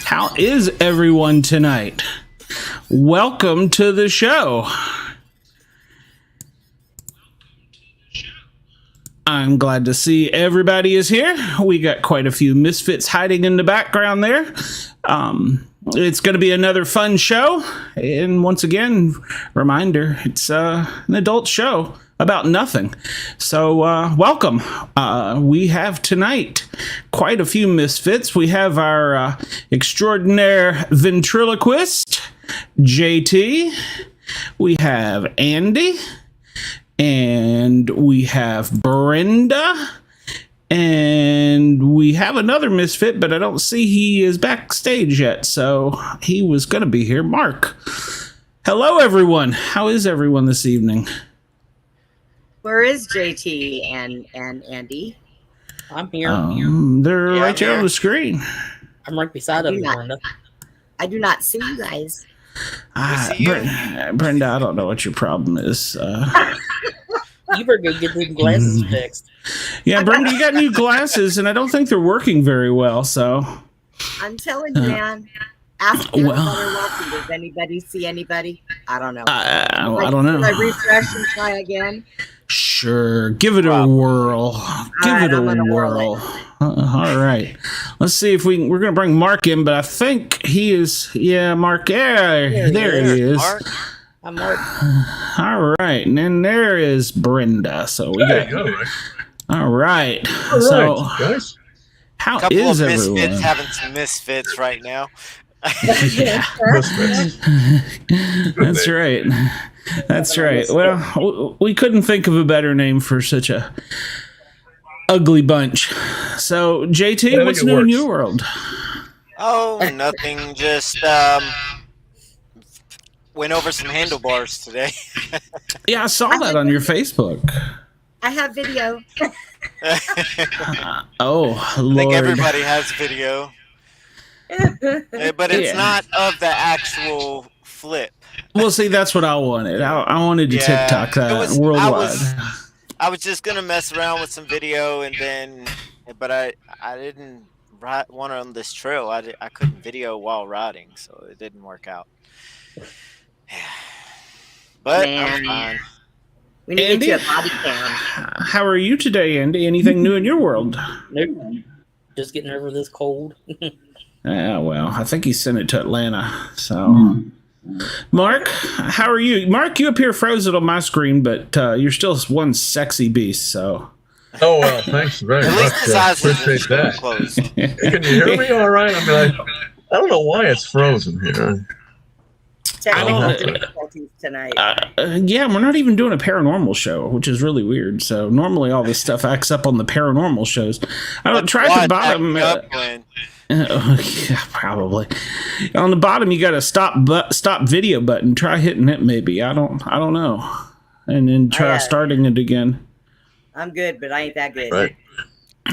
How is everyone tonight? Welcome to the show. I'm glad to see everybody is here. We got quite a few misfits hiding in the background there. It's going to be another fun show. And once again, reminder, it's an adult show about nothing. So welcome. We have tonight quite a few misfits. We have our extraordinaire ventriloquist, JT. We have Andy. And we have Brenda. And we have another misfit, but I don't see he is backstage yet. So he was going to be here. Mark. Hello, everyone. How is everyone this evening? Where is JT and Andy? I'm here. They're right there on the screen. I'm right beside them, Brenda. I do not see you guys. Brenda, I don't know what your problem is. You better go get these glasses fixed. Yeah, Brenda, you got new glasses, and I don't think they're working very well. So I'm telling you, man. Ask everybody welcome. Does anybody see anybody? I don't know. I don't know. Should I refresh and try again? Sure, give it a whirl. Give it a whirl. All right. Let's see if we're going to bring Mark in, but I think he is. Yeah, Mark. Yeah, there he is. Mark. I'm Mark. All right, and then there is Brenda. So we got. All right. So, guys. How couple is of everyone? misfits having some misfits right now. Yeah. That's right. That's right. Well, we couldn't think of a better name for such a ugly bunch. So, JT, what's new in your world? Oh, nothing. Just went over some handlebars today. Yeah, I saw that on your Facebook. I have video. Oh, Lord. I think everybody has video. But it's not of the actual flip. Well, see, that's what I wanted. I wanted to TikTok that worldwide. I was just gonna mess around with some video, but I didn't ride one on this trail. I couldn't video while riding, so it didn't work out. But I'm fine. We need Andy, to get you a body cam. How are you today, Andy? Anything new in your world? Nope. Just getting over this cold. Yeah, well, I think he sent it to Atlanta. So, Mark, how are you? Mark, you appear frozen on my screen, but you're still one sexy beast. So. Oh well, thanks very much. Appreciate that. Can you hear me all right? I don't know why it's frozen here. Technical difficulties tonight. Yeah, we're not even doing a paranormal show, which is really weird. So normally all this stuff acts up on the paranormal shows. I don't try at the bottom. Yeah, probably. On the bottom, you got a stop video button. Try hitting it, maybe. I don't know. And then try starting it again. I'm good, but I ain't that good. Right.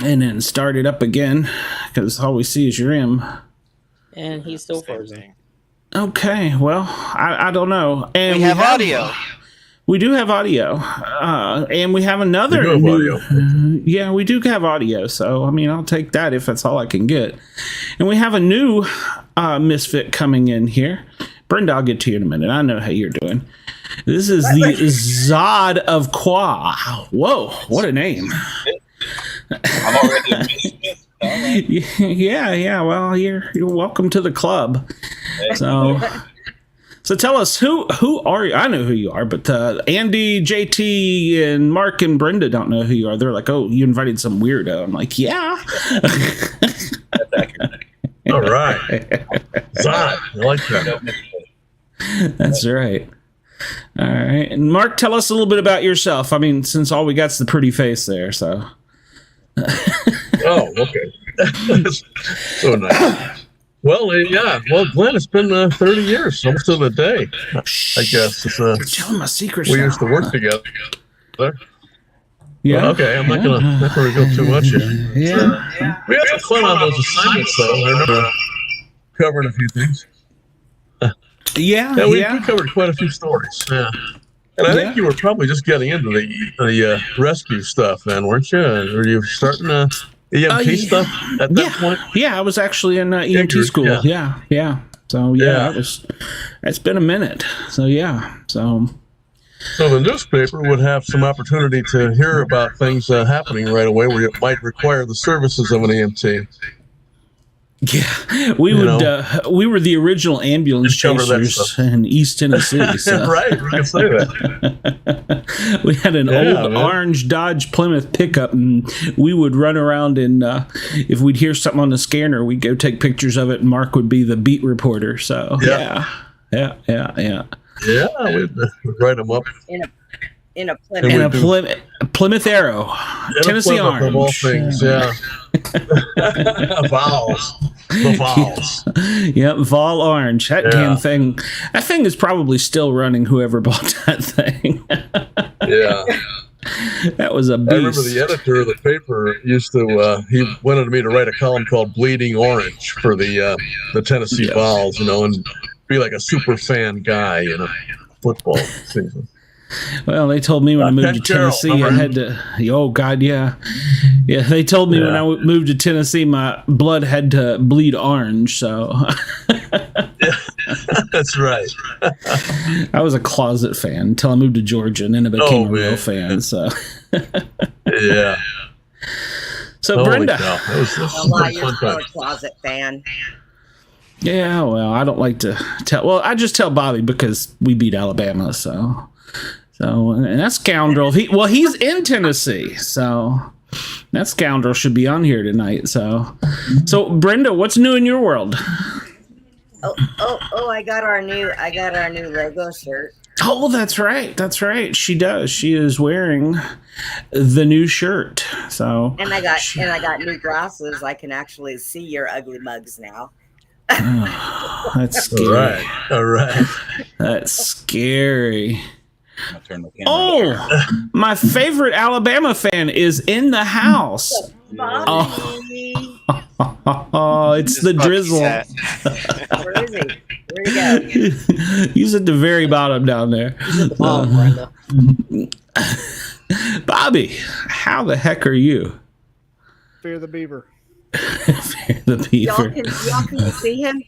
And then start it up again, because all we see is your M. And he's still frozen. Okay, well, I don't know. And we have audio. We do have audio. And we have another new audio. Yeah, we do have audio. So, I mean, I'll take that if that's all I can get. And we have a new misfit coming in here. Brenda, I'll get to you in a minute. I know how you're doing. This is the Zod of Qua. Whoa, what a name. I'm already a misfit. Yeah. Well, you're welcome to the club. So tell us who are you? I know who you are, but Andy, JT, and Mark and Brenda don't know who you are. They're like, "Oh, you invited some weirdo." I'm like, "Yeah." All right, Zod, I like that. That's right. All right, and Mark, tell us a little bit about yourself. I mean, since all we got's the pretty face there, so. Oh, okay. So nice. Well, yeah. Well, Glenn, it's been 30 years, almost to the day. I guess it's, You're telling my secrets. we now. used to work together. Yeah. Well, okay, I'm not gonna reveal too much here. Yeah. We had some fun on those assignments, though. I remember covering a few things. Yeah. We covered quite a few stories. Yeah. And I think you were probably just getting into the rescue stuff then, weren't you? Were you starting EMT stuff at that point? Yeah, I was actually in EMT school. Yeah. So it's been a minute. So So the newspaper would have some opportunity to hear about things happening right away where it might require the services of an EMT. Yeah, we were the original ambulance chasers in East Tennessee. So. Right, you can say that. We had an old orange Dodge Plymouth pickup, and we would run around and if we'd hear something on the scanner, we'd go take pictures of it, and Mark would be the beat reporter. So yeah. Yeah, we'd write them up. In a Plymouth. Plymouth Arrow, Tennessee Plymouth, Orange. of all things, Vowels. The Vowels. Yep, Vol Orange. That damn thing. That thing is probably still running. Whoever bought that thing. Yeah. That was a beast. I remember the editor of the paper used to. He wanted me to write a column called "Bleeding Orange" for the Tennessee Vols, and be like a super fan guy in a football season. Well, they told me when I moved to Tennessee, I had to. Oh God, yeah. They told me when I moved to Tennessee, my blood had to bleed orange. So that's right. I was a closet fan until I moved to Georgia, and then I became a real fan. So yeah. So Brenda, You're still a closet fan. Yeah, well, I don't like to tell. Well, I just tell Bobby because we beat Alabama, so and that scoundrel. He's in Tennessee, so that scoundrel should be on here tonight. So Brenda, what's new in your world? Oh! I got our new logo shirt. Oh, that's right. She does. She is wearing the new shirt. So and I got new glasses. I can actually see your ugly mugs now. Oh, that's scary. All right. That's scary. Oh, my favorite Alabama fan is in the house. Oh, it's the drizzle. Where is he? Where'd he go? He's at the very bottom down there. He's at the bottom, Brenda. Bobby, how the heck are you? Fear the beaver. Fear the beaver. Y'all can see him?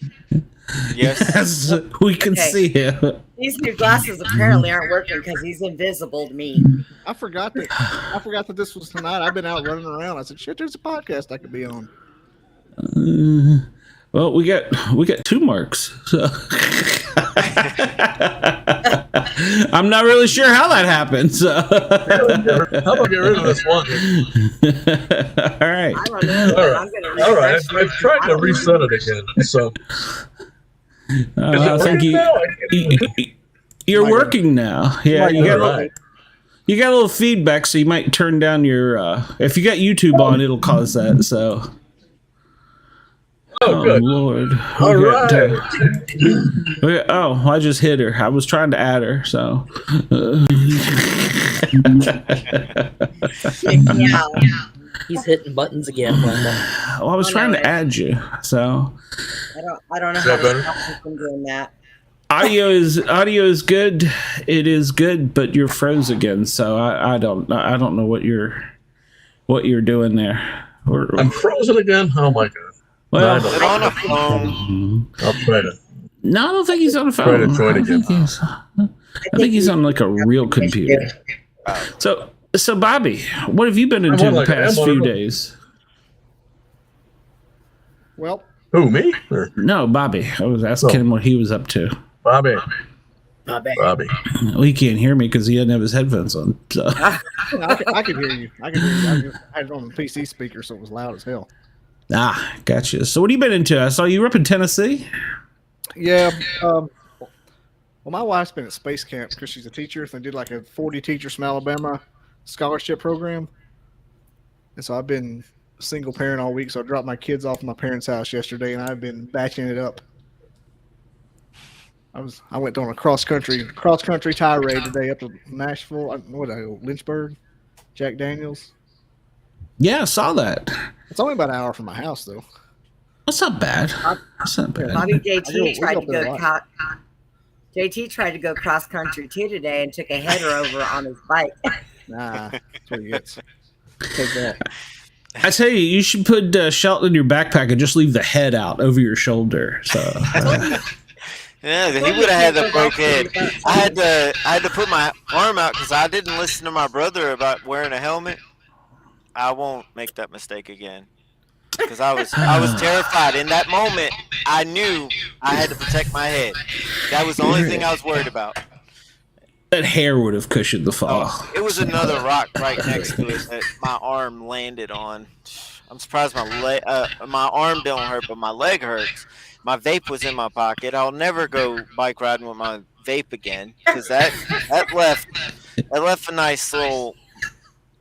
Yes, we can see him. These new glasses apparently aren't working because he's invisible to me. I forgot that this was tonight. I've been out running around. I said, "Shit, there's a podcast I could be on." Well, we got 2 marks. So. I'm not really sure how that happened. So. How about get rid of this one? All right. I don't know. All right. I've tried to reset it again. So. I think you're working now. Yeah, you got a little feedback, so you might turn down your. If you got YouTube on, it'll cause that. So. Oh, good. Lord. All right. I just hit her. I was trying to add her, so. He's hitting buttons again. Well, I was trying to add you, so. I don't know how to stop from doing that. Audio is good. It is good, but you're froze again. So I don't know what you're doing there. I'm frozen again. Oh my god. Well, Is it on a phone? I'll try to. No, I don't think he's on a phone. Try to join again. I think he's on like a real computer. So Bobby, what have you been into the past few days? Well, who, me? Or? No, Bobby. I was asking him what he was up to. Bobby. Well, he can't hear me because he doesn't have his headphones on. So. I could hear you. I had it on the PC speaker, so it was loud as hell. Ah, gotcha. So what have you been into? I saw you were up in Tennessee. Yeah. Well, my wife's been at space camp because she's a teacher. They did like a 40 teachers from Alabama scholarship program. And so I've been single parent all week, so I dropped my kids off at my parents' house yesterday, and I've been batching it up. I went on a cross country tirade today up to Nashville. Lynchburg, Jack Daniels. Yeah, I saw that. It's only about an hour from my house, though. That's not bad. That's not bad. Bobby JT we tried go to up there a go. lot. JT tried to go cross country too today and took a header over on his bike. Nah, that's what he gets. Take that. I tell you, you should put Shelton in your backpack and just leave the head out over your shoulder. So Yeah, he would have had the broke head. I had to put my arm out because I didn't listen to my brother about wearing a helmet. I won't make that mistake again because I was terrified in that moment. I knew I had to protect my head. That was the only thing I was worried about. that hair would have cushioned the fall. Oh, it was another rock right next to it that my arm landed on. I'm surprised my arm don't hurt, but my leg hurts. My vape was in my pocket. I'll never go bike riding with my vape again because that left a nice little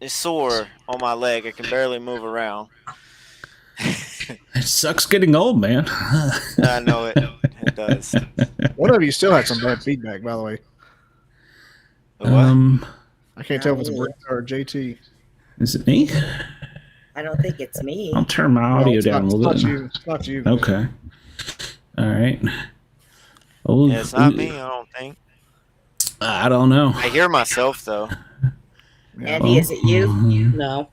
sore on my leg. I can barely move around. It sucks getting old, man. I know it. It does. One of you still had some bad feedback, by the way. What? I can't tell if it's Brent or JT. Is it me? I don't think it's me. I'll turn my audio it's down a little bit. It's not you. Okay. All right. Oh, Yeah, it's not me, I don't think. I don't know. I hear myself, though. Andy, is it you? No.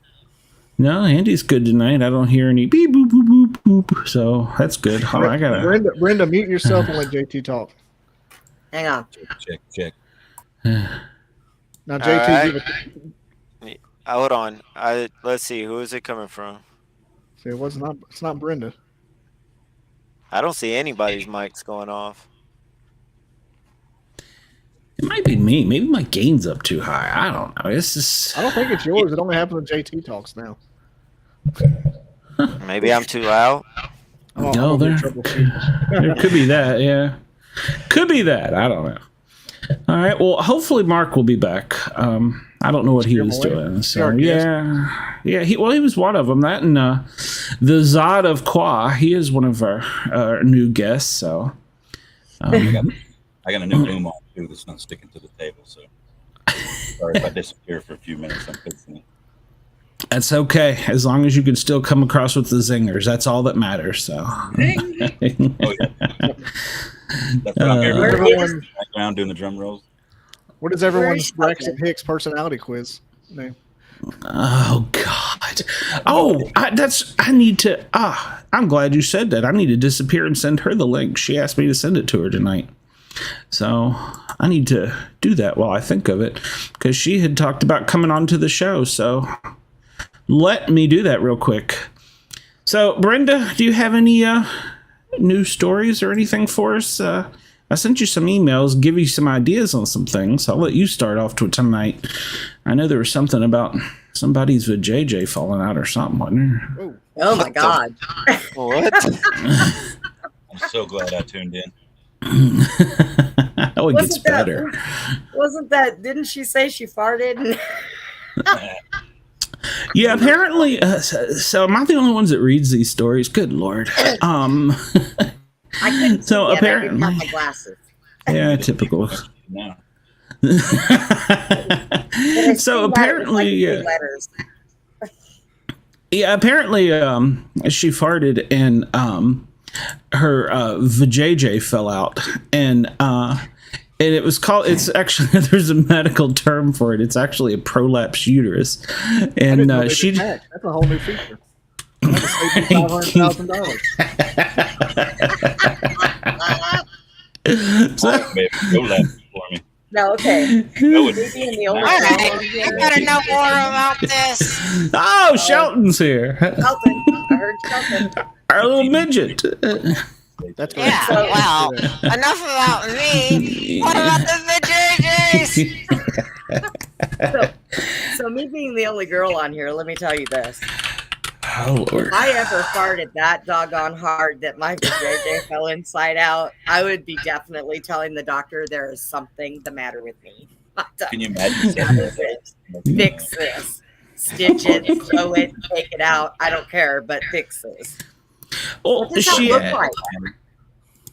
No, Andy's good tonight. I don't hear any beep boop boop boop boop. So that's good. Hold on, I gotta. Brenda, mute yourself and let JT talk. Hang on. Check. Now, JT, right. give it. Hold on. Let's see. Who is it coming from? See, it's not Brenda. I don't see anybody's mics going off. It might be me. Maybe my gain's up too high. I don't know. It's just. I don't think it's yours. It only happens when JT talks now. Maybe I'm too loud. Oh, No, I'm gonna there get in trouble soon. there could be that. Yeah, could be that. I don't know. All right. Well, hopefully Mark will be back. I don't know what he was doing. So yeah. He was one of them. That and the Zod of Qua. He is one of our new guests. So I got a new boom on too that's not sticking to the table. So sorry if I disappear for a few minutes. I'm fixing it. that's okay, as long as you can still come across with the zingers. That's all that matters. So. Oh yeah. That's what I'm hearing. Everyone, Background doing the drum rolls. what is everyone's Braxton Hicks personality quiz name? Oh God! I need to. I'm glad you said that. I need to disappear and send her the link. She asked me to send it to her tonight, so I need to do that while I think of it because she had talked about coming onto the show. So let me do that real quick. So Brenda, do you have any new stories or anything for us? I sent you some emails, give you some ideas on some things. I'll let you start off to tonight. I know there was something about somebody's vajayjay falling out or something, wasn't there? Oh my God. What? I'm so glad I tuned in. Oh, it gets better. Didn't she say she farted? Yeah, apparently. So am I the only ones that reads these stories? Good Lord. I couldn't So see it. apparently- I didn't have my glasses. Yeah, typical. No. So apparently, letters. yeah, apparently, she farted and her vajayjay fell out, and it was called. It's actually there's a medical term for it. It's actually a prolapse uterus, and she. That's a whole new feature. $500,000. So, Baby, go left for me. No, okay. Go with Maybe in the old All right, I gotta know more about this. oh, Shelton's here. Shelton. I heard Shelton. Our little midget. That's Yeah, So- well, enough about me. What about the vajayjays? So me being the only girl on here, let me tell you this. Oh, Lord. If I ever farted that doggone hard that my vajayjay fell inside out, I would be definitely telling the doctor there is something the matter with me. Can you imagine? That is it. Fix this. stitch it, sew it, take it out. I don't care, but fix this. Well, What does that look like?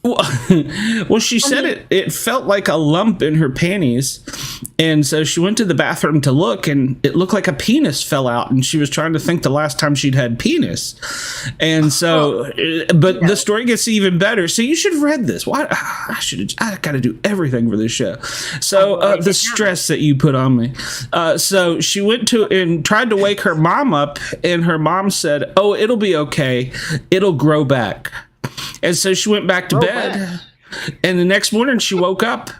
Well, she said it felt like a lump in her panties, and so she went to the bathroom to look, and it looked like a penis fell out, and she was trying to think the last time she'd had penis, and so, but the story gets even better. So you should have read this. Why? I got to do everything for this show. So the stress that you put on me. So she went to and tried to wake her mom up, and her mom said, "Oh, it'll be okay. It'll grow back." And so she went back to bed, and the next morning she woke up,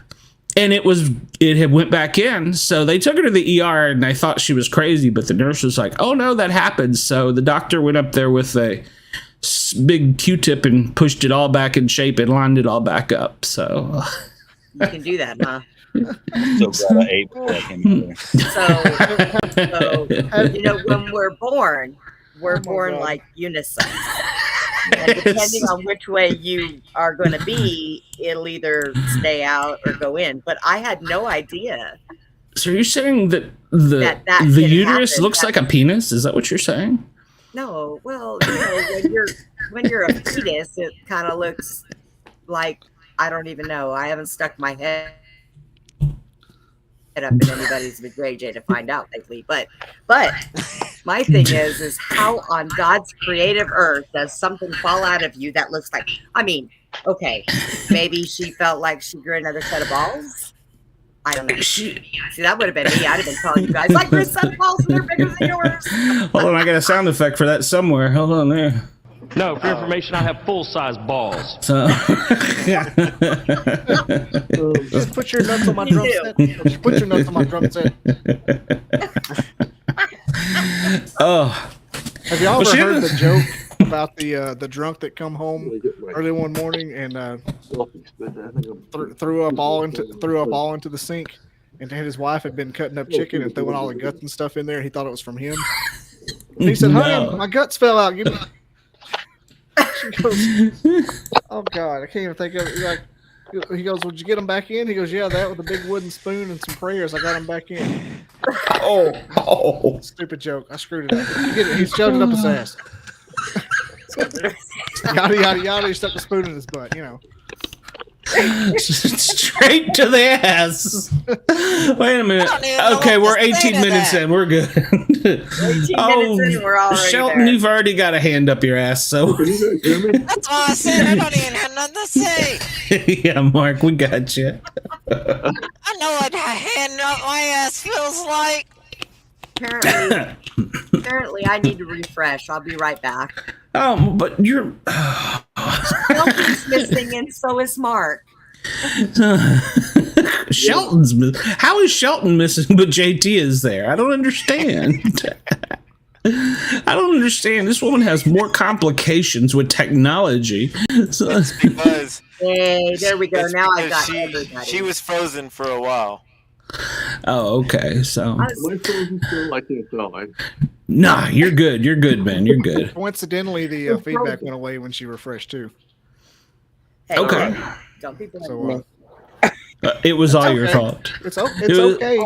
and it had went back in. So they took her to the ER, and they thought she was crazy, but the nurse was like, "Oh no, that happens." So the doctor went up there with a big Q-tip and pushed it all back in shape and lined it all back up. So you can do that, huh? So glad I ate before I came out So you know, when we're born like unisex. And depending on which way you are going to be, it'll either stay out or go in. But I had no idea. So you're saying that the uterus looks like a penis? Is that what you're saying? No. Well, you know, when you're a fetus, it kind of looks like, I don't even know. I haven't stuck my head up in anybody's vajayjay to find out lately. But my thing is how on God's creative earth does something fall out of you that looks like, I mean, okay, maybe she felt like she grew another set of balls. I don't know. See, that would have been me. I'd have been telling you guys, like, this set of balls and they're bigger than yours. Hold on, I got a sound effect for that somewhere. Hold on there. No, for information, I have full-size balls. So, Just put your nuts on my drum set. Just put your nuts on my drum set. oh, Have y'all ever heard the joke about the drunk that come home early one morning and threw up all into the sink, and his wife had been cutting up chicken and throwing all the guts and stuff in there, and he thought it was from him. And he said, "Honey, my guts fell out. Give me." She goes, "Oh God, I can't even think of it." He goes, "Would you get them back in?" He goes, "Yeah, that with a big wooden spoon and some prayers. I got them back in." Oh. Stupid joke. I screwed it up. He shoved it up his ass. Yada yada yada. He stuck the spoon in his butt. You know. Straight to the ass. Wait a minute. Okay, we're 18 minutes in. We're good. 18 minutes in, we're already Shelton, there. you've already got a hand up your ass. So That's why I said I don't even have nothing to say. yeah, Mark, we got you. I know what a hand up my ass feels like. Apparently, I need to refresh. I'll be right back. But you're Shelton's missing, and so is Mark. Shelton's. How is Shelton missing? But JT is there. I don't understand. I don't understand. This woman has more complications with technology. So, It's because Hey, there we go. it's Now I because got everybody. she was frozen for a while. oh, okay. So, My phone is still, I think so. nah, you're good. You're good, man. You're good. Coincidentally, the feedback went away when she refreshed too. Hey, Okay. hey, don't be blaming So me. It was all your okay. fault. It's It was- okay.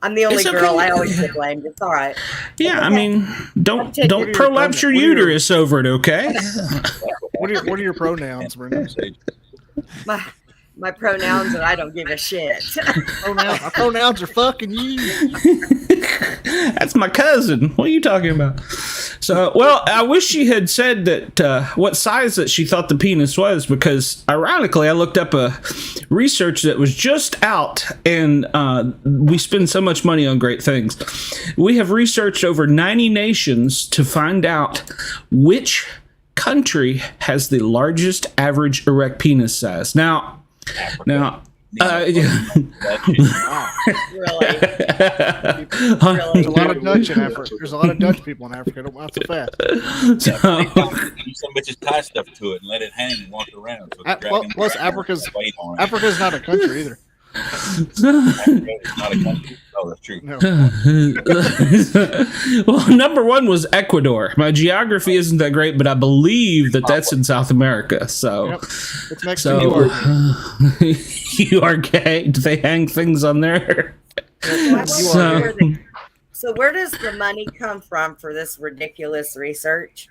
I'm the only It's girl. okay. I always get blamed. It's all right. Yeah, I mean, don't your prolapse your what are your- uterus over it, okay? What are your pronouns, Brenda? My pronouns, and I don't give a shit. My pronouns are fucking you. That's my cousin. What are you talking about? So, well, I wish she had said that what size that she thought the penis was, because ironically, I looked up a research that was just out, and we spend so much money on great things. We have researched over 90 nations to find out which country has the largest average erect penis size. Now, Really? There's a lot of Dutch in Africa. There's a lot of Dutch people in Africa. That's a fact. You some bitches tie stuff to it and let it hang and walk around. So Plus, Africa's not not a country either. not a country. Oh, that's true. No. Well, number one was Ecuador. My geography isn't that great, but I believe that that's in South America. So, Yep. It's next so to New York. you are gay? Do they hang things on there? I So- wonder where the So where does the money come from for this ridiculous research?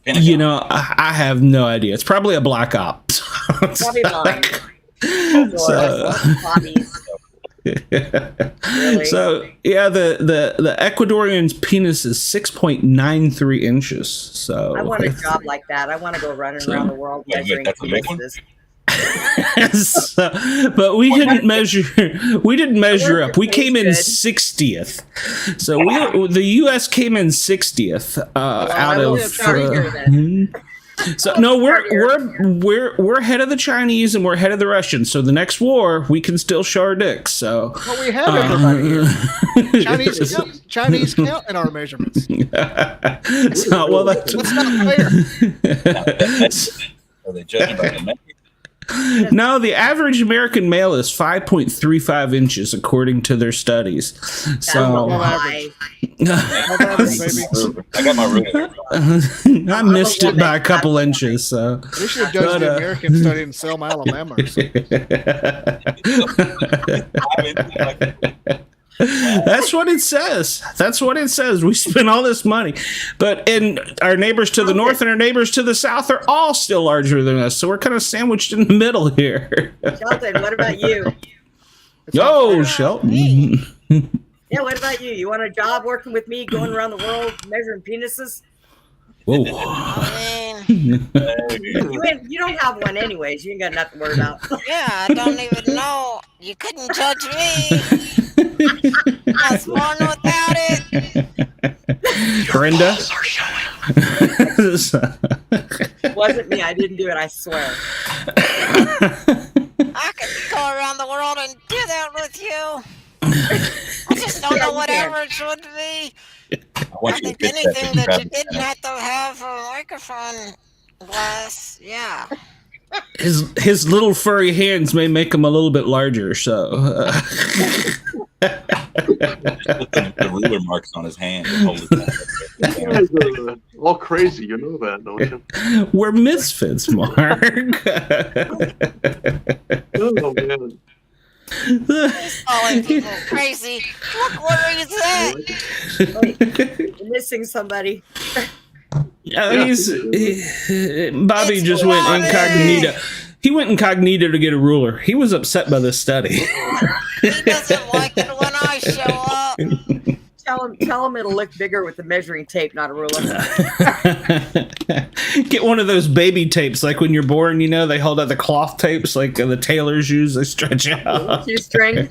You know, I have no idea. It's probably a black ops. Probably mine. So, Hobbies. Really? So yeah, the Ecuadorian's penis is 6.93 inches. So I want a job like that. I want to go running around the world measuring that's a big one. penises. But we didn't measure up. We came in 60th. So the U.S. came in 60th out of. So no, we're ahead of the Chinese and we're ahead of the Russians. So the next war, we can still show our dicks. So Well, we have everybody here. Chinese count in our measurements. So, well, that's not fair. Are they judging by the naked? No, the average American male is 5.35 inches according to their studies. So Why? I got my ruler. I missed it by a couple inches. So We should have judged the American study in Selma, Alabama. Or something. That's what it says. That's what it says. We spent all this money, but our neighbors to the north and our neighbors to the south are all still larger than us. So we're kind of sandwiched in the middle here. Shelton, what about you? Yo, Shelton. Yeah, what about you? You want a job working with me, going around the world measuring penises? Whoa. You don't have one anyways. You ain't got nothing to worry about. Yeah, I don't even know. You couldn't judge me. I was born without it. Brenda? It wasn't me. I didn't do it. I swear. I could go around the world and do that with you. I just don't know what average would be. I think anything that you didn't have to have a microphone glass. Yeah. His little furry hands may make him a little bit larger, so the ruler marks on his hand. And hold it You guys are all crazy. You know that, don't you? we're misfits, Mark. Oh, man. Calling people crazy. Look where he's at. You're missing somebody. Bobby just went incognito. He went incognito to get a ruler. He was upset by this study. He doesn't like it when I show up. Tell him it'll look bigger with the measuring tape, not a ruler. Get one of those baby tapes, like when you're born, they hold out the cloth tapes like the tailors use. They stretch out. Shoestring.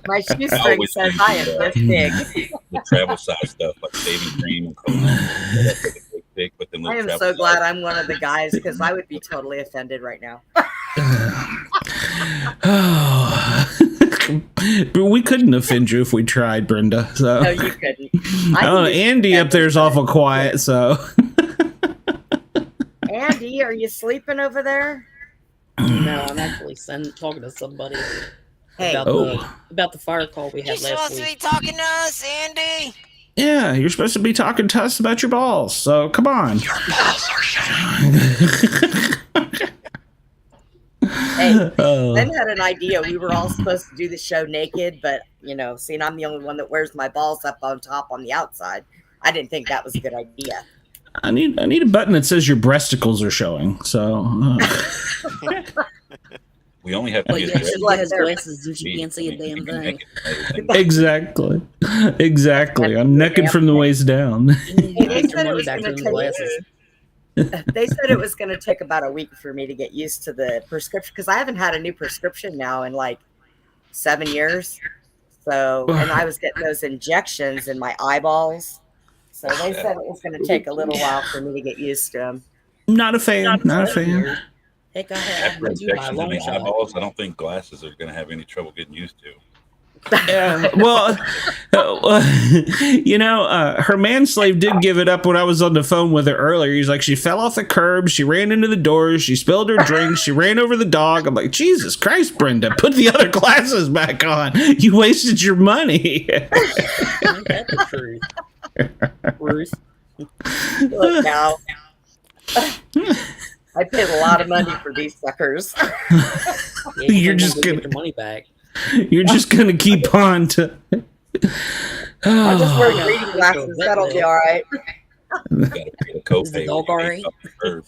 My shoestring says I am this big. The travel size stuff like shaving cream and cologne. Big, but then I am so glad I'm one of the guys because I would be totally offended right now. But we couldn't offend you if we tried, Brenda. So No, you couldn't. Andy up there is awful quiet. So Andy, are you sleeping over there? No, I'm actually talking to somebody Hey, about the fire call we You're had last supposed to be week. talking to us, Andy. yeah, you're supposed to be talking to us about your balls. So come on. hey, Ben had an idea. We were all supposed to do the show naked, but seeing I'm the only one that wears my balls up on top on the outside, I didn't think that was a good idea. I need a button that says your breasticles are showing. So we only have to But get yeah, ready. she has glasses and she can't see a damn thing. exactly. I'm naked from the waist down. They said it was back going to to the take. glasses. They said it was going to take about a week for me to get used to the prescription because I haven't had a new prescription now in like 7 years. So, and I was getting those injections in my eyeballs. So they said it was going to take a little while for me to get used to them. Not a fan. Not a fan. Heck, I had After one too by a injections in long the shot. eyeballs, I don't think glasses are going to have any trouble getting used to. Yeah, well, her manslave did give it up when I was on the phone with her earlier. He's like, she fell off the curb, she ran into the doors, she spilled her drink, she ran over the dog. I'm like, Jesus Christ, Brenda, put the other glasses back on. You wasted your money. Ain't that the truth? Bruce. Look now. I paid a lot of money for these suckers. Yeah, You're just get gonna your money back. You're just gonna keep on to. I just wear reading glasses. That'll be all right. You gotta pay the copay. Is the dog when you alright? make up the curve.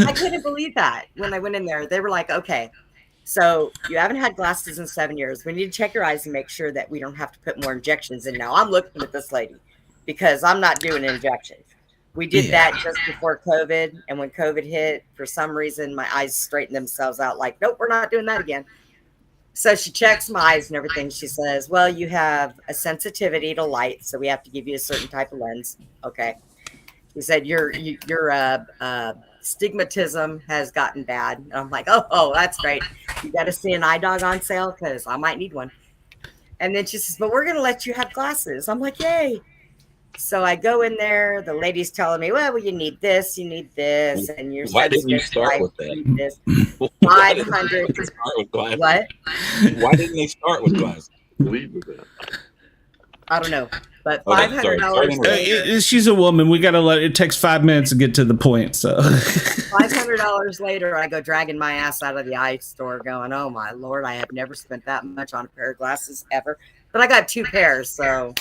I couldn't believe that when I went in there. They were like, okay, so you haven't had glasses in 7 years. We need to check your eyes and make sure that we don't have to put more injections in. Now I'm looking at this lady because I'm not doing injections. We did that just before COVID. And when COVID hit, for some reason, my eyes straightened themselves out like, nope, we're not doing that again. So she checks my eyes and everything. She says, well, you have a sensitivity to light, so we have to give you a certain type of lens. Okay. She said, your stigmatism has gotten bad. And I'm like, oh, that's great. You got to see an eye dog on sale because I might need one. And then she says, but we're going to let you have glasses. I'm like, yay. So I go in there. The lady's telling me, well, you need this, and you're. Why didn't you start with that? You need this. Why didn't 500. they start with glasses? What? Why didn't they start with glasses? Lead with that. I don't know, but Okay, $500 later, She's a woman. We got to let it takes 5 minutes to get to the point. So $500 later, I go dragging my ass out of the eye store going, oh my Lord, I have never spent that much on a pair of glasses ever. But I got 2 pairs, so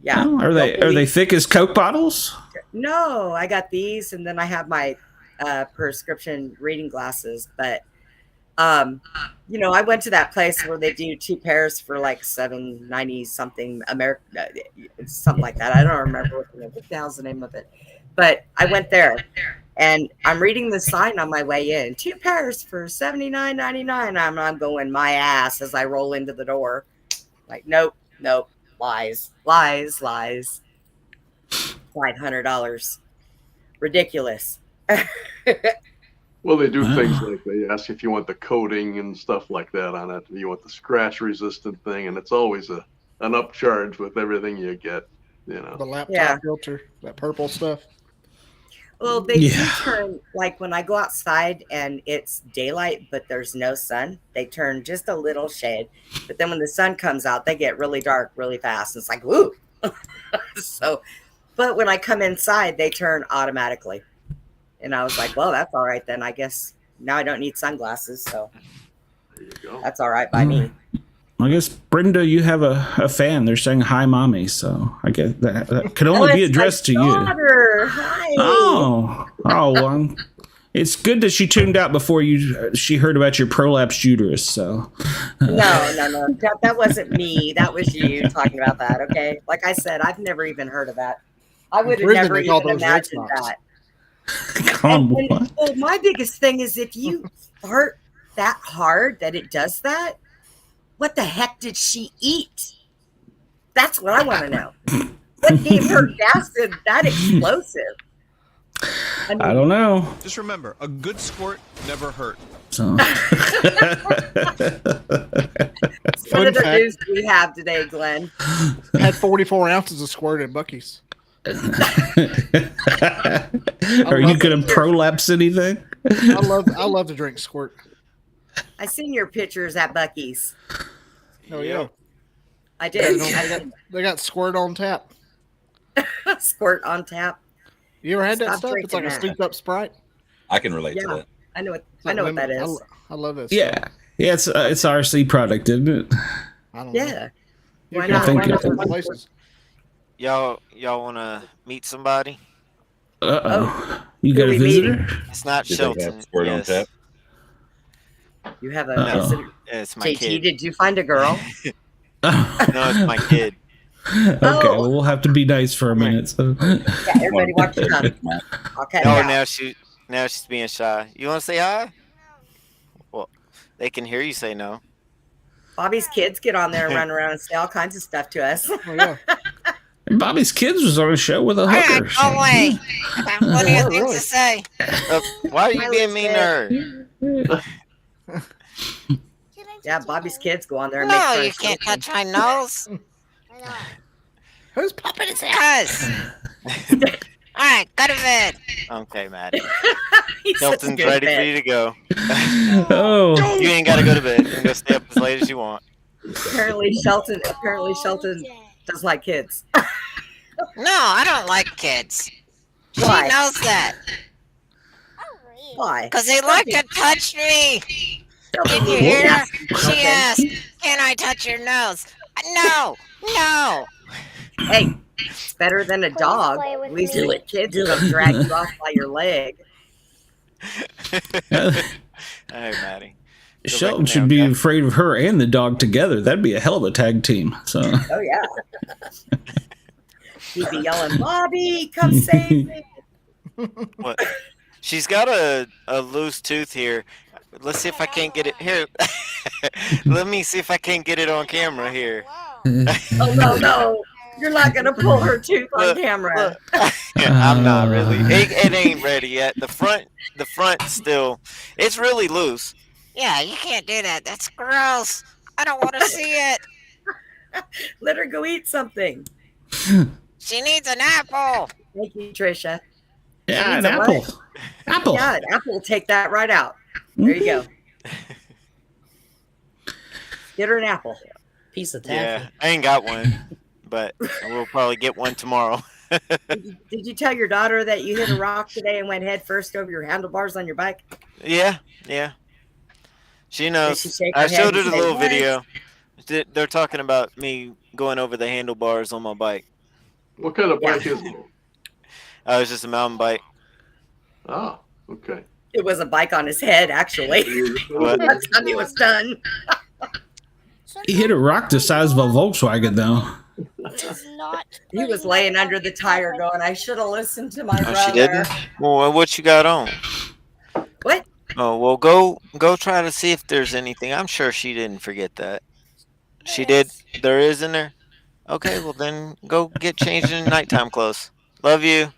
yeah. Oh, are they thick as Coke bottles? No, I got these, and then I have my prescription reading glasses. But I went to that place where they do 2 pairs for like $7.90 something something like that. I don't remember what the hell's the name of it. But I went there, and I'm reading the sign on my way in. 2 pairs for $79.99. I'm going my ass as I roll into the door. Like, nope, lies. $500. Ridiculous. Well, they do things like they ask if you want the coating and stuff like that on it. You want the scratch resistant thing, and it's always an upcharge with everything you get. The laptop filter, that purple stuff. Well, they do turn, like when I go outside and it's daylight, but there's no sun, they turn just a little shade. But then when the sun comes out, they get really dark really fast. It's like, woo. But when I come inside, they turn automatically. And I was like, well, that's all right then. I guess now I don't need sunglasses. So there you go. That's all right by me. I guess, Brenda, you have a fan. They're saying hi, mommy. So I guess that could only be addressed to you. Hi. Oh, well, it's good that she tuned out before she heard about your prolapsed uterus. So no, that wasn't me. That was you talking about that. Okay, like I said, I've never even heard of that. I would have never even imagined that. Well, my biggest thing is if you fart that hard that it does that, what the heck did she eat? That's what I want to know. What gave her gas that explosive? I don't know. Just remember, a good squirt never hurt. So. What other news do we have today, Glenn? Had 44 ounces of squirt at Buc-ee's. Are you going to prolapse anything? I love to drink squirt. I seen your pictures at Buc-ee's. Oh yeah, I did. They got squirt on tap. Squirt on tap. You ever had that stuff? It's like a souped up Sprite. I can relate to that. I know what that is. I love it. Yeah, it's RC product, isn't it? I don't know. Yeah. Why not? Places. Y'all want to meet somebody? You got a visitor? It's not Did Shelton. they have squirt on tap? You have a Uh-oh. visitor. It's my JT, kid. did you find a girl? No, it's my kid. Okay, well, we'll have to be nice for a minute. So. Yeah, everybody watch your tongue. Okay. Oh, now she's being shy. You want to say hi? Well, they can hear you say no. Bobby's kids get on there and run around and say all kinds of stuff to us. Oh, yeah. Bobby's Kids was on a show with a hooker. Go away. What do you think to say? Why are you being mean to her? Yeah, Bobby's kids go on there and No, make you friends. can't touch my nose. Who's popping his head? Cuz. All right, go to bed. Okay, Maddie. He's such a Shelton's good ready for man. you to go. Oh, You ain't got to go to bed. You can go stay up as late as you want. Apparently Shelton does like kids. No, I don't like kids. She Why? knows that. Why? Because they like to touch me. Did you hear her? She asked, can I touch your nose? No, no. Hey, it's better than a dog. At least the kids don't drag you off by your leg. Hey, Maddie. Shelton should be afraid of her and the dog together. That'd be a hell of a tag team. So. Oh yeah. He'd be yelling, "Bobby, come save me!" What? She's got a loose tooth here. Let's see if I can't get it here. Let me see if I can't get it on camera here. Oh no! You're not gonna pull her tooth on camera. I'm not really. It ain't ready yet. The front still. It's really loose. Yeah, you can't do that. That's gross. I don't want to see it. Let her go eat something. She needs an apple. Thank you, Trisha. Yeah, an apple. What? Apple. Yeah, an apple will take that right out. There you go. Get her an apple. Piece of taffy. Yeah, I ain't got one, but we'll probably get one tomorrow. Did you tell your daughter that you hit a rock today and went head first over your handlebars on your bike? Yeah. She knows. I showed her the little video. They're talking about me going over the handlebars on my bike. What kind of bike is it? It was just a mountain bike. Oh, okay. It was a bike on his head, actually. What? By the time he was done. He hit a rock the size of a Volkswagen, though. He was laying under the tire going, I should have listened to my brother. She didn't? Well, what you got on? What? Oh, well, go try to see if there's anything. I'm sure she didn't forget that. She did? There is in there? Okay, well, then go get changed in nighttime clothes. Love you.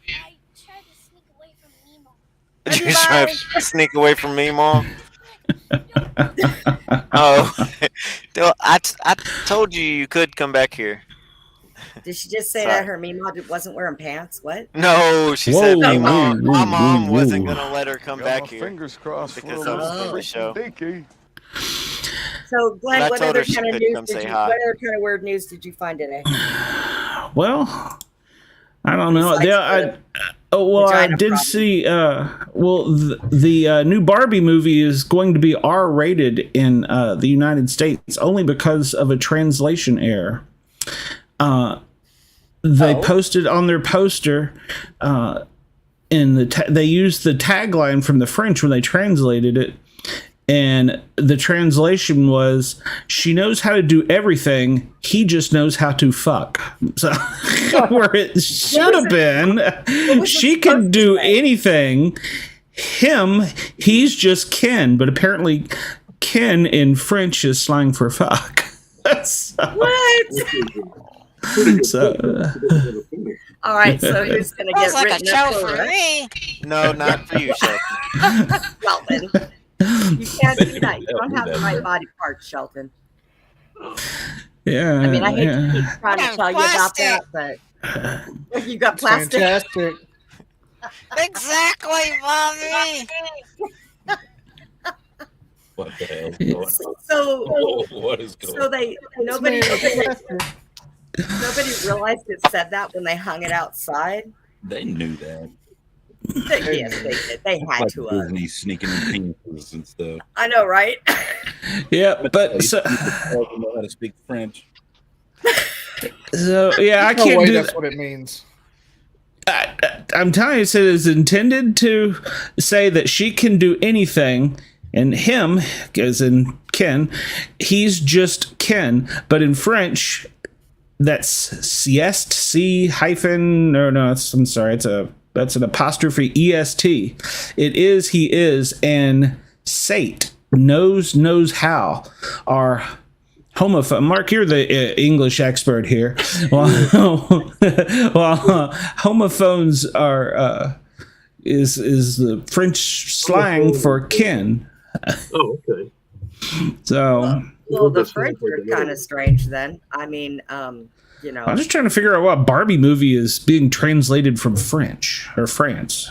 Did you try to sneak away from me, Mom? Oh, I told you could come back here. Did she just say that her Meemaw wasn't wearing pants? What? No, she said my mom wasn't going to let her come back here. Fingers crossed because I was doing the show. So, Glenn, what other kind of news what other kind of weird news did you find today? Well, I don't know. I did see. The new Barbie movie is going to be R-rated in the United States only because of a translation error. They posted on their poster, they used the tagline from the French when they translated it. And the translation was, she knows how to do everything. He just knows how to fuck. So where it should have been, she can do anything. He's just Ken. But apparently Ken in French is slang for fuck. What? All right, so who's going to get like written a show up for me. No, not for you, Shelton. Well, then. You can't do that. You don't have the right body parts, Shelton. Yeah. I mean, I hate to keep trying to tell you about that, but you got plastic. Fantastic. Exactly, Mommy. What the hell is going on? So, What is going on? nobody realized it said that when they hung it outside. They knew that. Yes, they did. They had Like to. Disney sneaking in penises and stuff. I know, right? Yeah, but so, know how to speak French. So yeah, I No can't way do that's that. what it means. I'm telling you, it is intended to say that she can do anything, and him, as in Ken, he's just Ken. But in French, that's sieste, C hyphen, I'm sorry, that's an apostrophe EST. It is, he is, and sate, knows how, are homophone. Mark, you're the English expert here. Well, homophones are is the French slang for kin. Oh, okay. So, Well, the French are kind of strange then. I mean, you know. I'm just trying to figure out what Barbie movie is being translated from French or France.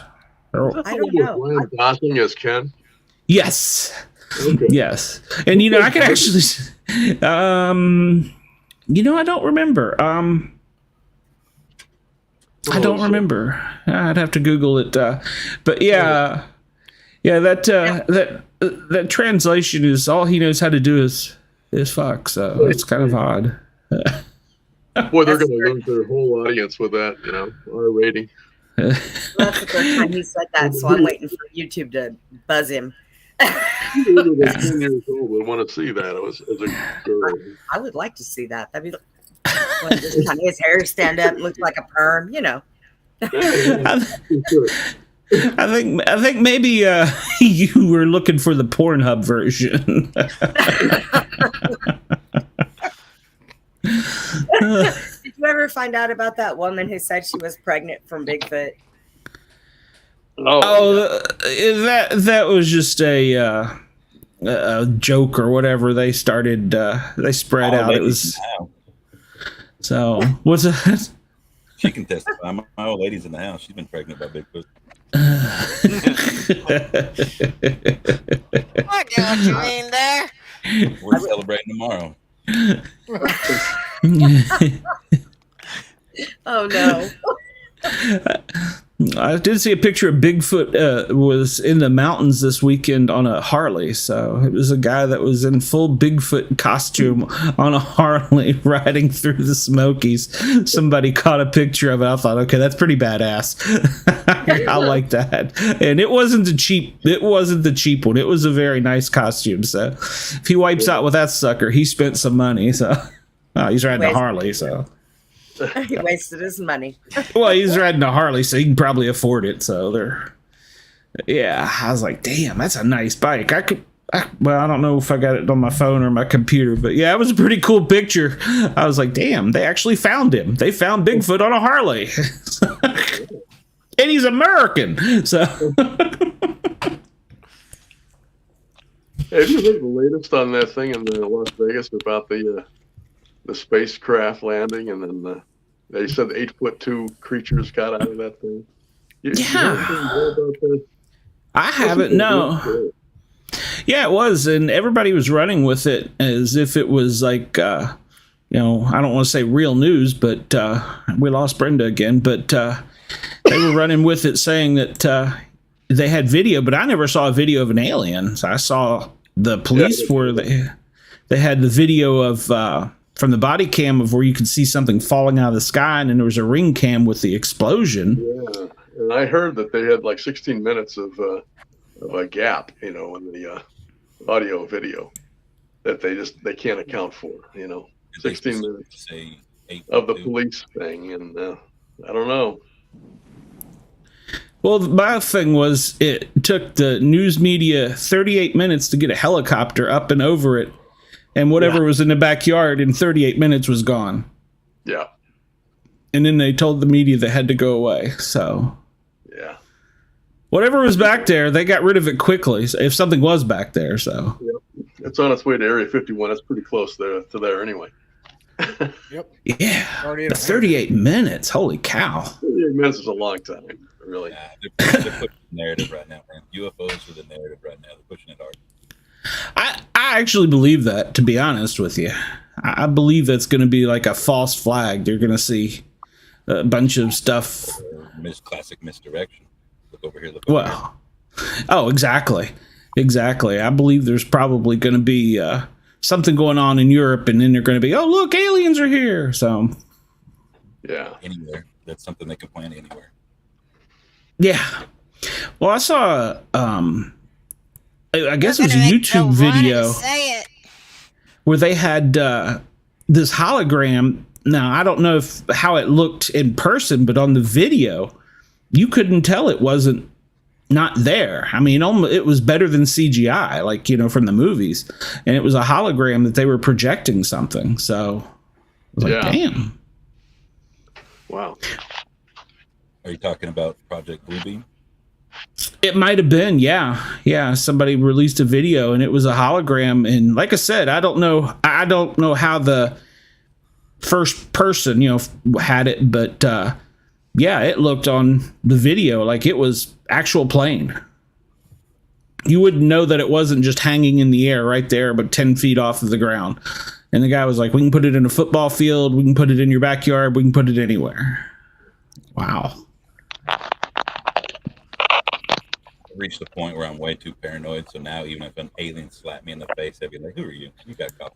I don't know. Ryan Gosling as Ken. Yes. Okay. Yes. And I can actually I don't remember. I don't remember. I'd have to Google it. But yeah, that translation is all he knows how to do is fuck. So it's kind of odd. Boy, they're going to lose their whole audience with that, R rating. That's the first time he said that, so I'm waiting for YouTube to buzz him. Whoever was 10 years old would want to see that. It was as a girl. I would like to see that. That'd be just kind of his hair stand up, looks like a perm, I think maybe you were looking for the Pornhub version. Did you ever find out about that woman who said she was pregnant from Bigfoot? That was just a joke or whatever. They started. They spread out. It was. So what's that? She can testify. My old lady's in the house. She's been pregnant by Bigfoot. I get what you mean there. We're celebrating tomorrow. Oh no. I did see a picture of Bigfoot was in the mountains this weekend on a Harley. So it was a guy that was in full Bigfoot costume on a Harley riding through the Smokies. Somebody caught a picture of it. I thought, okay, that's pretty badass. I like that. And it wasn't the cheap one. It was a very nice costume. So if he wipes out with that sucker, he spent some money. So he's riding a Harley. So. He wasted his money. Well, he's riding a Harley, so he can probably afford it. So I was like, damn, that's a nice bike. I don't know if I got it on my phone or my computer, but yeah, it was a pretty cool picture. I was like, damn, they actually found him. They found Bigfoot on a Harley. And he's American. So Have you heard the latest on that thing in Las Vegas about the spacecraft landing, and then they said 8'2" creatures got out of that thing? You I haven't. No. Yeah, it was, and everybody was running with it as if it was like, I don't want to say real news, but we lost Brenda again. But they were running with it, saying that they had video, but I never saw a video of an alien. So I saw the police where they had the video of. From the body cam of where you could see something falling out of the sky, and then there was a ring cam with the explosion. Yeah, and I heard that they had like 16 minutes of a gap, in the audio video that they can't account for. 16 minutes of the police thing, and I don't know. Well, my thing was it took the news media 38 minutes to get a helicopter up and over it. And whatever was in the backyard in 38 minutes was gone. Yeah. And then they told the media they had to go away. So. Yeah. Whatever was back there, they got rid of it quickly. If something was back there, so. Yep. It's on its way to Area 51. It's pretty close to there anyway. Yep. Yeah. 38 minutes. Holy cow. 38 minutes is a long time, really. They're pushing the narrative right now, man. UFOs are the narrative right now. They're pushing it hard. I actually believe that, to be honest with you. I believe that's going to be like a false flag. You're going to see a bunch of stuff. Classic misdirection. Look over here. Look over here. Oh, exactly. I believe there's probably going to be something going on in Europe, and then they're going to be, oh, look, aliens are here. So, yeah. Anywhere. That's something they can plan anywhere. Yeah. Well, I saw I guess it was a YouTube video where they had this hologram. Now, I don't know how it looked in person, but on the video, you couldn't tell it wasn't not there. I mean, it was better than CGI, like, from the movies. And it was a hologram that they were projecting something. So I was like, damn. Wow. Are you talking about Project Bluebeam? It might have been, yeah. Somebody released a video, and it was a hologram. And like I said, I don't know how the first person, had it, but it looked on the video like it was actual plane. You wouldn't know that it wasn't just hanging in the air right there, but 10 feet off of the ground. And the guy was like, "We can put it in a football field. We can put it in your backyard. We can put it anywhere." Wow. reached the point where I'm way too paranoid. So now, even if an alien slapped me in the face, I'd be like, "Who are you? You got caught."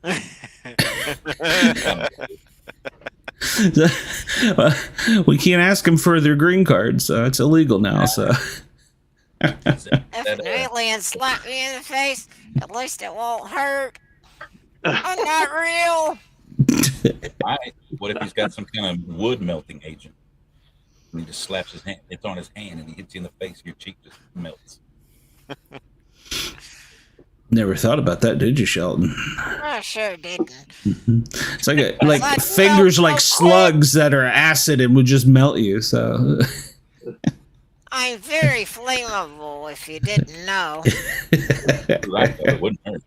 Well, we can't ask them for their green cards, so it's illegal now. So If an alien slapped me in the face, at least it won't hurt. I'm not real. What if he's got some kind of wood melting agent? And he just slaps his hand. It's on his hand, and he hits you in the face. Your cheek just melts. never thought about that, did you, Shelton? I sure didn't. It's like fingers like slugs that are acid and would just melt you. So I'm very flammable, if you didn't know. It wouldn't hurt.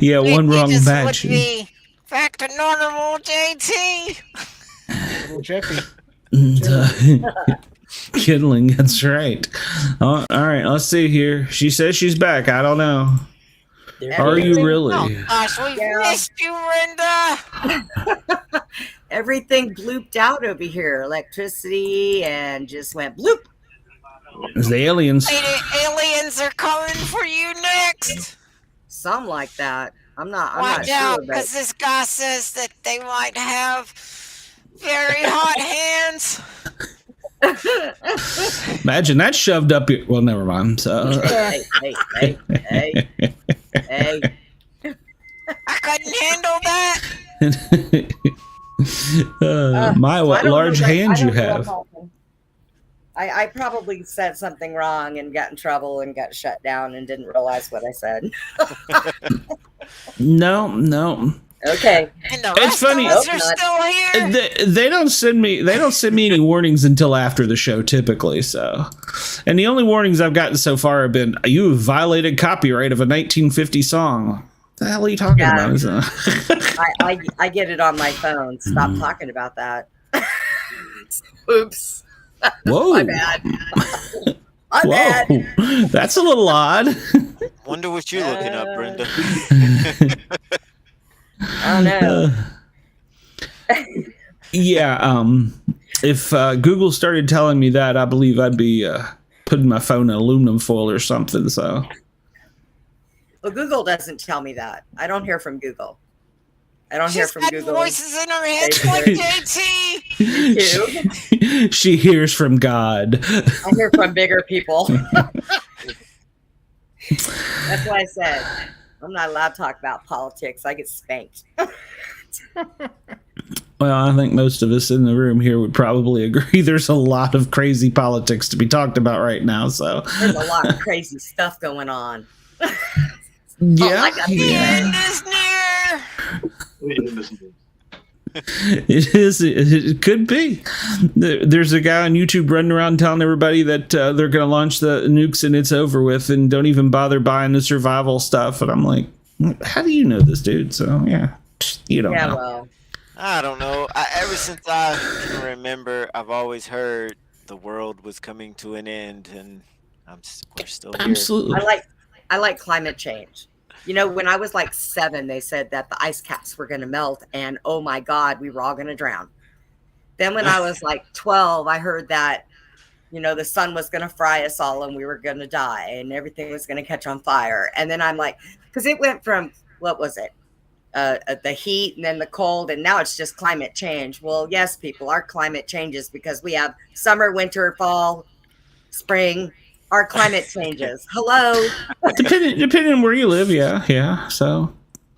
Yeah, one wrong match. match. Would be back to normal, JT. Little Jeffy. Kindling, that's right. All right, let's see here. She says she's back. I don't know. Are you really? Oh gosh, we missed you, Brenda. Everything blooped out over here. Electricity and just went bloop. It's the aliens. Aliens are coming for you next. Something like that. I'm not Watch sure. out, because this guy says that they might have very hot hands. Imagine that shoved up your... Well, never mind. So. Hey. I couldn't handle that. What large hands you have. I probably said something wrong and got in trouble and got shut down and didn't realize what I said. No. Okay. It's funny. Are still here. They don't send me any warnings until after the show typically. So, and the only warnings I've gotten so far have been, "You have violated copyright of a 1950 song." What the hell are you talking about? I get it on my phone. Stop talking about that. Oops. Whoa. My bad. My bad. That's a little odd. Wonder what you're looking up, Brenda. I don't know. Yeah, if Google started telling me that, I believe I'd be putting my phone in aluminum foil or something. So, well, Google doesn't tell me that. I don't hear from Google. I don't hear from Google. Voices in her head like JT. She hears from God. I hear from bigger people. That's why I said I'm not allowed to talk about politics. I get spanked. Well, I think most of us in the room here would probably agree there's a lot of crazy politics to be talked about right now. So there's a lot of crazy stuff going on. Yeah. The end is near. It is. It could be. There's a guy on YouTube running around telling everybody that they're going to launch the nukes and it's over with, and don't even bother buying the survival stuff. And I'm like, how do you know this, dude? So yeah, you don't know. Well, I don't know. Ever since I can remember, I've always heard the world was coming to an end, and we're still here. Absolutely. I like climate change. You know, when I was like 7, they said that the ice caps were going to melt, and oh my God, we were all going to drown. Then when I was like 12, I heard that, you know, the sun was going to fry us all and we were going to die and everything was going to catch on fire. And then I'm like, because it went from, what was it? The heat and then the cold, and now it's just climate change. Well, yes, people, our climate changes because we have summer, winter, fall, spring. Our climate changes. Hello. Depending on where you live, yeah. So.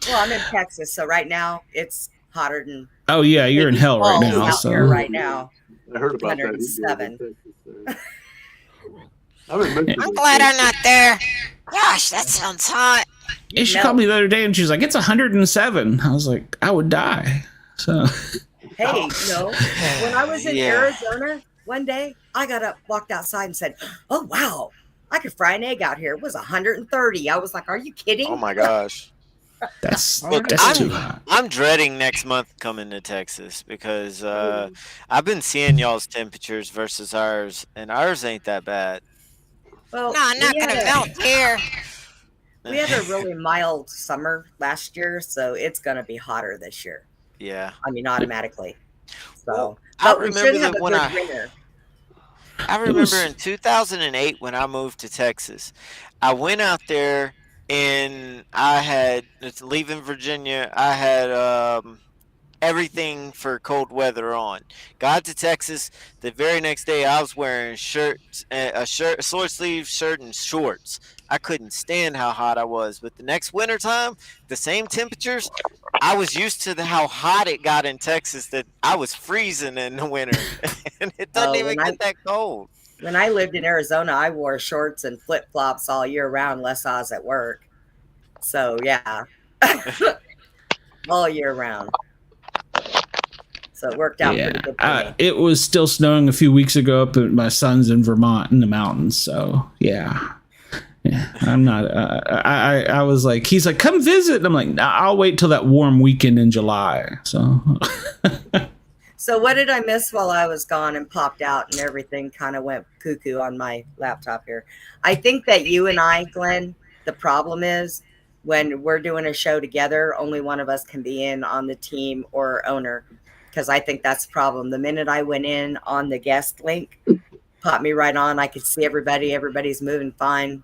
Well, I'm in Texas, so right now it's hotter than. Oh yeah, you're in hell right now. Out so. here right now. I heard about 107. that. I'm glad I'm not there. Gosh, that sounds hot. Yeah, she called me the other day and she's like, "It's 107." I was like, "I would die." So. Hey, you know, when I was in Arizona one day, I got up, walked outside, and said, "Oh wow, I could fry an egg out here." It was 130. I was like, "Are you kidding?" Oh my gosh. That's too hot. I'm dreading next month coming to Texas because I've been seeing y'all's temperatures versus ours, and ours ain't that bad. Well, no, I'm not going to melt here. We had a really mild summer last year, so it's going to be hotter this year. Yeah. I mean, automatically. So, I but we remember should have that a when good winter. I remember in 2008 when I moved to Texas, I went out there and I had leaving Virginia. I had everything for cold weather on. Got to Texas the very next day. I was wearing a short sleeve shirt and shorts. I couldn't stand how hot I was. But the next winter time, the same temperatures, I was used to how hot it got in Texas that I was freezing in the winter, and it doesn't even get that cold. When I lived in Arizona, I wore shorts and flip flops all year round, unless I was at work. So yeah, all year round. So it worked out pretty good for me. It was still snowing a few weeks ago up at my son's in Vermont in the mountains. So yeah, I'm not. I was like, he's like, come visit. And I'm like, nah, I'll wait till that warm weekend in July. So. So what did I miss while I was gone and popped out and everything kind of went cuckoo on my laptop here? I think that you and I, Glenn, the problem is when we're doing a show together, only one of us can be in on the team or owner. Because I think that's the problem. The minute I went in on the guest link, popped me right on. I could see everybody. Everybody's moving fine.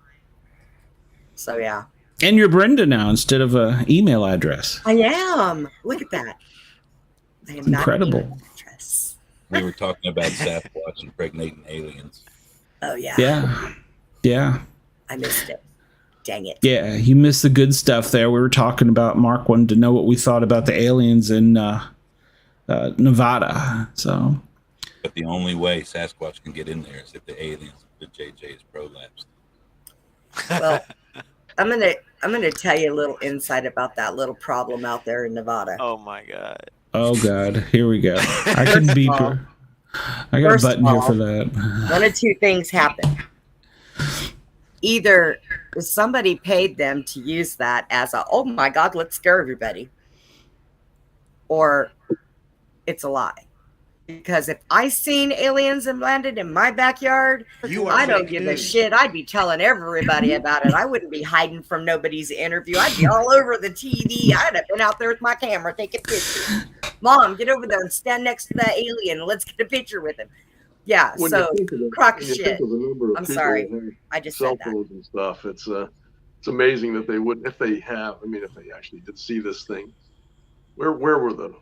So, yeah. And you're Brenda now instead of an email address. I am. Look at that. I am incredible. Not an email address. We were talking about Sasquatch impregnating aliens. Oh, yeah. Yeah. Yeah. I missed it. Dang it. Yeah, you missed the good stuff there. We were talking about Mark wanted to know what we thought about the aliens in Nevada. So, but the only way Sasquatch can get in there is if the aliens, the JJ is prolapsed. Well, I'm gonna tell you a little insight about that little problem out there in Nevada. Oh my god. Oh god, here we go. I can beep her. I got a button here for that. One of two things happen. Either somebody paid them to use that as a, oh my god, let's scare everybody, or it's a lie. Because if I seen aliens and landed in my backyard, I don't give a shit. I'd be telling everybody about it. I wouldn't be hiding from nobody's interview. I'd be all over the TV. I'd have been out there with my camera taking pictures. Mom, get over there and stand next to that alien and let's get a picture with him. Yeah, When so you think of the- crock when of you think shit. of the number of I'm people sorry. that have I just cell said that. phones and stuff. It's amazing that they wouldn't, if they have. I mean, if they actually did see this thing, where were the?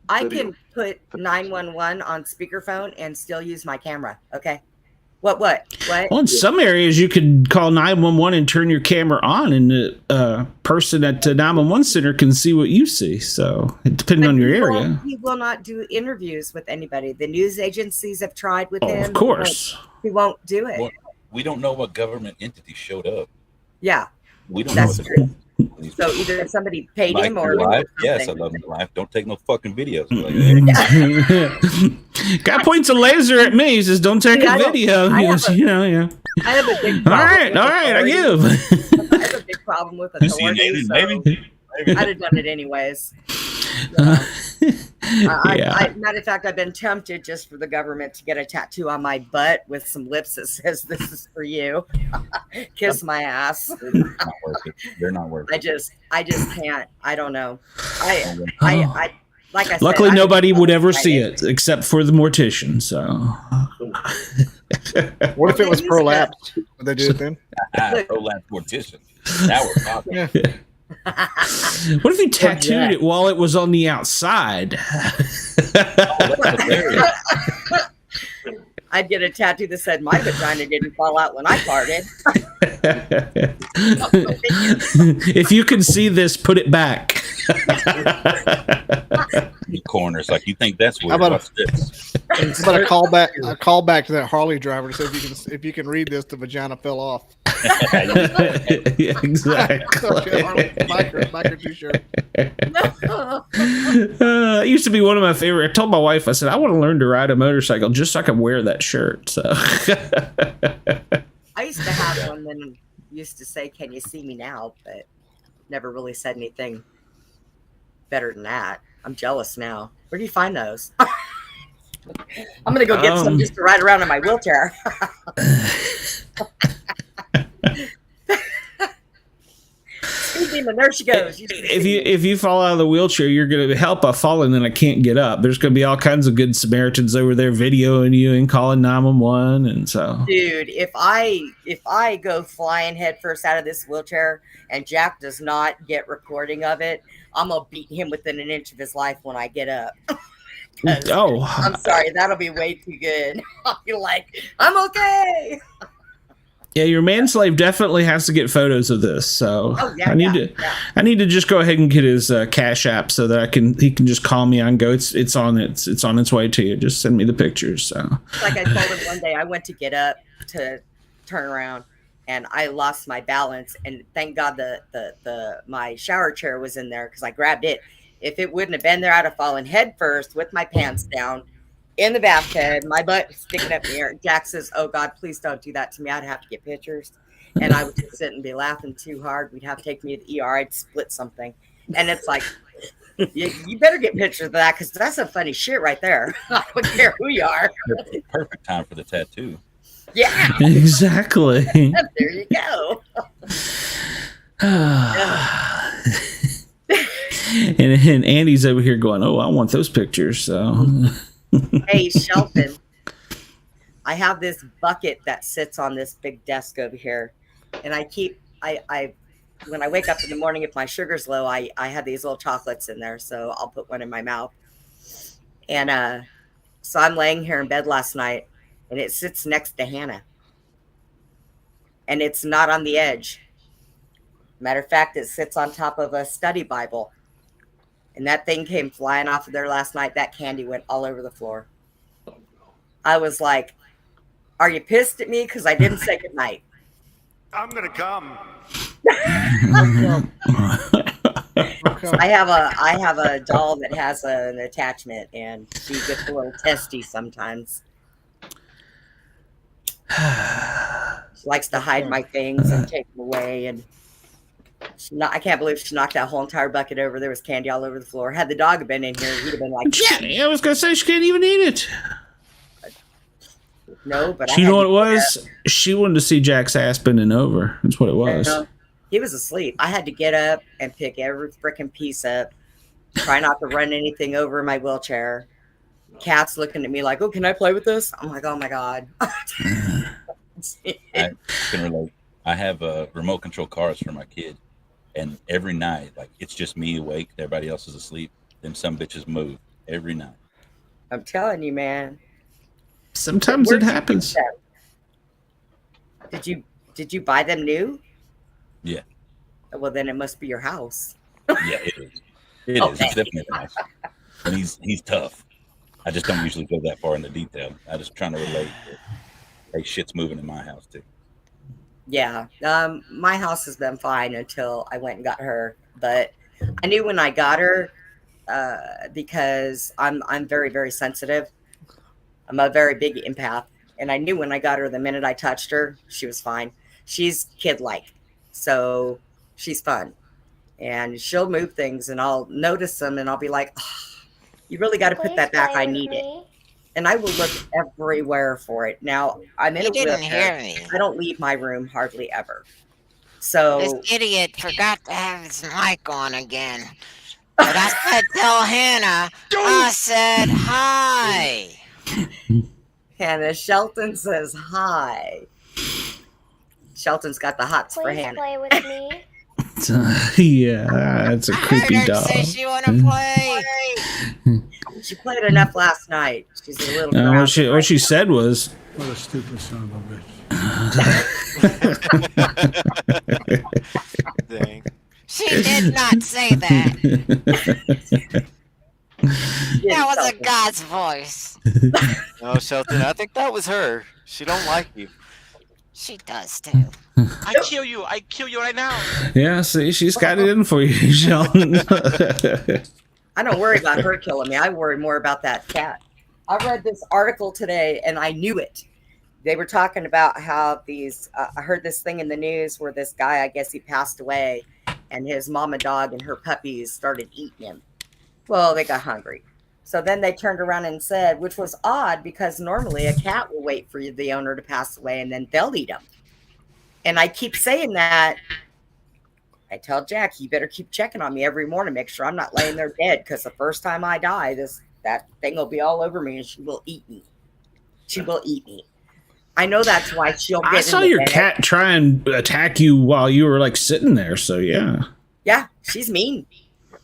I video? can put 911 on speakerphone and still use my camera. Okay. What? Well, in some areas you could call 911 and turn your camera on, and the person at the 911 center can see what you see. So, depending on your area. He will not do interviews with anybody. The news agencies have tried with Oh, him. of course. He won't do it. Well, we don't know what government entity showed up. Yeah. We don't That's know. true. So either somebody paid Like him or live? Yes, I something. love them live. Don't take no fucking videos. Guy points a laser at me. He says, "Don't take a video." I have Yeah. I have a big All problem. right. I give. I have a big problem with authority. So I'd have done it anyways. Matter of fact, I've been tempted just for the government to get a tattoo on my butt with some lips that says "This is for you." Kiss my ass. They're not worth it. I just can't. I don't know. I like I said. Luckily, nobody would ever see it. it except for the mortician. So, what if it was prolapsed? Would they do it then? Prolapsed mortician. Now we're talking. Yeah. What if he tattooed it while it was on the outside? I'd get a tattoo that said my vagina didn't fall out when I farted. If you can see this, put it back. The corners, like you think that's weird. How about What's this? How about a call back to that Harley driver to say if you can read this, the vagina fell off. Yeah, exactly. Biker t-shirt. It used to be one of my favorite. I told my wife, I said, I want to learn to ride a motorcycle just so I can wear that shirt. So I used to have one that used to say, "Can you see me now?" But never really said anything better than that. I'm jealous now. Where do you find those? I'm gonna go get some just to ride around in my wheelchair. demon. There she goes. If you fall out of the wheelchair, you're going to help. I fall and then I can't get up. There's going to be all kinds of good Samaritans over there videoing you and calling 911, and so. Dude, if I go flying headfirst out of this wheelchair and Jack does not get recording of it, I'm gonna beat him within an inch of his life when I get up. Oh, I'm sorry, that'll be way too good. I'll be like, I'm okay. Yeah, your manslave definitely has to get photos of this. So I need to just go ahead and get his Cash App so that he can just call me and go. It's on its way to you. Just send me the pictures. So like I told him one day, I went to get up to turn around and I lost my balance. And thank God my shower chair was in there because I grabbed it. If it wouldn't have been there, I'd have fallen head first with my pants down in the bathtub, my butt sticking up in the air. Jack says, "Oh God, please don't do that to me. I'd have to get pictures." And I would just sit and be laughing too hard. We'd have to take me to the ER. I'd split something. And it's like, you better get pictures of that because that's some funny shit right there. I don't care who you are. Perfect time for the tattoo. Yeah. Exactly. There you go. And Andy's over here going, "Oh, I want those pictures." So. Hey, Shelton, I have this bucket that sits on this big desk over here. And when I wake up in the morning, if my sugar's low, I have these little chocolates in there. So I'll put one in my mouth. And so I'm laying here in bed last night and it sits next to Hannah. And it's not on the edge. Matter of fact, it sits on top of a study Bible. And that thing came flying off of there last night. That candy went all over the floor. I was like, "Are you pissed at me? Because I didn't say goodnight." I'm going to come. I have a doll that has an attachment, and she gets a little testy sometimes. She likes to hide my things and take them away, and I can't believe she knocked that whole entire bucket over. There was candy all over the floor. Had the dog been in here, he'd have been like, "Yeah." I was gonna say she can't even eat it. No, but you know what it was? She wanted to see Jack's ass bending over. That's what it was. He was asleep. I had to get up and pick every freaking piece up. Try not to run anything over in my wheelchair. Cat's looking at me like, "Oh, can I play with this?" I'm like, "Oh my God." I can relate. I have remote control cars for my kid. And every night, like, it's just me awake. Everybody else is asleep. Them some bitches move every night. I'm telling you, man. Sometimes it happens. Did you buy them new? Yeah. Well, then it must be your house. Yeah, it is. It is. It's definitely nice. And he's tough. I just don't usually go that far into detail. I just trying to relate that, hey, shit's moving in my house too. Yeah, my house has been fine until I went and got her. But I knew when I got her, because I'm very, very sensitive. I'm a very big empath, and I knew when I got her, the minute I touched her, she was fine. She's kid-like, so she's fun, and she'll move things, and I'll notice them, and I'll be like, "Oh, you really got to put that back. I need it." And I will look everywhere for it. Now, I'm in a wheelchair. I don't leave my room hardly ever. So this idiot forgot to have his mic on again. But I said, "Tell Hannah." I said, "Hi." Hannah, Shelton says hi. Shelton's got the hots for Hannah. Play with me. Yeah, it's a creepy dog. Say she want to play. She played enough last night. She's a little. What she said was, "What a stupid son of a bitch." Dang. She did not say that. That was a God's voice. No, Shelton, I think that was her. She don't like you. She does too. I kill you right now. Yeah, see, she's got it in for you, Shelton. I don't worry about her killing me. I worry more about that cat. I read this article today and I knew it. They were talking about how I heard this thing in the news where this guy, I guess he passed away, and his mama dog and her puppies started eating him. Well, they got hungry. So then they turned around and said, which was odd because normally a cat will wait for the owner to pass away and then they'll eat them. And I keep saying that I tell Jack, you better keep checking on me every morning, make sure I'm not laying there dead, because the first time I die, that thing will be all over me and she will eat me. She will eat me. I know that's why she'll get I saw your cat try and attack you while you were like sitting there, so yeah. Yeah, she's mean.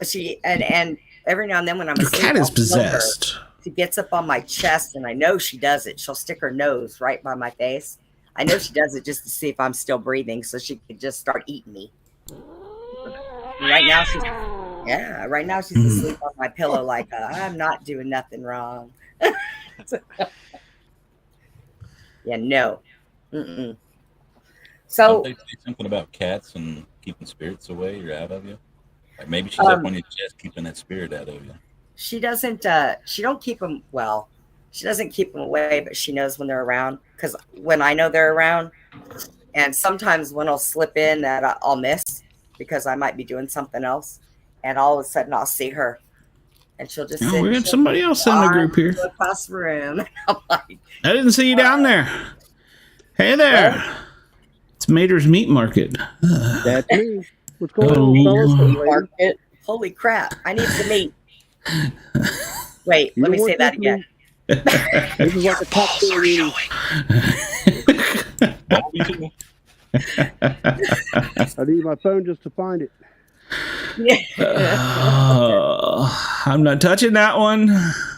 She and every now and then when I'm Your asleep, cat is I'll feel possessed. her. She gets up on my chest, and I know she does it. She'll stick her nose right by my face. I know she does it just to see if I'm still breathing, so she could just start eating me. Right now she's asleep on my pillow like I'm not doing nothing wrong. Yeah, no. Mm-mm. So don't they say something about cats and keeping spirits away or out of you? Like maybe she's up on your chest keeping that spirit out of you. she doesn't keep them, well, she doesn't keep them away, but she knows when they're around, because when I know they're around, and sometimes when I'll slip in that I'll miss because I might be doing something else, and all of a sudden I'll see her, and she'll just sit. We got somebody else in the group here across the room. And I'm like, I didn't see you down there. Hey there. It's Mater's Meat Market. That's me. What's going on, fellas? Market. Holy crap. I need some meat. Wait, let me say that again. This is like a top story. I need my phone just to find it. I'm not touching that one.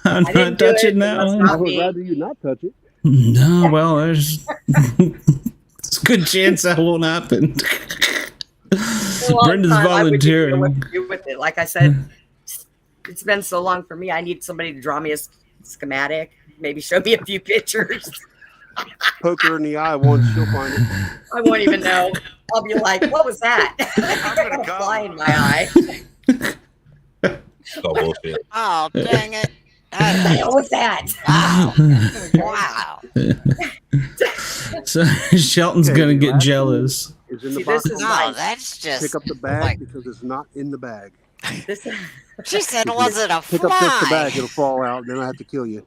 I'm not touching that one. I would rather you not touch it. No, well, there's it's a good chance that won't happen. Brenda's volunteering. What to do with it. Like I said, it's been so long for me. I need somebody to draw me a schematic, maybe show me a few pictures. Poke her in the eye once, she'll find it. I won't even know. I'll be like, what was that? I got a fly in my eye. Oh, bullshit. Oh, dang it. What was that? Wow. So Shelton's gonna get jealous. Is in the box. That's just pick up the bag because it's not in the bag. She said, was it a fly? Pick up just the bag, it'll fall out, and then I have to kill you.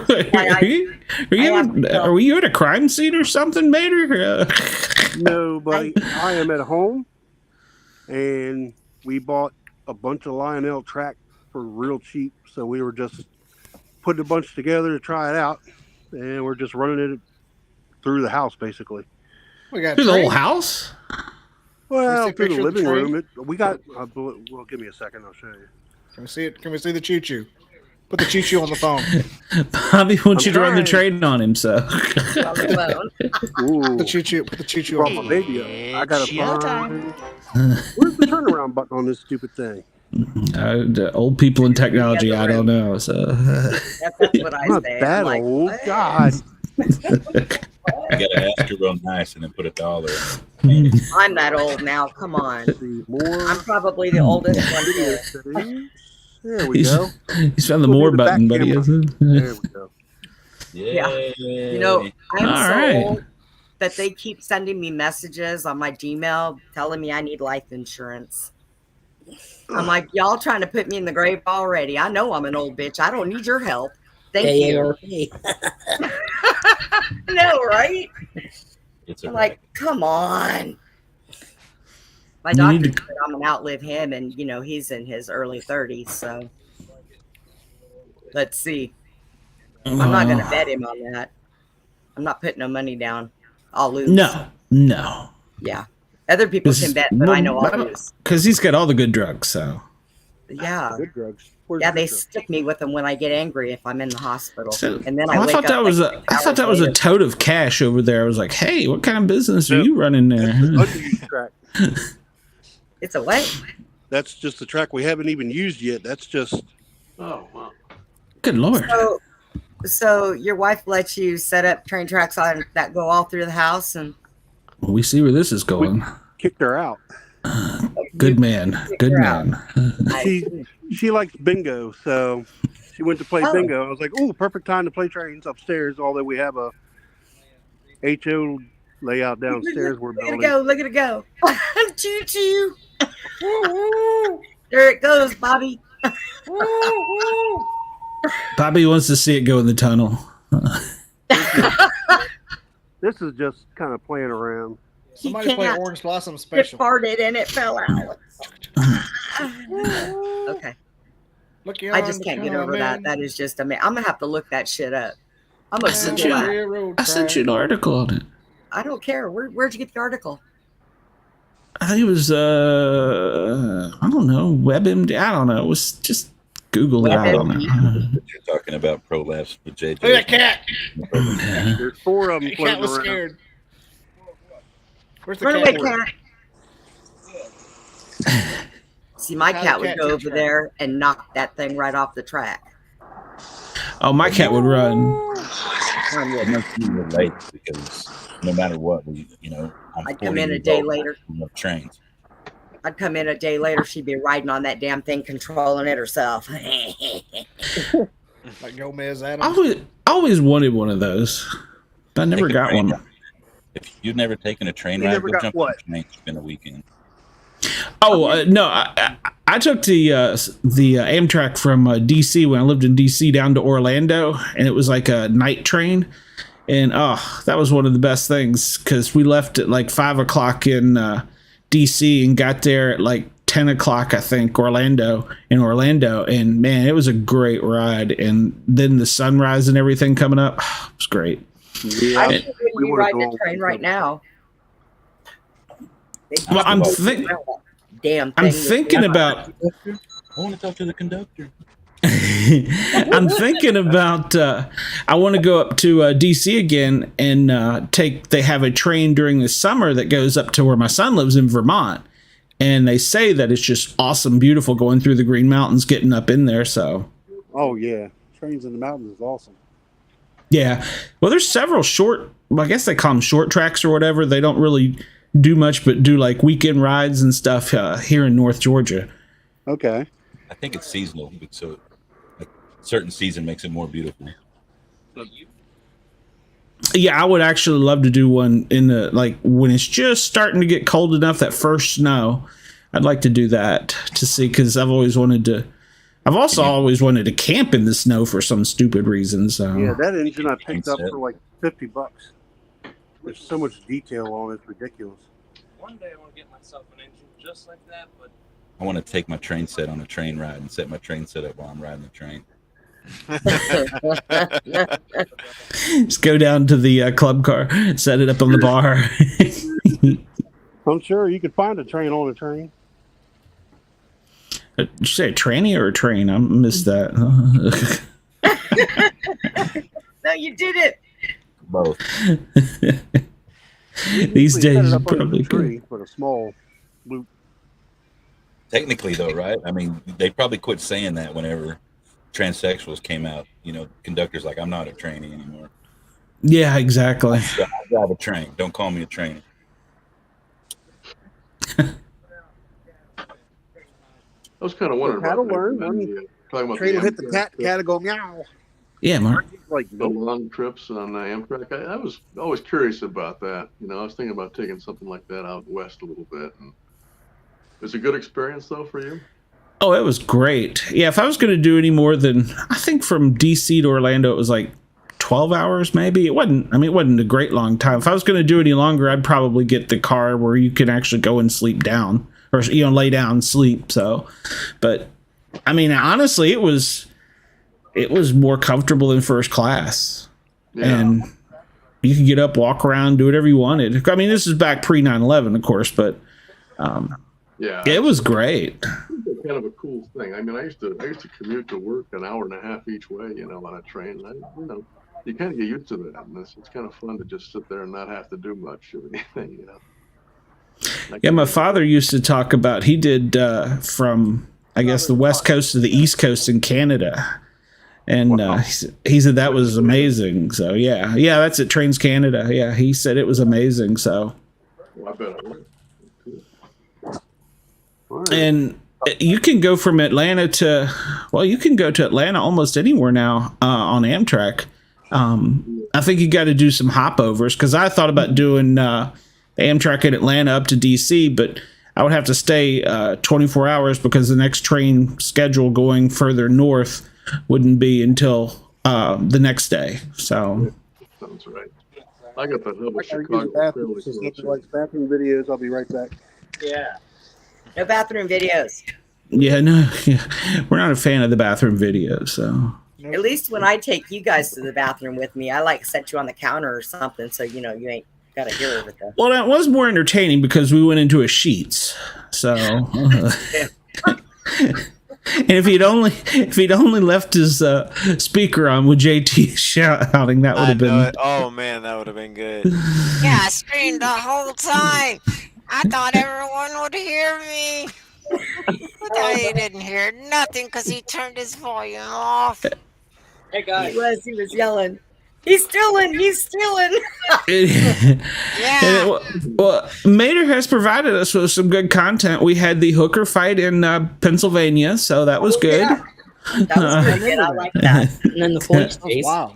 Are you at a crime scene or something, Mater? No, buddy. I am at home, and we bought a bunch of Lionel track for real cheap, so we were just putting a bunch together to try it out, and we're just running it through the house, basically. We got through the whole house? Well, through the living room. We got. Well, give me a second. I'll show you. Can we see it? Can we see the choo-choo? Put the choo-choo on the phone. Bobby wants you to run the train on him, so. Ooh. Put the choo-choo on my baby up. I gotta find. Where's the turnaround button on this stupid thing? The old people in technology, I don't know. So. That's what I Not say. that I'm old. like, God. You gotta ask her real nice and then put $1. I'm that old now. Come on. I'm probably the oldest one here. There we go. He's found the more button, buddy, isn't There we go. Yeah. You know, I'm old that they keep sending me messages on my Gmail telling me I need life insurance. I'm like, y'all trying to put me in the grave already. I know I'm an old bitch. I don't need your help. Thank you. No, right? I'm like, come on. My doctor said I'm going to outlive him, and, you know, he's in his early 30s, so let's see. I'm not going to bet him on that. I'm not putting no money down. I'll lose. No. Yeah. Other people can bet, but I know I'll lose. Because he's got all the good drugs, so. Yeah. Good drugs. Yeah, they stick me with them when I get angry if I'm in the hospital. So, and then I wake thought up. I thought that was a tote of cash over there. I was like, hey, what kind of business are you running there? It's a what? That's just the track we haven't even used yet. That's just. Oh, wow. Good Lord. So your wife lets you set up train tracks on that go all through the house, and we see where this is going. We kicked her out. Good man. Good man. She likes bingo, so she went to play bingo. I was like, "Oh, perfect time to play trains upstairs." Although we have a HO layout downstairs, we're building. Look at it go! Choo choo! There it goes, Bobby. Bobby wants to see it go in the tunnel. This is just kind of playing around. he Somebody play can't. Orange Blossom It Special. farted and it fell out. Okay. I just can't get over that. That is just amazing. I'm gonna have to look that shit up. I'm gonna Google that. I sent you an article on it. I don't care. Where'd you get the article? I think it was I don't know, WebMD. I don't know. It was just Google it out on it. You're talking about prolapse with JJ. Look at that cat. There's 4 of them The cat floating was around. scared. Where's the Run cat? away, cat. See, my cat would go over there and knock that thing right off the track. Oh, my cat would run. It must be late because no matter what, I'd come in a day later. Trains. I'd come in a day later. She'd be riding on that damn thing, controlling it herself. Like Gomez Adams. I always wanted one of those, but I never got one. If you've never taken a train You ride, never go got jump what? on a train. It's been a weekend. Oh no, I took the Amtrak from DC when I lived in DC down to Orlando, and it was like a night train, and that was one of the best things because we left at like 5 o'clock in DC and got there at like 10 o'clock, I think, in Orlando, and man, it was a great ride. And then the sunrise and everything coming up, it was great. Yeah, I should be riding a train right now. Well, I'm thinking about. I want to talk to the conductor. I'm thinking about. I want to go up to DC again and they have a train during the summer that goes up to where my son lives in Vermont, and they say that it's just awesome, beautiful going through the Green Mountains, getting up in there. So. Oh yeah, trains in the mountains is awesome. Yeah, well, there's several short. Well, I guess they call them short tracks or whatever. They don't really do much, but do like weekend rides and stuff here in North Georgia. Okay. I think it's seasonal, so a certain season makes it more beautiful. Yeah, I would actually love to do one in the like when it's just starting to get cold enough, that first snow. I'd like to do that to see, because I've also always wanted to camp in the snow for some stupid reason. So Yeah, that engine I picked up for like $50. There's so much detail on it, it's ridiculous. One day I want to get myself an engine just like that, but I want to take my train set on a train ride and set my train set up while I'm riding the train. just go down to the club car, set it up on the bar. I'm sure you could find a train on a train. Did you say a tranny or a train? I missed that. No, you did it. Both. These Set it days, up under probably the tree with a small loop. Technically, though, right? I mean, they probably quit saying that whenever transsexuals came out. Conductors like, I'm not a trainee anymore. Yeah, exactly. I drive a train. Don't call me a trainee. I was kind of wondering How to about learn. talking about Train the will hit the Amtrak, cat will go meow. Yeah, Mark. Like the long trips on the Amtrak. I was always curious about that. I was thinking about taking something like that out west a little bit. And it was a good experience, though, for you? Oh, it was great. Yeah, if I was going to do any more than, I think from DC to Orlando, it was like 12 hours maybe. It wasn't a great long time. If I was going to do any longer, I'd probably get the car where you can actually go and sleep down, or lay down and sleep. So, but I mean, honestly, it was more comfortable than first class. Yeah. And you could get up, walk around, do whatever you wanted. I mean, this is back pre 9/11, of course, but yeah, it was great. It's kind of a cool thing. I mean, I used to commute to work an hour and a half each way, on a train. You kind of get used to that, and it's kind of fun to just sit there and not have to do much of anything, Yeah, my father used to talk about, he did from, I guess, the West Coast to the East Coast in Canada. And he said that was amazing. So, yeah, that's at Trains Canada. Yeah, he said it was amazing. So, well, I bet it was. And you can go from Atlanta to, you can go to Atlanta almost anywhere now on Amtrak. I think you got to do some hopovers, because I thought about doing Amtrak in Atlanta up to DC, but I would have to stay 24 hours because the next train schedule going further north wouldn't be until the next day. So sounds right. I got the hub I of gotta use the Chicago bathroom. fairly Since close. nobody likes bathroom videos, I'll be right back. Yeah. No bathroom videos. Yeah, no, yeah. We're not a fan of the bathroom videos, so. At least when I take you guys to the bathroom with me, I like set you on the counter or something, so you know you ain't gotta hear everything. Well, that was more entertaining because we went into a sheets. So, and if he'd only left his speaker on with JT shouting, that would have been. Oh man, that would have been good. Yeah, I screamed the whole time. I thought everyone would hear me. But he didn't hear nothing because he turned his volume off. Hey guys. He was yelling. He's stealing. He's stealing. Yeah. Well, Mater has provided us with some good content. We had the hooker fight in Pennsylvania, so that was good. Yeah. That was pretty good. I like that. And then the police chase. Wow.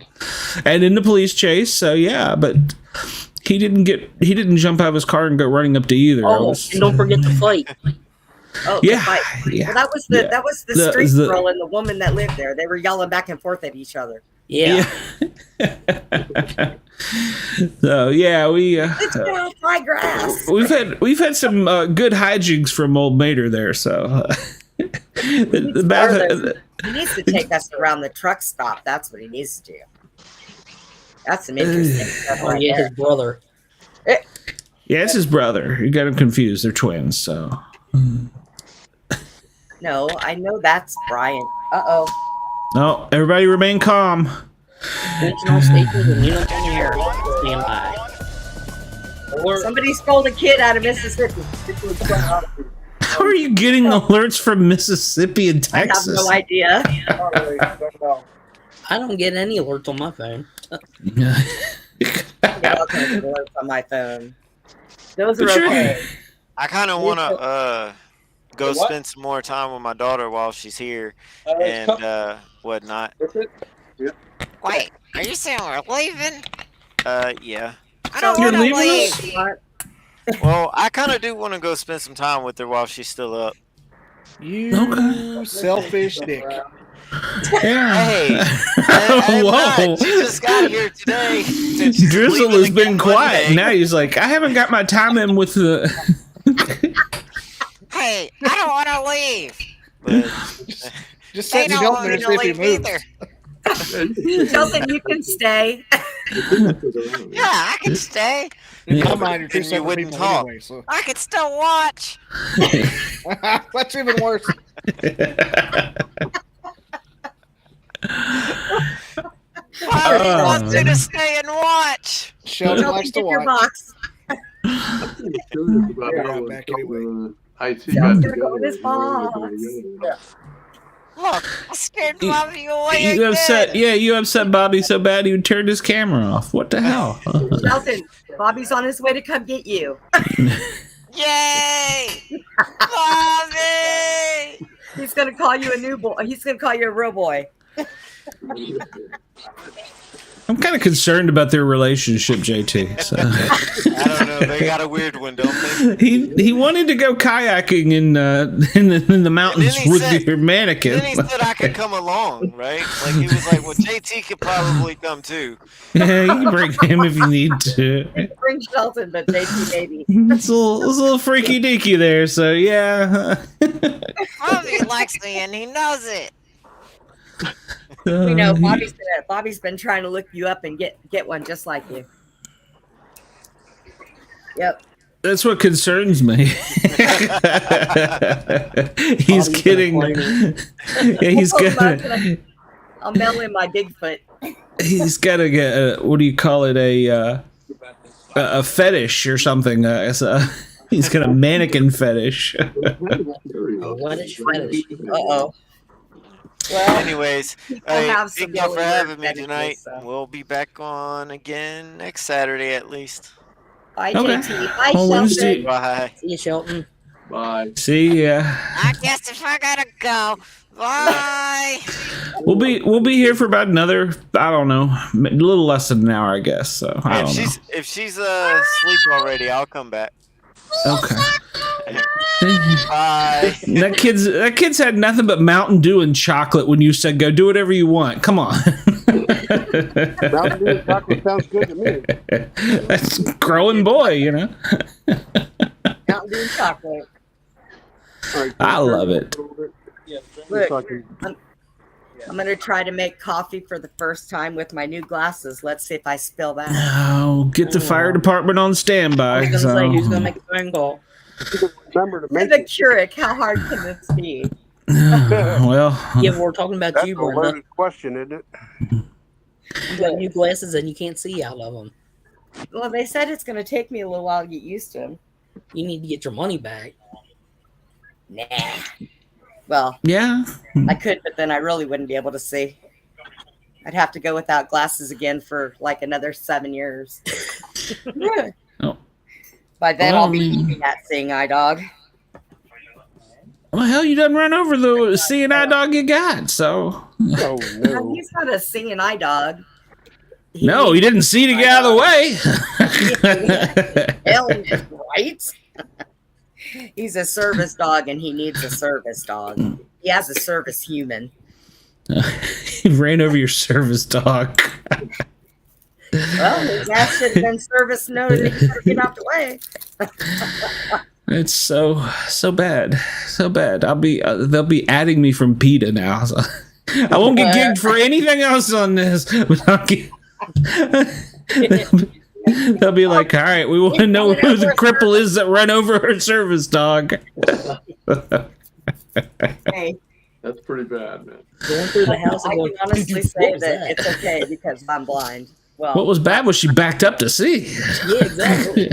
And in the police chase, so yeah, but he didn't jump out of his car and go running up to either. Oh, and don't forget the fight. Oh, Yeah, the fight. yeah. Well, that was the The- street the- girl and the woman that lived there. They were yelling back and forth at each other. Yeah. So yeah, It's get off my grass. we've had some good hijinks from old Mater there. So the bath. He needs to take us around the truck stop. That's what he needs to do. That's some interesting stuff Oh right yeah, his there. brother. Yeah, it's his brother. You got him confused. They're twins. So No, I know that's Brian. Uh-oh. no, everybody remain calm. Original stations and uncanny. Stand by. Somebody stole a kid out of Mississippi. How are you getting alerts from Mississippi and I have Texas? no idea. I don't get any alerts on my phone. Yeah, I'll take the alerts on my phone. Those are But you're- okay. I kind of want to go spend some more time with my daughter while she's here and whatnot. Wait, are you saying we're leaving? Yeah. I don't You're want to leaving leave. us? Well, I kind of do want to go spend some time with her while she's still up. You selfish dick. Yeah. Hey, Whoa. she just got here today. since she's Drizzle leaving has been again quiet. Monday. Now he's like, I haven't got my time in with the. Hey, I don't want to leave. But, Just They set your don't belt want there me and see to if he leave moves. either. Shelton, you can stay. Yeah, I can stay. In my mind, you're two Then you separate wouldn't people talk. anyway, so I can still watch. that's even worse. Bobby wants you to stay and watch. Sheldon likes to Get your watch. box. About back anyway. IT Sounds got good on his box. Look, I scared Bobby away You again. upset Bobby so bad he would turn his camera off. What the hell? Shelton, Bobby's on his way to come get you. Yay! Bobby! He's gonna call you a new boy. He's gonna call you a real boy. I'm kind of concerned about their relationship, JT. So. I don't know. They got a weird one, don't they? He wanted to go kayaking in the mountains he with said- your mannequin. Then he said I could come along, right? Like he was like, "Well, JT could probably come too." Yeah, you can bring him if you need to. Bring Shelton, but JT maybe. It's a little freaky deaky there, so yeah. Bobby likes me and he knows it. We know Bobby's been trying to look you up and get one just like you. Yep. That's what concerns me. He's kidding. Yeah, he's got. I'll mail him my Bigfoot. He's got to get what do you call it, a fetish or something. He's got a mannequin fetish. What is fetish? Uh-oh. Well, Anyways, have hey, some thank y'all for really having me weird tonight. fetishes, so. We'll be back on again next Saturday at least. bye, Okay. JT. Bye, On Wednesday. Shelton. Bye. See you, Shelton. Bye. See ya. I guess if I gotta go, bye. We'll be here for about another, I don't know, a little less than an hour, I guess. So I don't know. If she's asleep already, I'll come back. Okay. Bye. That kid's had nothing but Mountain Dew and chocolate when you said go do whatever you want. Come on. Mountain Dew and chocolate sounds good to me. That's growing boy, you know. Mountain Dew and chocolate. All right, I love it. Look, I'm going to try to make coffee for the first time with my new glasses. Let's see if I spill that. Oh, get the fire department on standby. I was going to say, who's going to make a phone call? Remember to make the Keurig, how hard can this be? Well, Yeah, we're talking about That's you, a Brenda. loaded question, isn't it? You got new glasses and you can't see out of them. Well, they said it's going to take me a little while to get used to them. You need to get your money back. Nah. Well, yeah. I could, but then I really wouldn't be able to see. I'd have to go without glasses again for like another 7 years. Oh. By then, I'll be eating that seeing eye dog. Well, hell, you done run over the seeing eye dog you got, so. Oh, no. He's not a singing eye dog. No, he didn't see to get out of the way. Hell, right? He's a service dog, and he needs a service dog. He has a service human. He ran over your service dog. Well, his ass should have been service noted. He better get out the way. It's so bad, so bad. They'll be adding me from PETA now. So I won't get gigged for anything else on this. But they'll be like, all right, we want to know who the cripple is that ran over her service dog. Hey, That's pretty bad, man. Going through the house and I going, can honestly "What say was that it's okay because I'm blind. Well, What was bad was she backed up to see. Yeah, exactly.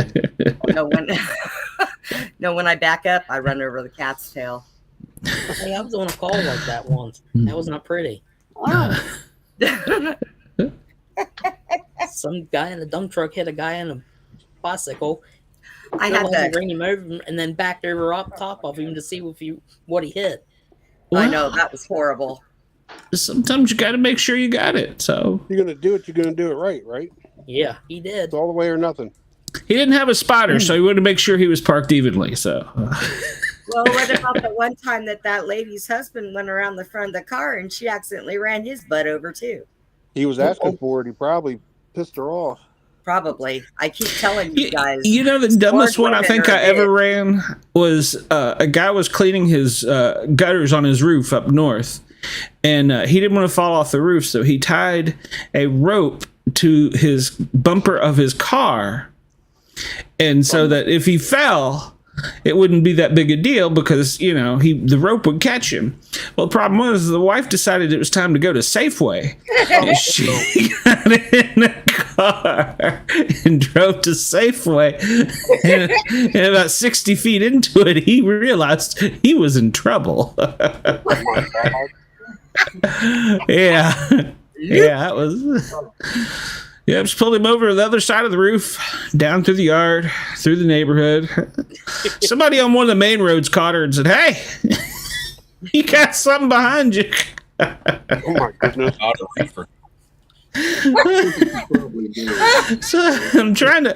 when I back up, I run over the cat's tail. Hey, I was on a call like that once. That was not pretty. Some guy in a dump truck hit a guy in a bicycle. I had to bring him over and then backed over up top of him to see what he hit. I know, that was horrible. Sometimes you got to make sure you got it. So You're going to do it, you're going to do it right? Yeah, he did. It's all the way or nothing. he didn't have a spotter, so he wanted to make sure he was parked evenly. So Well, what about the one time that lady's husband went around the front of the car and she accidentally ran his butt over too? He was asking for it. He probably pissed her off. Probably. I keep telling you guys. You know, the dumbest smart one I women think are I ever big. ran was a guy was cleaning his gutters on his roof up north, and he didn't want to fall off the roof, so he tied a rope to his bumper of his car, and so that if he fell, it wouldn't be that big a deal because, you know, the rope would catch him. Well, the problem was the wife decided it was time to go to Safeway. And she got in the car and drove to Safeway. And about 60 feet into it, he realized he was in trouble. Yeah. Yeah, that was... Yeah, just pulled him over to the other side of the roof, down through the yard, through the neighborhood. Somebody on one of the main roads caught her and said, "Hey, you got something behind you." Oh my goodness. So I'm trying to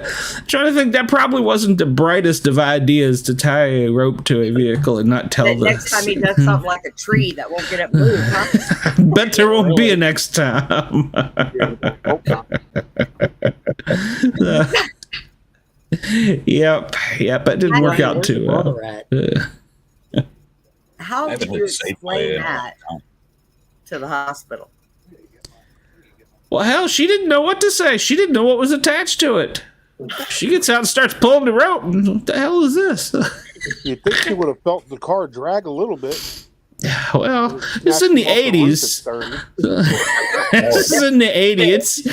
think that probably wasn't the brightest of ideas to tie a rope to a vehicle and not tell That the next time he does something like a tree that won't get up moved, huh? Bet there won't be a next time. Yep, that didn't work out too well. How did you explain that to the hospital? Well, hell, she didn't know what to say. She didn't know what was attached to it. She gets out and starts pulling the rope. What the hell is this? You think she would have felt the car drag a little bit? Well, this is in the 80s. This is in the 80s.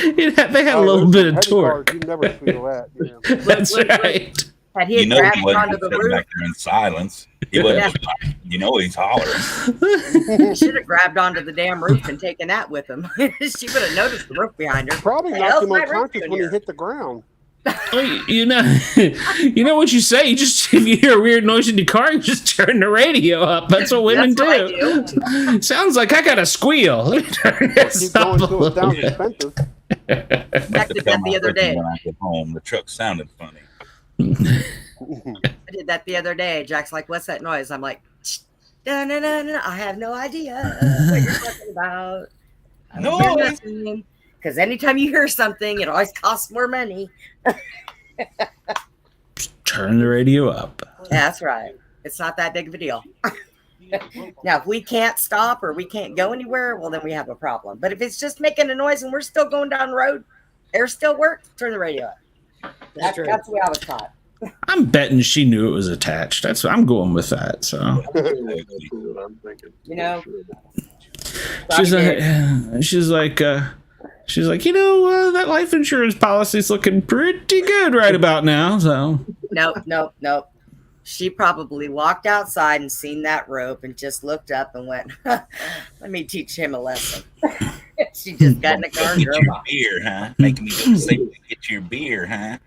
They had a little bit of torque. You never feel that. Yeah. That's right. Had he grabbed onto the roof, back there in silence. He wasn't. You know he's hollering. he should have grabbed onto the damn roof and taken that with him. She would have noticed the roof behind her. Probably The knocked hell's him my roof unconscious doing when he here? hit the ground. You know what you say. You just, if you hear a weird noise in your car, you just turn the radio up. That's what women That's do. what I do. Sounds like I got a squeal. Let me turn this Keep up going a till it little sounds bit. expensive. I did that the other day. When I get home, the truck sounded funny. I did that the other day. Jack's like, "What's that noise?" I'm like, "No. I have no idea what you're talking about." Because anytime you hear something, it always costs more money. Turn the radio up. That's right. It's not that big of a deal. Now, if we can't stop or we can't go anywhere, well, then we have a problem. But if it's just making a noise and we're still going down the road, air still works, turn the radio up. That's the way I was taught. I'm betting she knew it was attached. I'm going with that. So, you know, she's like, that life insurance policy's looking pretty good right about now. So, nope. She probably walked outside and seen that rope and just looked up and went, "Let me teach him a lesson." She just got in the car and drove off. Beer, huh? Making me go safely get your beer, huh?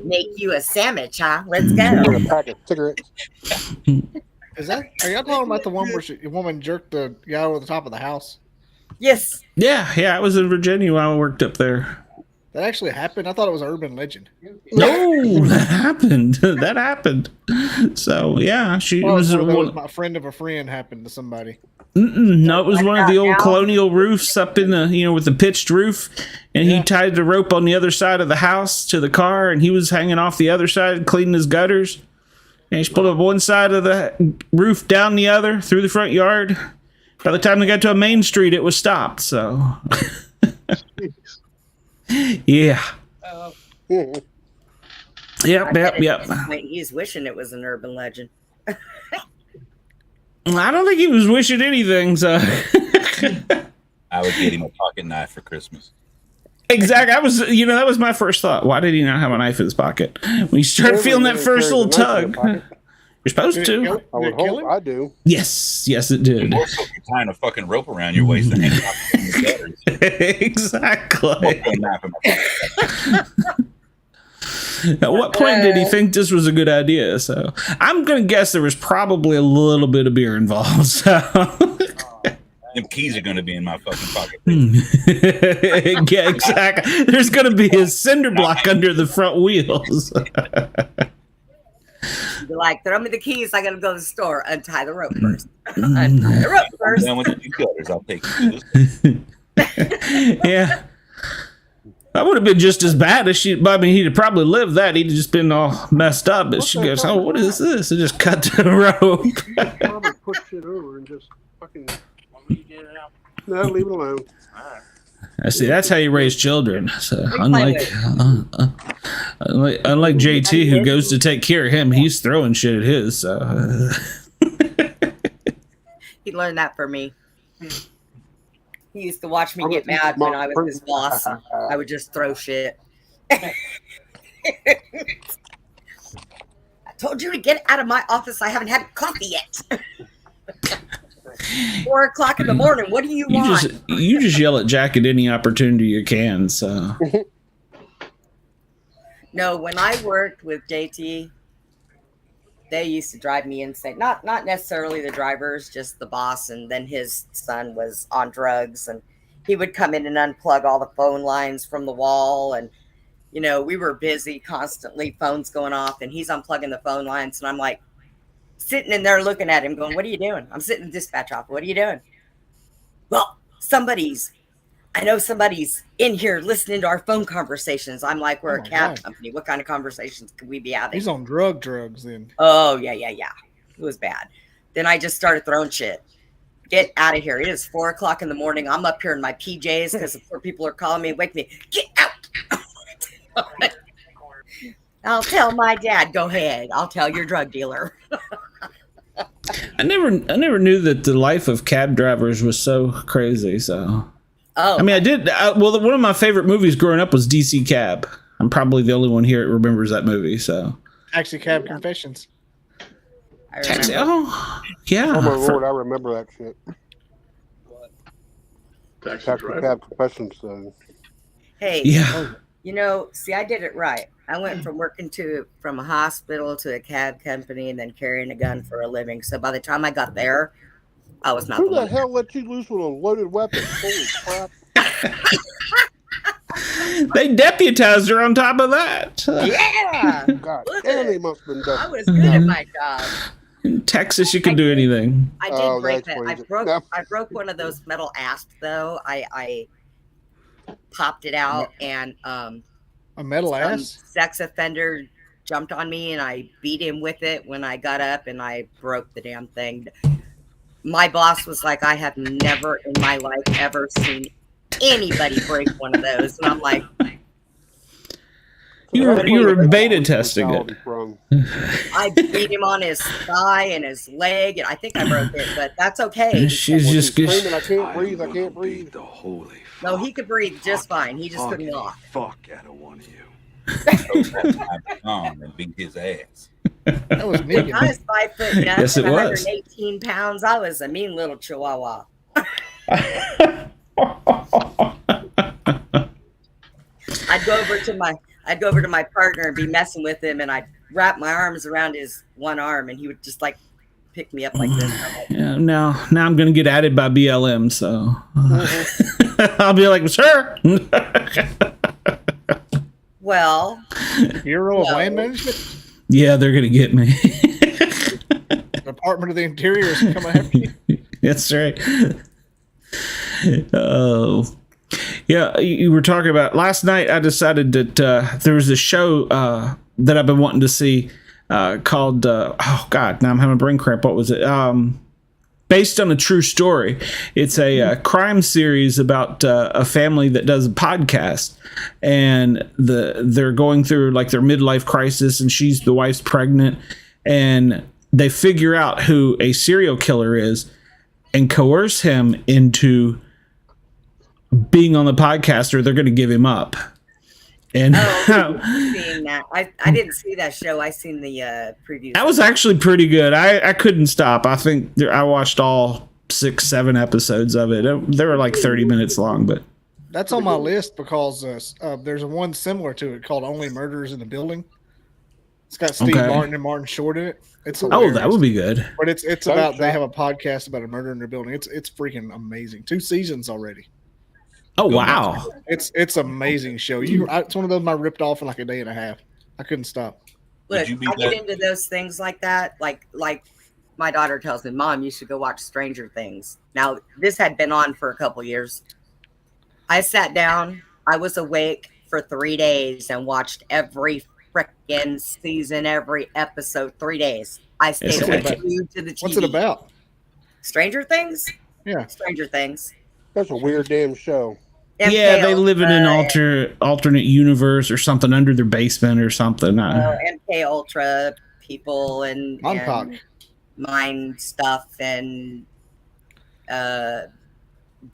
Make you a sandwich, huh? Let's go. A pack of cigarettes. Are y'all talking about the one where a woman jerked the guy over the top of the house? Yes. Yeah. I was in Virginia while I worked up there. That actually happened? I thought it was an urban legend. No, that happened. That happened. So, yeah, my friend of a friend happened to somebody. No, it was one of the old colonial roofs up in the, with the pitched roof. And he tied the rope on the other side of the house to the car. And he was hanging off the other side, cleaning his gutters. And he pulled up one side of the roof, down the other, through the front yard. By the time they got to a main street, it was stopped. So... Yeah. Yep. He's wishing it was an urban legend. I don't think he was wishing anything, so. I would get him a pocket knife for Christmas. Exactly. That was my first thought. Why did he not have a knife in his pocket? When you start feeling that first little tug. You're supposed to. I would hope I do. Yes, it did. Also, you're tying a fucking rope around your waist and hanging out in your gutters. Exactly. At what point did he think this was a good idea? So I'm gonna guess there was probably a little bit of beer involved. So them keys are gonna be in my fucking pocket. Yeah, exactly. There's gonna be a cinder block under the front wheels. You're like, throw me the keys. I gotta go to the store. Untie the rope first. Untie the rope first. I'm done with the gutters. I'll take you to this. Yeah. That would have been just as bad as he'd have probably lived that. He'd just been all messed up. But she goes, "Oh, what is this?" And just cut the rope. Probably push it over and just fucking. No, leave it alone. I see. That's how you raise children. So unlike JT, who goes to take care of him, he's throwing shit at his. So. He learned that from me. He used to watch me get mad when I was his boss. I would just throw shit. I told you to get out of my office. I haven't had coffee yet. 4 o'clock in the morning. What do you want? You just yell at Jack at any opportunity you can. So. No, when I worked with JT, they used to drive me insane. Not necessarily the drivers, just the boss. And then his son was on drugs, and he would come in and unplug all the phone lines from the wall. And, we were busy constantly, phones going off, and he's unplugging the phone lines. And I'm like, sitting in there looking at him going, "What are you doing?" I'm sitting in the dispatch office. "What are you doing?" "Well, I know somebody's in here listening to our phone conversations." I'm like, "We're a cab company. What kind of conversations could we be having?" He's on drugs then. Oh, yeah. It was bad. Then I just started throwing shit. "Get out of here. It is 4 o'clock in the morning. I'm up here in my PJs because people are calling me. Wake me. Get out." "I'll tell my dad." "Go ahead. I'll tell your drug dealer." I never knew that the life of cab drivers was so crazy. So, I mean, I did. One of my favorite movies growing up was DC Cab. I'm probably the only one here that remembers that movie. So, Taxi Cab Confessions. Taxi. Oh, yeah. Oh my lord, I remember that shit. Taxi Cab Confessions. Hey. Yeah. See, I did it right. I went from working from a hospital to a cab company and then carrying a gun for a living. So by the time I got there, I was not. Who the hell let you loose with a loaded weapon? Holy crap! They deputized her on top of that. Yeah. God damn, they must have been done. I was good at my job. In Texas, you can do anything. I did break that. I broke one of those metal asps though. I popped it out, and a metal ass sex offender jumped on me, and I beat him with it when I got up, and I broke the damn thing. My boss was like, I have never in my life ever seen anybody break one of those, and I'm like, you were beta testing it. I beat him on his thigh and his leg, and I think I broke it, but that's okay. She's just screaming, I can't breathe. I can't breathe. No, he could breathe just fine. He just couldn't walk. Fuck out of one of you. And beat his ass. That was me. I was 5 foot nuts, Yes, it was. 118 pounds. I was a mean little chihuahua. I'd go over to my partner and be messing with him, and I'd wrap my arms around his one arm, and he would just like pick me up like this. Yeah, now I'm gonna get added by BLM, so I'll be like, sure. Well, Bureau of Land Management. Yeah, they're gonna get me. Department of the Interior is coming after you. That's right. Oh, yeah. You were talking about last night. I decided that there was a show that I've been wanting to see called oh God, now I'm having a brain cramp. What was it? Based on a true story. It's a crime series about a family that does a podcast, and they're going through like their midlife crisis, and the wife's pregnant, and they figure out who a serial killer is and coerce him into being on the podcast, or they're going to give him up. And seeing that, I didn't see that show. I seen the preview. That was actually pretty good. I couldn't stop. I think I watched all 6-7 episodes of it. They were like 30 minutes long, but that's on my list because there's one similar to it called Only Murders in the Building. It's got Steve Martin and Martin Short in it. It's hilarious. That would be good. But it's about they have a podcast about a murder in their building. It's freaking amazing. 2 seasons already. Oh wow! It's amazing show. It's one of those I ripped off in like a day and a half. I couldn't stop. Look, I get into those things like that. Like my daughter tells me, Mom, you should go watch Stranger Things. Now this had been on for a couple years. I sat down. I was awake for 3 days and watched every frickin' season, every episode. 3 days. I stayed glued to the TV. What's it about? Stranger Things? Yeah, Stranger Things. That's a weird damn show. Yeah, they live in an alternate universe or something under their basement or something. MK Ultra people and mind stuff and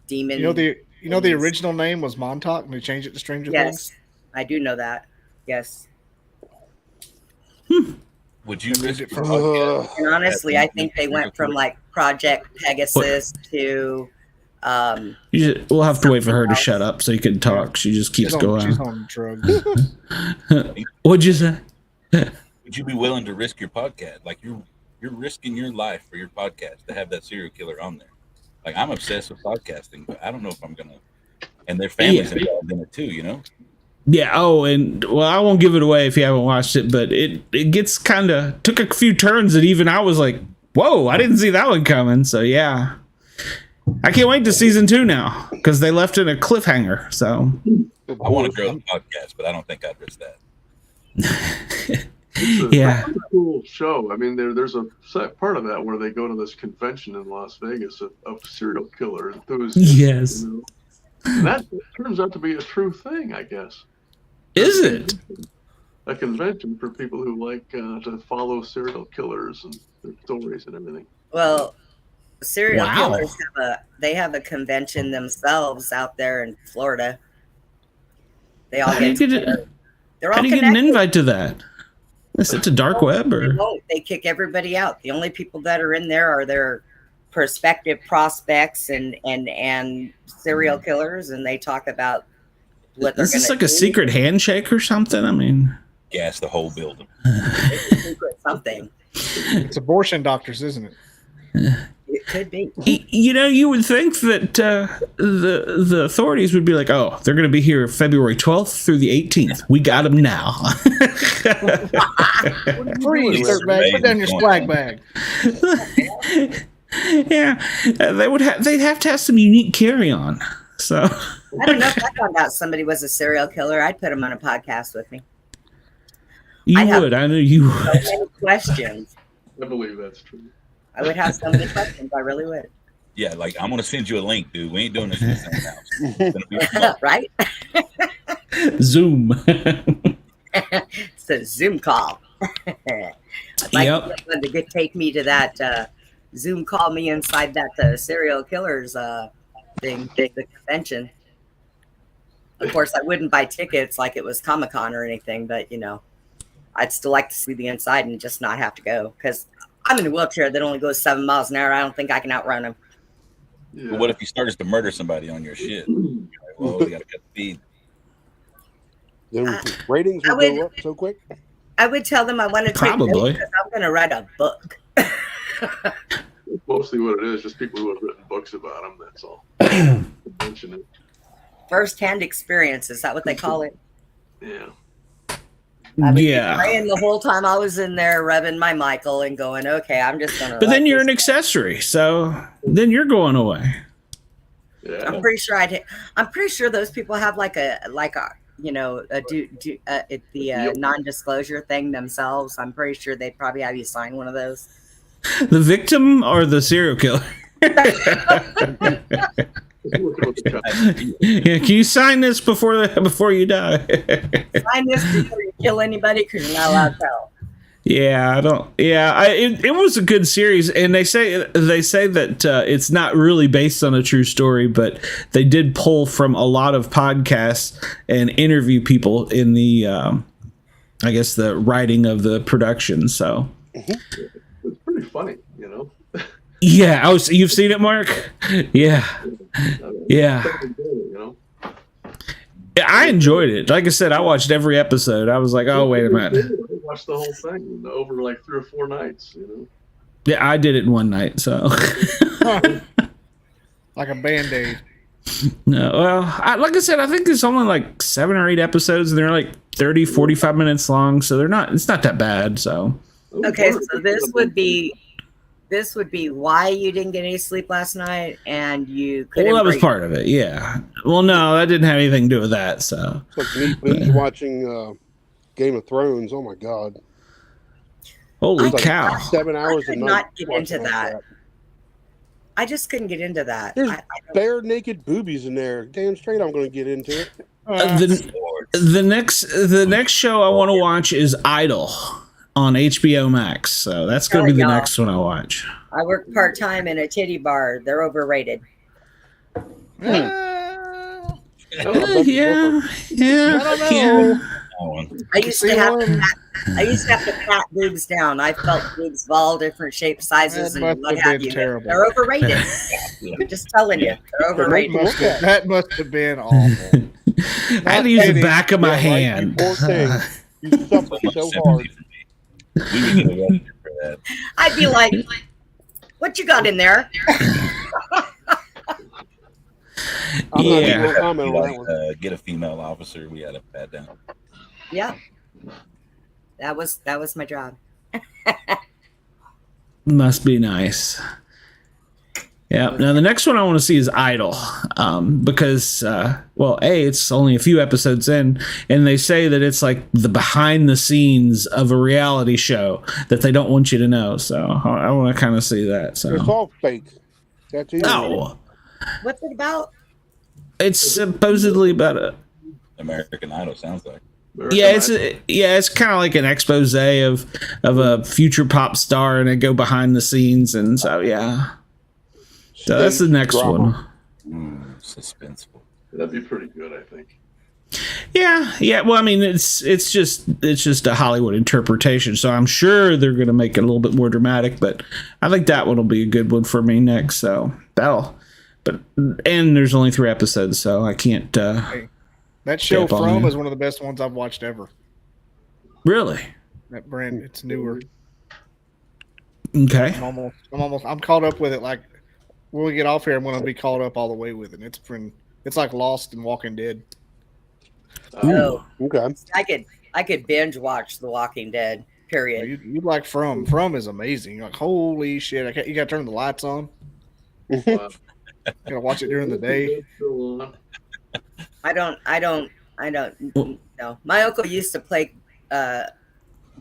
demon. You know the original name was Montauk, and they changed it to Stranger Things. Yes, I do know that. Yes. Would you risk it and honestly, I think they went from like Project Pegasus to. We'll have to wait for her to shut up so you can talk. She just keeps going. She's on drugs. What'd you say? Would you be willing to risk your podcast? Like you're risking your life for your podcast to have that serial killer on there. Like I'm obsessed with podcasting, but I don't know if I'm gonna. And their families involved in it too, you know. Yeah. Oh, and well, I won't give it away if you haven't watched it, but it gets took a few turns that even I was like, whoa, I didn't see that one coming. So yeah. I can't wait to season 2 now because they left it a cliffhanger. So I want to grow the podcast, but I don't think I'd risk that. It's a cool show. I mean, there's a part of that where they go to this convention in Las Vegas of serial killer enthusiasts. Yes, you know? And that turns out to be a true thing, I guess. Is it a convention for people who like to follow serial killers and their stories and everything? Well. Serial killers have a convention themselves out there in Florida. They all get together. How do you get an invite to that? Is it a dark web or? They kick everybody out. The only people that are in there are their prospective prospects and serial killers, and they talk about what they're going to do. Is this like a secret handshake or something? I mean, gas the whole building. It's a secret something. It's abortion doctors, isn't it? Could be. You know, you would think that the authorities would be like, oh, they're going to be here February 12th through the 18th. We got them now. Freeze, dirtbag. Put down your swag bag. Yeah, they'd have to have some unique carry-on. So I don't know if I found out somebody was a serial killer. I'd put him on a podcast with me. you would. I know you would. So many questions. I believe that's true. I would have so many questions. I really would. Yeah, like I'm gonna send you a link, dude. We ain't doing this in the same house. Right? Zoom. It's a Zoom call. Yep. To take me to that Zoom call me inside that serial killers thing, the convention. Of course, I wouldn't buy tickets like it was Comic-Con or anything, but you know, I'd still like to see the inside and just not have to go because I'm in a wheelchair that only goes 7 miles an hour. I don't think I can outrun him. Yeah. But what if he starts to murder somebody on your shit? Like, well, we gotta cut the feed. Then ratings would go up so quick. I would tell them I want to take notes because I'm going to write a book. Mostly what it is, just people who have written books about them. That's all. Mention it. First-hand experience. Is that what they call it? Yeah. I was Yeah. praying the whole time I was in there, rubbing my Michael and going, okay, I'm just going to. But then you're an accessory, so then you're going away. Yeah. I'm pretty sure those people have like a you know, the non-disclosure thing themselves. I'm pretty sure they probably have you sign one of those. The victim or the serial killer? Yeah, can you sign this before you die? Sign this before you kill anybody because you're not allowed to tell. Yeah, I don't. Yeah, it was a good series, and they say that it's not really based on a true story, but they did pull from a lot of podcasts and interview people in the, I guess, the writing of the production. So it's pretty funny, you know. Yeah, you've seen it, Mark? Yeah, yeah. You know. I enjoyed it. Like I said, I watched every episode. I was like, oh, wait a minute. I watched the whole thing over like 3 or 4 nights, you know. Yeah, I did it in one night, so. Like a Band-Aid. No, well, like I said, I think it's only like 7 or 8 episodes, and they're like 30, 45 minutes long, so it's not that bad, so. Okay, so this would be why you didn't get any sleep last night, and you couldn't. Well, that was part of it, yeah. Well, no, that didn't have anything to do with that, so. It's like me binge watching Game of Thrones. Oh my god! Holy like cow! 7 hours I a could night. not get into watching that. I just couldn't get into that. There's bare naked boobies in there. Damn straight, I'm going to get into it. The next show I want to watch is Idol on HBO Max, so that's going to be the next one I watch. I work part-time in a titty bar. They're overrated. Yeah. I don't know. I used to have to pat boobs down. I felt boobs of all different shapes, sizes, and what have you. Terrible. They're overrated. I'm just telling you, they're overrated. That must have been awful. I had to use the back of my hand. You suffer so hard. We would get arrested for that. I'd be like, "What you got in there?" Yeah. Get a female officer. We had to pat down. Yeah, that was my job. Must be nice. Yeah. Now the next one I want to see is Idol, because it's only a few episodes in, and they say that it's like the behind the scenes of a reality show that they don't want you to know. So I want to kind of see that. So it's all fake. That's it. No. What's it about? It's supposedly about American Idol sounds like. It's kind of like an expose of a future pop star, and they go behind the scenes, and so yeah. So that's the next one. Suspenseful. That'd be pretty good, I think. Yeah. Well, I mean, it's just a Hollywood interpretation, so I'm sure they're going to make it a little bit more dramatic. But I think that one will be a good one for me next. So and there's only 3 episodes, so I can't. That show From is one of the best ones I've watched ever. Really? That brand, it's newer. Okay. I'm caught up with it like when we get off here, I'm going to be caught up all the way with it. It's like Lost and Walking Dead. Oh, Okay. I could binge watch The Walking Dead. Period. You like From? From is amazing. Like holy shit! You got to turn the lights on. You got to watch it during the day. I don't know. My uncle used to play hide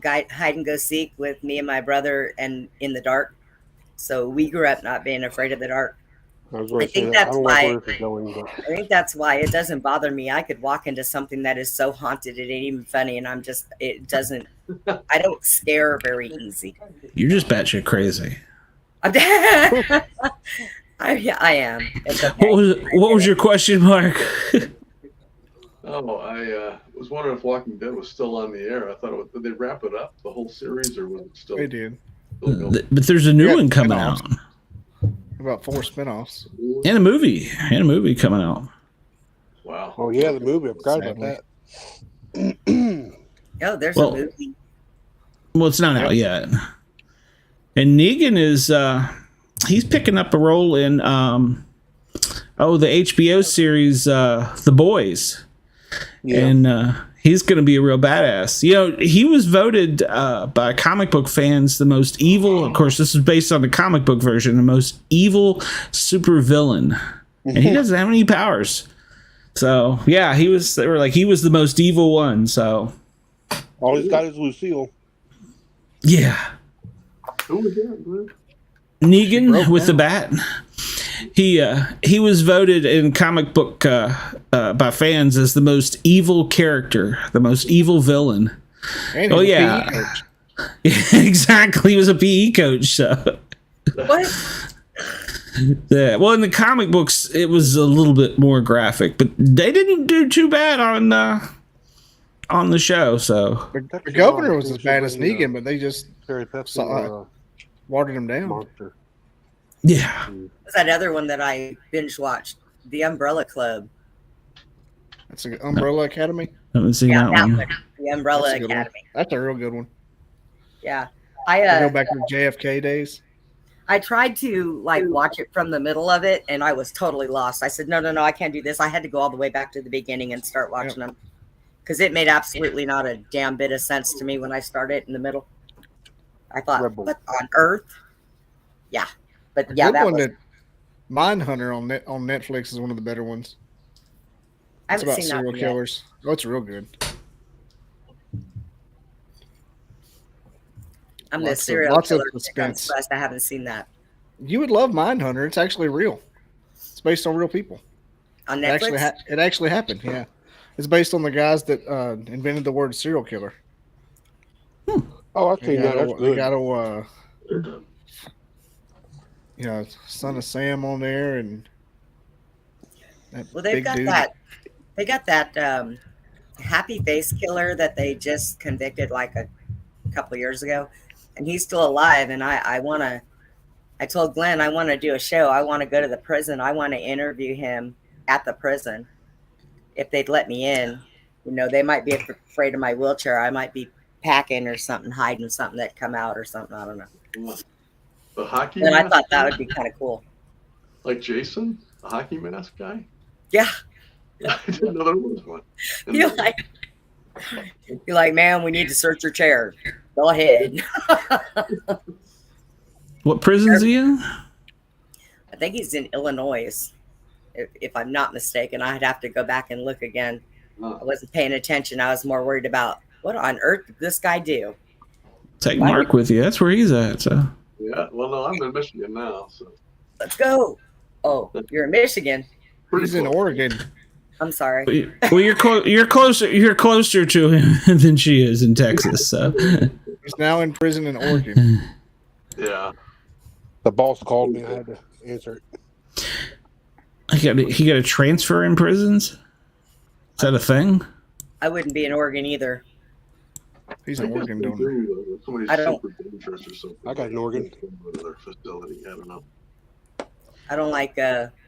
and go seek with me and my brother, and in the dark. So we grew up not being afraid of the dark. I think that's why. I think that's why it doesn't bother me. I could walk into something that is so haunted it ain't even funny, and it doesn't. I don't scare very easy. You're just batshit crazy. I am. It's okay. What was your question, Mark? I was wondering if Walking Dead was still on the air. I thought did they wrap it up, the whole series, or was it still? They did. But there's a new one coming out. About 4 spinoffs. And a movie coming out. Wow. Oh yeah, the movie. I forgot about that. Oh, there's a movie. Well, it's not out yet. And Negan is he's picking up a role in the HBO series The Boys. Yeah. And he's going to be a real badass. You know, he was voted by comic book fans the most evil. Of course, this is based on the comic book version, the most evil super villain. And he doesn't have any powers. So, yeah, they were like, he was the most evil one. So, all he's got is Lucille. Yeah. Who was that? Negan with the bat. He was voted in comic book by fans as the most evil character, the most evil villain. And yeah, exactly. He was a PE coach. So. What? Yeah. Well, in the comic books, it was a little bit more graphic, but they didn't do too bad on the show. So the governor was as bad as Negan, but they just watered him down. Monster. Yeah. What's that other one that I binge watched? The Umbrella Club. That's an Umbrella Academy. I haven't seen that one. The Umbrella Academy. That's a real good one. Yeah, I go back to the JFK days. I tried to watch it from the middle of it, and I was totally lost. I said, no, I can't do this. I had to go all the way back to the beginning and start watching them because it made absolutely not a damn bit of sense to me when I started in the middle. I thought, what on earth? Yeah. But yeah, that was Mindhunter on Netflix is one of the better ones. It's about serial killers. Oh, it's real good. I'm the serial killer suspense. I haven't seen that. You would love Mindhunter. It's actually real. It's based on real people. On Netflix? It actually happened. Yeah, it's based on the guys that invented the word serial killer. Oh, I've seen that. That's good. They got Son of Sam on there, and they've got dude. that. They got that happy face killer that they just convicted like a couple of years ago, and he's still alive. And I told Glenn I want to do a show. I want to go to the prison. I want to interview him at the prison if they'd let me in. You know, they might be afraid of my wheelchair. I might be packing or something, hiding something that come out or something. I don't know. The hockey and mask I thought that would be kind of cool. Like Jason, the hockey mask guy? Yeah. I didn't know there was one. You're like, man, we need to search your chair. Go ahead. What prison is he in? I think he's in Illinois, if I'm not mistaken. I'd have to go back and look again. I wasn't paying attention. I was more worried about what on earth did this guy do? Take Mark with you. That's where he's at. So. Yeah, well, no, I'm in Michigan now. So let's go. Oh, you're in Michigan. He's in Oregon. I'm sorry. Well, you're closer. You're closer to him than she is in Texas. So he's now in prison in Oregon. Yeah. The boss called me. I had to answer it. He got a transfer in prisons. Is that a thing? I wouldn't be in Oregon either. He's in Oregon doing I don't. I got an Oregon. Facility. I don't know. I don't like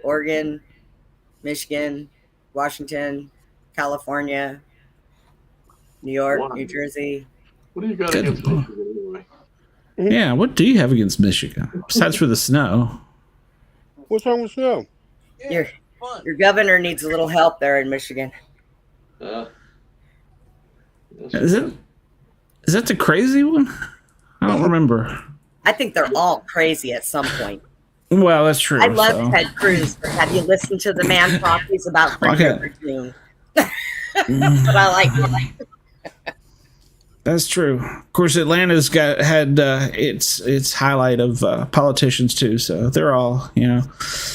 Oregon, Michigan, Washington, California, New York, New Jersey. What do you got against Michigan anyway? Yeah, what do you have against Michigan besides for the snow? What's wrong with snow? Your governor needs a little help there in Michigan. Is that the crazy one? I don't remember. I think they're all crazy at some point. Well, that's true. I love Ted Cruz, but have you listened to the man talkies about June? But I like it. That's true. Of course, Atlanta's had its highlight of politicians too. So they're all,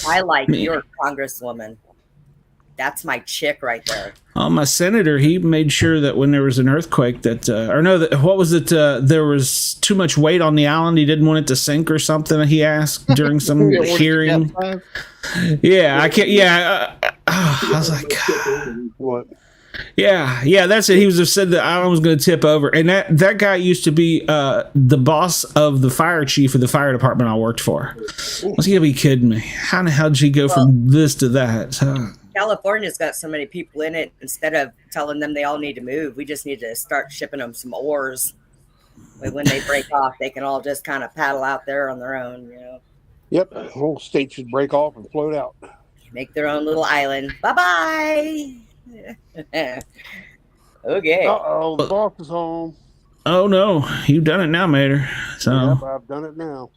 I like your congresswoman. That's my chick right there. My senator, he made sure that when there was an earthquake what was it? There was too much weight on the island. He didn't want it to sink or something. He asked during some hearing. Yeah, I can't. Yeah, I was like, what? Yeah, that's it. He said that island was going to tip over, and that guy used to be the boss of the fire chief of the fire department I worked for. Was he gonna be kidding me? How the hell did you go from this to that? California's got so many people in it. Instead of telling them they all need to move, we just need to start shipping them some oars. When they break off, they can all just kind of paddle out there on their own. Yep, the whole state should break off and float out. Make their own little island. Bye-bye. Okay. Uh-oh, the boss is home. Oh no, you've done it now, Mater. So yep, I've done it now.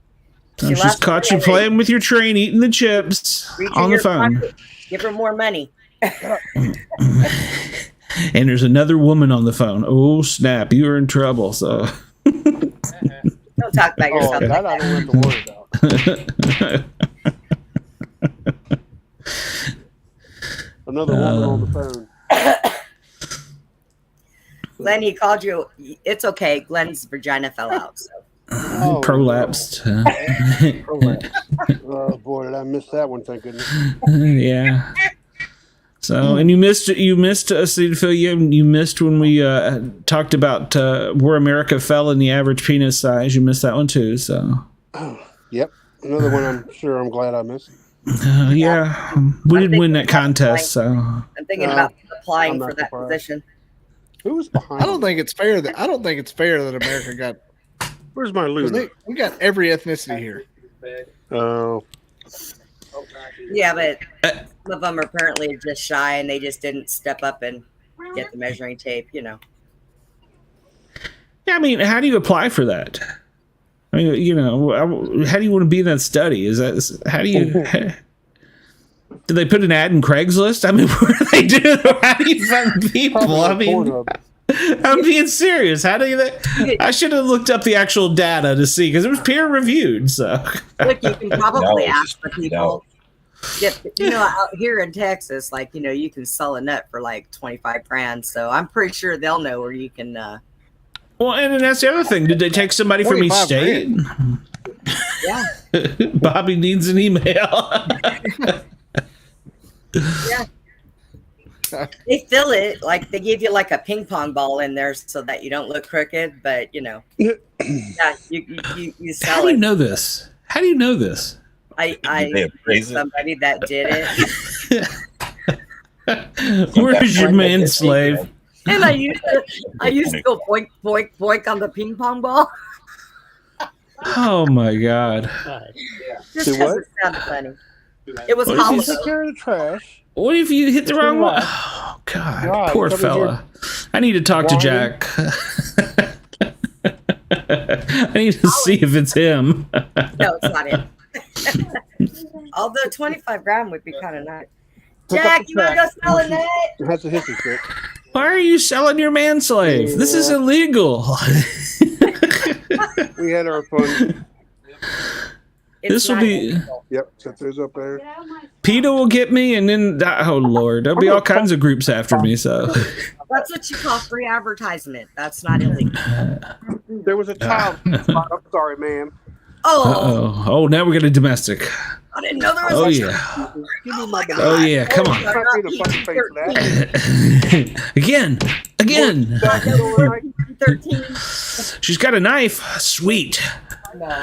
So she's caught you playing with your train, eating the chips on the phone. Pocket. Give her more money. And there's another woman on the phone. Oh snap! You are in trouble. So don't talk about yourself. That I don't have to worry about. Another woman on the phone. Glenn, he called you. It's okay. Glenn's vagina fell out. So. Prolapsed. Oh boy, did I miss that one? Thank goodness. Yeah. So, and you missed Cedarfield. You missed when we talked about where America fell in the average penis size. You missed that one too. So. Yep, another one. I'm sure. I'm glad I missed. Yeah, we did win that contest. So. I'm thinking about applying for that position. Who was behind? I don't think it's fair that America got. Where's my loot? We got every ethnicity here. Oh. Yeah, but some of them are apparently just shy, and they just didn't step up and get the measuring tape. Yeah, I mean, how do you apply for that? I mean, how do you want to be in that study? How do you? Did they put an ad in Craigslist? I mean, what do they do? How do you find people? I mean, I'm being serious. How do you? I should have looked up the actual data to see because it was peer reviewed. So look, you can probably ask the people. Out here in Texas, you can sell a nut for like $25,000. So I'm pretty sure they'll know where you can. Well, and then that's the other thing. Did they take somebody from each state? Yeah. Bobby needs an email. Yeah. They fill it they give you like a ping pong ball in there so that you don't look crooked, but yeah, you sell it. How do you know this? How do you know this? I somebody that did it. Where's your man slave? And I used to go boink boink boink on the ping pong ball. Oh my god! Just because it sounded funny. It was hollow. Take care of the trash. What if you hit the wrong one? Oh god, poor fella. I need to talk to Jack. I need to see if it's him. No, it's not him. Although $25,000 would be kind of nice. Jack, you want to go sell a net? That's a history trick. Why are you selling your manslave? This is illegal. We had our fun. This will be. Yep, set those up there. PETA will get me, and then oh lord, there'll be all kinds of groups after me. So that's what you call free advertisement. That's not illegal. There was a child. I'm sorry, ma'am. Oh, now we're getting domestic. I didn't know there was a child. Oh yeah, come on. Again. 13. She's got a knife. Sweet. No.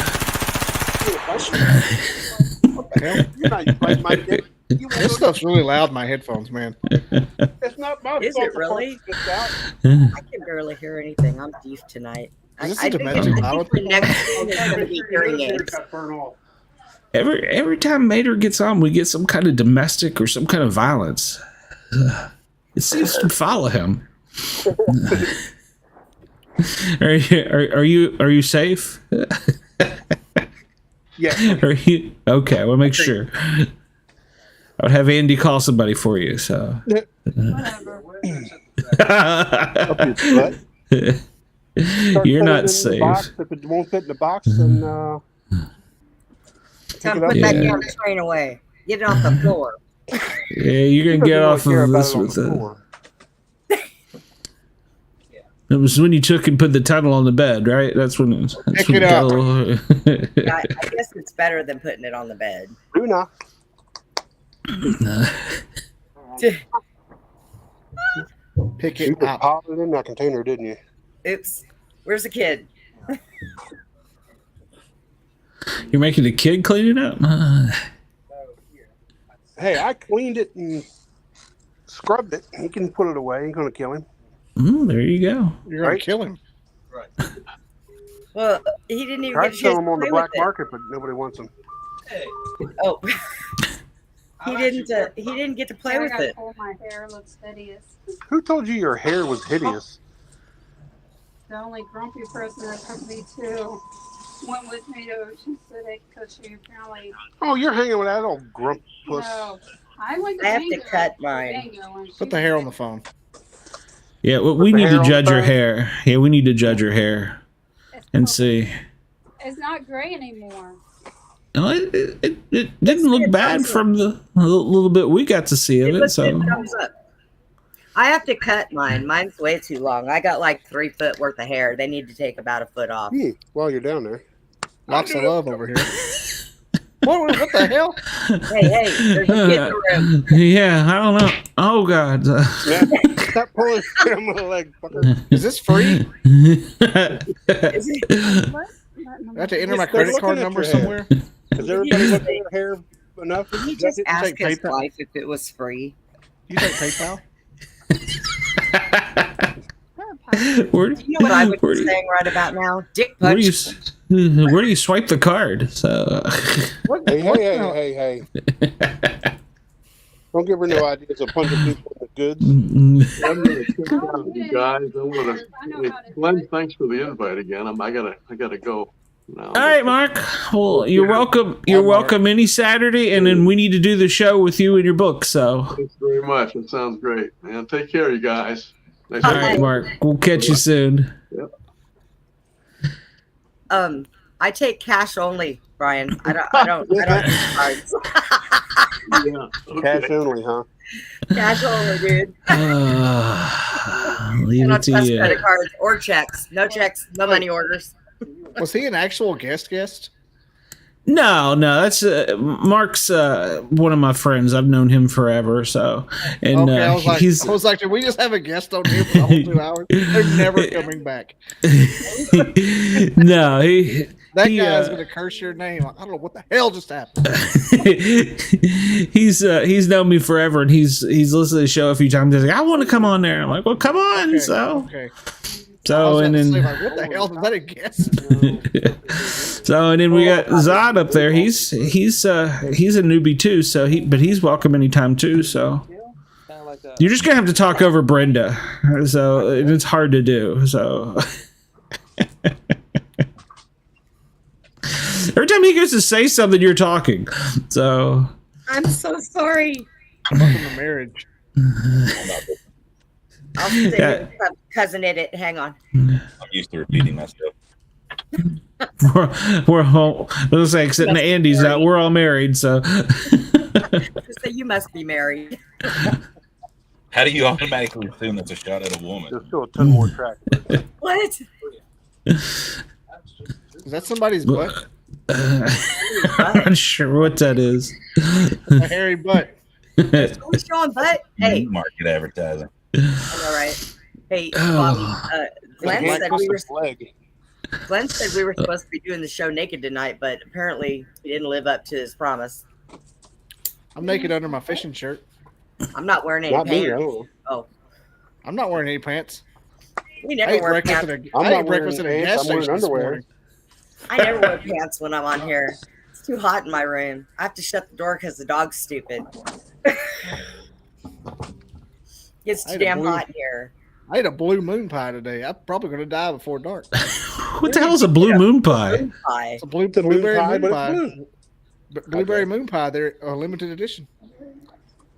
This stuff's really loud in my headphones, man. It's not my Is fault. it really? I can barely hear anything. I'm deaf tonight. I think next one is going to be hearing aids. Every time Mater gets on, we get some kind of domestic or some kind of violence. It seems to follow him. Are you safe? Yeah. Are you okay? We'll make sure. I would have Andy call somebody for you. So. You're not safe. If it won't fit in the box, then Time to put that damn train away. Get it off the floor. Yeah, you're gonna get off of this with It was when you took and put the tunnel on the bed, right? That's when it up. I guess it's better than putting it on the bed. Luna. Pick You it just up. popped it in that container, didn't you? Oops. Where's the kid? You're making the kid clean it up? Hey, I cleaned it and scrubbed it. He can put it away. Ain't gonna kill him. There you go. You're gonna kill him. Well, he didn't even Tried get to a sell chance them to on the play black with it. market, but nobody wants them. Oh. He didn't get to play with it. My hair looks hideous. Who told you your hair was hideous? The only grumpy person that took me to went with me to Ocean City because she apparently. Oh, you're hanging with that old grump puss. No, I went to I have to Bingo. cut mine. Bingo, and Put the hair on the phone. Yeah, well, we the need hair to on judge the her phone? hair. Yeah, we need to judge her hair and see. It's not gray anymore. No, it didn't look bad from the little bit we got to see of it. So I have to cut mine. Mine's way too long. I got like 3 foot worth of hair. They need to take about a foot off. While you're down there. Lots of love over here. What the hell? Hey, there's a kid in the room. Yeah, I don't know. Oh God. Stop pulling on my leg, fucker. Is this free? Is it? I have to enter my credit card number somewhere. Is everybody looking at your hair enough? Did he just ask his wife if it was free? You take PayPal? Where, You know what I would be saying right about now? Dick where do punch. you swipe the card? So Hey. Don't give her no ideas of punching people in the goods. I'm gonna check out you guys. Glenn, thanks for the invite again. I gotta go now. all right, Mark. Well, you're welcome. You're welcome any Saturday, and then we need to do the show with you and your book. So Thanks very much. It sounds great, man. Take care, you guys. Nice all to meet right, you. Mark. We'll catch you soon. I take cash only, Brian. I don't use cards. Yeah. Cash only, huh? Cash only, dude. Leave I it don't to trust you. credit cards or checks. No checks, no money orders. Was he an actual guest? No, that's Mark's one of my friends. I've known him forever. So, and Okay, I he's was like, did we just have a guest on here for the whole 2 hours? They're never coming back. no, That guy's gonna curse your name. I don't know what the hell just happened. he's known me forever, and he's listened to the show a few times. He's like, I want to come on there. I'm like, well, come on. Okay, So okay. So and then like, what the hell is that a guest? so and then we got Zod up there. He's a newbie too. So he's welcome anytime too. So you're just gonna have to talk over Brenda. So it's hard to do. So every time he goes to say something, you're talking. So I'm so sorry. Welcome to marriage. I'll say cousin Edit. Hang on. I'm used to repeating myself. we're all, let's say, except the Andy's out. We're all married, so. Just say you must be married. How do you automatically assume that's a shot at a woman? There's still a ton more track. What? Is that somebody's butt? I'm not sure what that is. A hairy butt. Are we showing butt? Hey. Market advertising. All right. Hey, Bobby, Glenn said we were supposed to be doing the show naked tonight, but apparently he didn't live up to his promise. I'm naked under my fishing shirt. I'm not wearing any Not me, pants. no. Oh, I'm not wearing any pants. we never wear pants. I ate breakfast at a gas station this morning. I never wear pants when I'm on here. It's too hot in my room. I have to shut the door because the dog's stupid. It's too damn hot in here. I ate a blue moon pie today. I'm probably going to die before dark. What the hell is a blue moon pie? It's a blueberry pie, moon but pie. it's blue. Blueberry moon pie. They're a limited edition.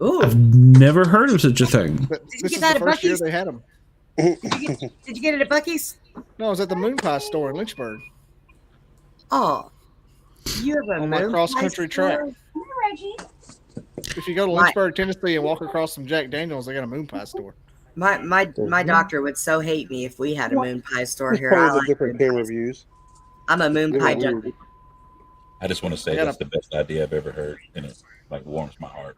Ooh. I've never heard of such a thing. But Did you this get is that the at first year Buc-ee's? they had them. Did you get it at Buc-ee's? No, it was at the moon pie store in Lynchburg. Oh. You have a On my moon cross-country pie track. store? If you go to Lynchburg, Tennessee, and walk across from Jack Daniels, they got a moon pie store. My doctor would so hate me if we had a moon pie store There's here. tons I of like different moon camera pies. views. I'm a moon They're pie weird. junkie. I just want to say I got that's the best idea I've ever heard, and it like warms my heart.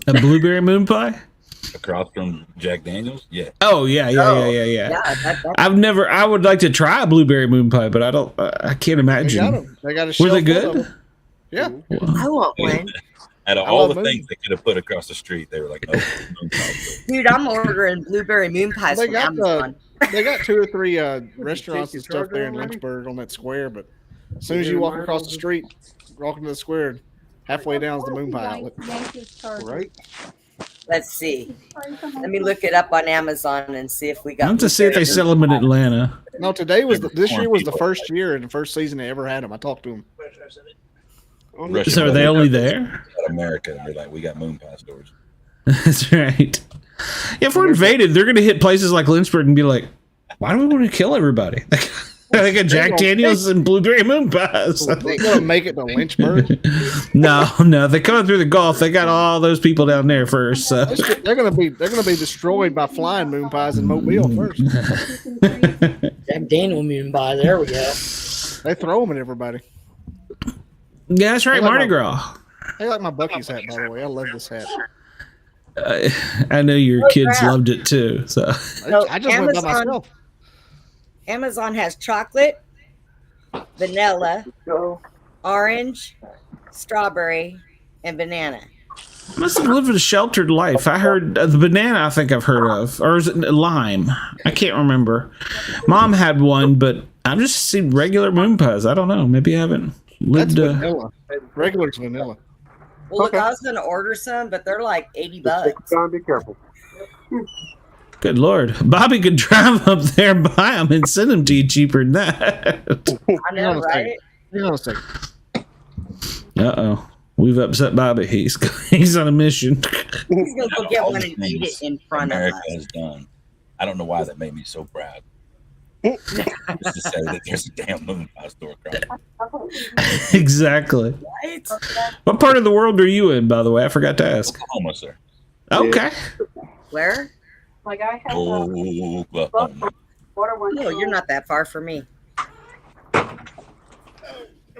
A blueberry moon pie? Across from Jack Daniels, yeah. Oh yeah. I would like to try a blueberry moon pie, but I can't They got imagine. them. They got a Were shelf they full of good? them. Yeah. I want one. Out of I all love the moon. things they could have put across the street, they were like, "No, moon pie." Dude, I'm ordering blueberry moon pies They from got Amazon. They got 2 or 3 restaurants your and stuff there in charger already? Lynchburg on that square, but as soon as you walk across the street, walk into the square, halfway down is the moon pie outlet. Right? Let's see. Let me look it up on Amazon and see if we I got. want to see if they sell them in Atlanta. No, this year was the first year and the first season they ever had them. I talked to them. Russian So are they brothers only there? in America, they're like, "We got moon pie stores." That's right. If we're invaded, they're going to hit places like Lynchburg and be like, "Why do we want to kill everybody?" They got Jack Daniels and blueberry moon pies. They gonna make it to Lynchburg. No, they're coming through the Gulf. They got all those people down there first. So. They're gonna be destroyed by flying moon pies in Mobile first. Jack Daniel moon pie. There we go. They throw them at everybody. Yeah, that's right, They like Mardi my- Gras. They like my Buc-ee's hat, by the way. I love this hat. I know your Oh, kids crap. loved it too. So I just went by myself. Amazon has chocolate, vanilla, orange, strawberry, and banana. must have lived a sheltered life. I heard the banana. I think I've heard of, or is it lime? I can't remember. Mom had one, but I've just seen regular moon pies. I don't know. Maybe I haven't That's lived. vanilla. Regular's vanilla. Well, look, I was going to order some, but they're like $80. John, be careful. Good Lord, Bobby could drive up there and buy them and send them to you cheaper than that. I know, right? Hang on a second. Uh-oh. We've upset Bobby. He's on a mission. He's going to go get All one the and eat it things in front America of us. has done. I don't know why that made me so proud. Just to say that there's a damn moon pie store across. Exactly. Right? What part of the world are you in, by the way? I forgot to ask. Oklahoma, sir. Okay. Where? Like I have Oklahoma. No, you're not that far from me.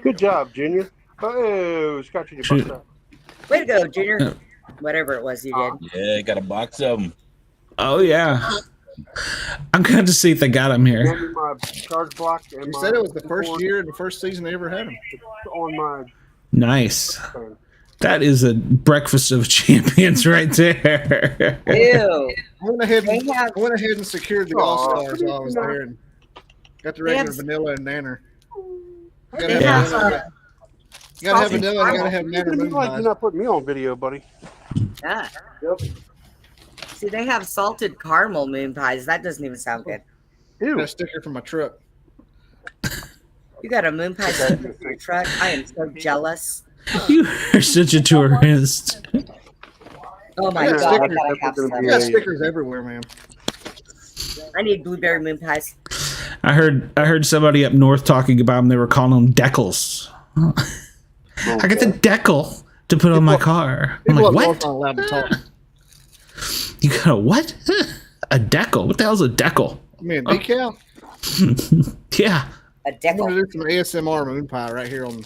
Good job, Junior. Oh, scratching your Shoot. butt out. Way to go, Junior. Whatever it was you did. Yeah, got a box of them. Oh, yeah. I'm glad to see if they got them here. Hand me my charge block and You my said it was the first record year and the first season they ever had them. on my Nice. phone. That is a breakfast of champions right there. Ew. I went ahead They and, have- I went ahead and secured the All-Stars while I was there and got the They have- regular vanilla and nanner. You They gotta have, have, you gotta have salted vanilla and you gotta have You nanner moon like pies. you're not putting me on video, buddy. Yeah. Yep. See, they have salted caramel moon pies. That doesn't even sound good. I got Ew. a sticker from my truck. You got a moon pie sticker for your truck? I am so jealous. You are such a tourist. Oh my Yeah, god, I stickers. gotta have That's some. You got stickers everywhere, man. I need blueberry moon pies. I heard somebody up north talking about them. They were calling them decals. I got the decal to put on my car. I'm People like, up what? north aren't allowed to talk. You got a what? A decal? What the hell's a decal? I mean, decal. Yeah. A I'm gonna decal. do some ASMR moon pie right here on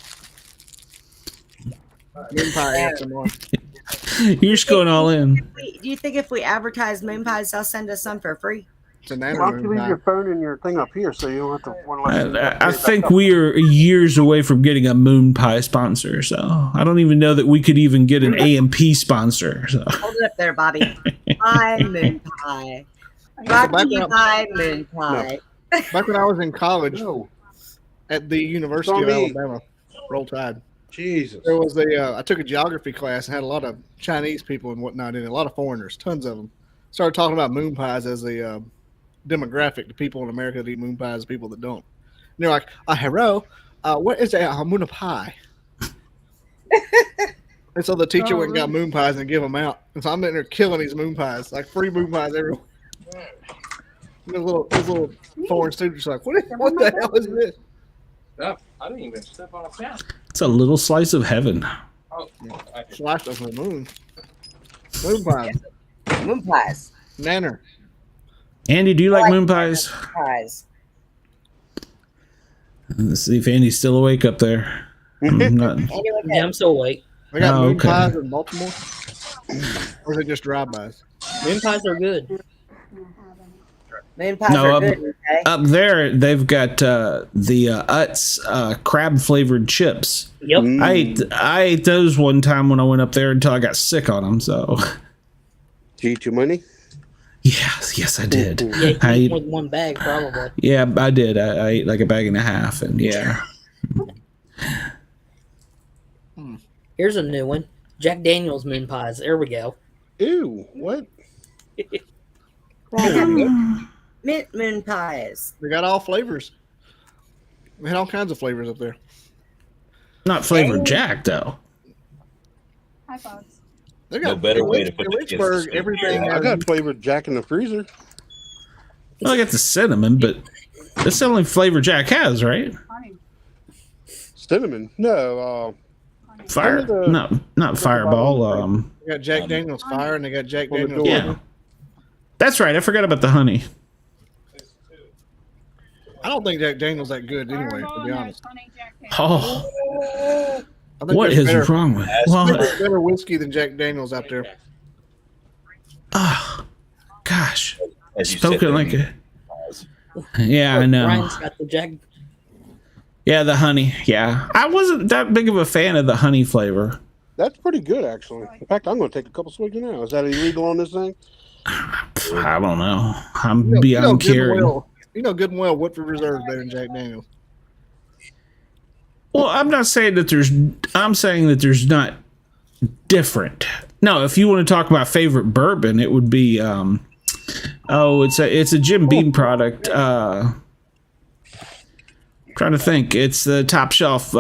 moon pie ASMR. You're just going all in. Do you think if we advertise moon pies, they'll send us some for free? It's a Why nanner don't you moon leave pie. your phone and your thing up here so you don't have to want to I think we are years away from getting a moon pie sponsor, so I don't even know that we could even get an AMP sponsor. So. Hold it up there, Bobby. Pie, moon pie. Brought to you by moon pie. Back when I was in college No. at the It's University on of me. Alabama, Roll Tide. Jesus. There was I took a geography class and had a lot of Chinese people and whatnot in it, a lot of foreigners, tons of them. Started talking about moon pies as a demographic. The people in America that eat moon pies, the people that don't. And they're like, hello, what is a moon pie? And so the teacher went and got moon pies and give them out. And so I'm in there killing these moon pies, like free moon pies everywhere. Those little foreign students are like, what the hell is this? No, I didn't even step on a pen. It's a little slice of heaven. Oh, Sliced off the moon. Moon pies. Moon pies. Nanner. Andy, do you like moon pies? Pies. Let's see if Andy's still awake up there. Yeah, I'm still awake. I got moon pies in Baltimore. Or is it just drive-bys? Moon pies are good. Moon pies are good. Okay? Up there, they've got the Utz crab-flavored chips. Yep. I ate those one time when I went up there until I got sick on them. So. Did you eat your money? Yes, I did. Yeah, you I eat ate, more than one bag, probably. yeah, I did. I ate like a bag and a half, and yeah. Here's a new one. Jack Daniel's moon pies. There we go. Ew, what? Mint moon pies. They got all flavors. We had all kinds of flavors up there. Not flavored Jack, though. High fives. They got No better way to in put the kids to Lynchburg, sleep. everything. I got flavored Jack in the freezer. Well, I got the cinnamon, but that's the only flavor Jack has, right? Honey. Cinnamon? No. Fire? Not Fireball. They got Jack Daniel's Fire and they got Jack Daniel's. Yeah. That's right. I forgot about the honey. I don't think Jack Daniel's that good anyway, to be honest. Oh, I think what there's is wrong with? Well, there's better whiskey than Jack Daniel's out there. oh, gosh. As you said, Spoken like a. Yeah, I know. Ryan's got the Jack. Yeah, the honey. Yeah, I wasn't that big of a fan of the honey flavor. That's pretty good, actually. In fact, I'm going to take a couple swigs now. Is that illegal on this thing? I don't know. I'm beyond caring. You know good and well Woodford Reserve better than Jack Daniel's. Well, I'm not saying that there's. I'm saying that there's not different. No, if you want to talk about favorite bourbon, it would be. It's a Jim Beam product. Trying to think. It's the top shelf.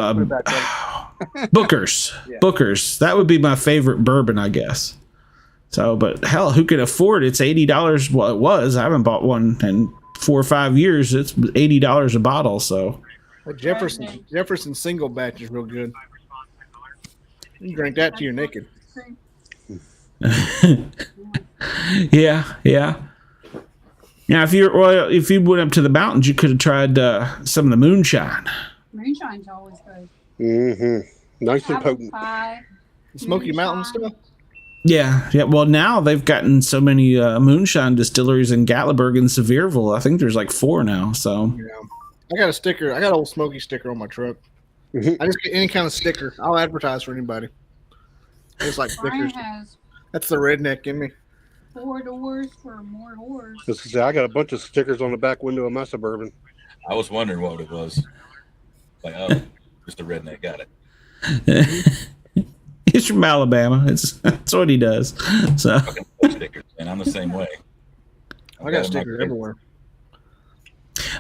Booker's. Yeah. Booker's. That would be my favorite bourbon, I guess. So, but hell, who can afford it? It's $80. Well, it was. I haven't bought one in 4 or 5 years. It's $80 a bottle. So. Well, Jefferson single batch is real good. You can drink that till you're naked. Yeah. Now, if you went up to the mountains, you could have tried some of the moonshine. Moonshine's always good. Mm-hmm. Nice and Apple potent. pie. Smoky Mountain stuff. Yeah. Well, now they've gotten so many moonshine distilleries in Gatlinburg and Sevierville. I think there's like 4 now. So. Yeah. I got a sticker. I got an old Smoky sticker on my truck. Mm-hmm. I just get any kind of sticker. I'll advertise for anybody. It's like Brian stickers. has That's the redneck in me. 4 doors for more doors. I got a bunch of stickers on the back window of my Suburban. I was wondering what it was. Like, oh, just a redneck. Got it. He's from Alabama. That's what he does. So. Stickers, and I'm the same way. I got stickers everywhere.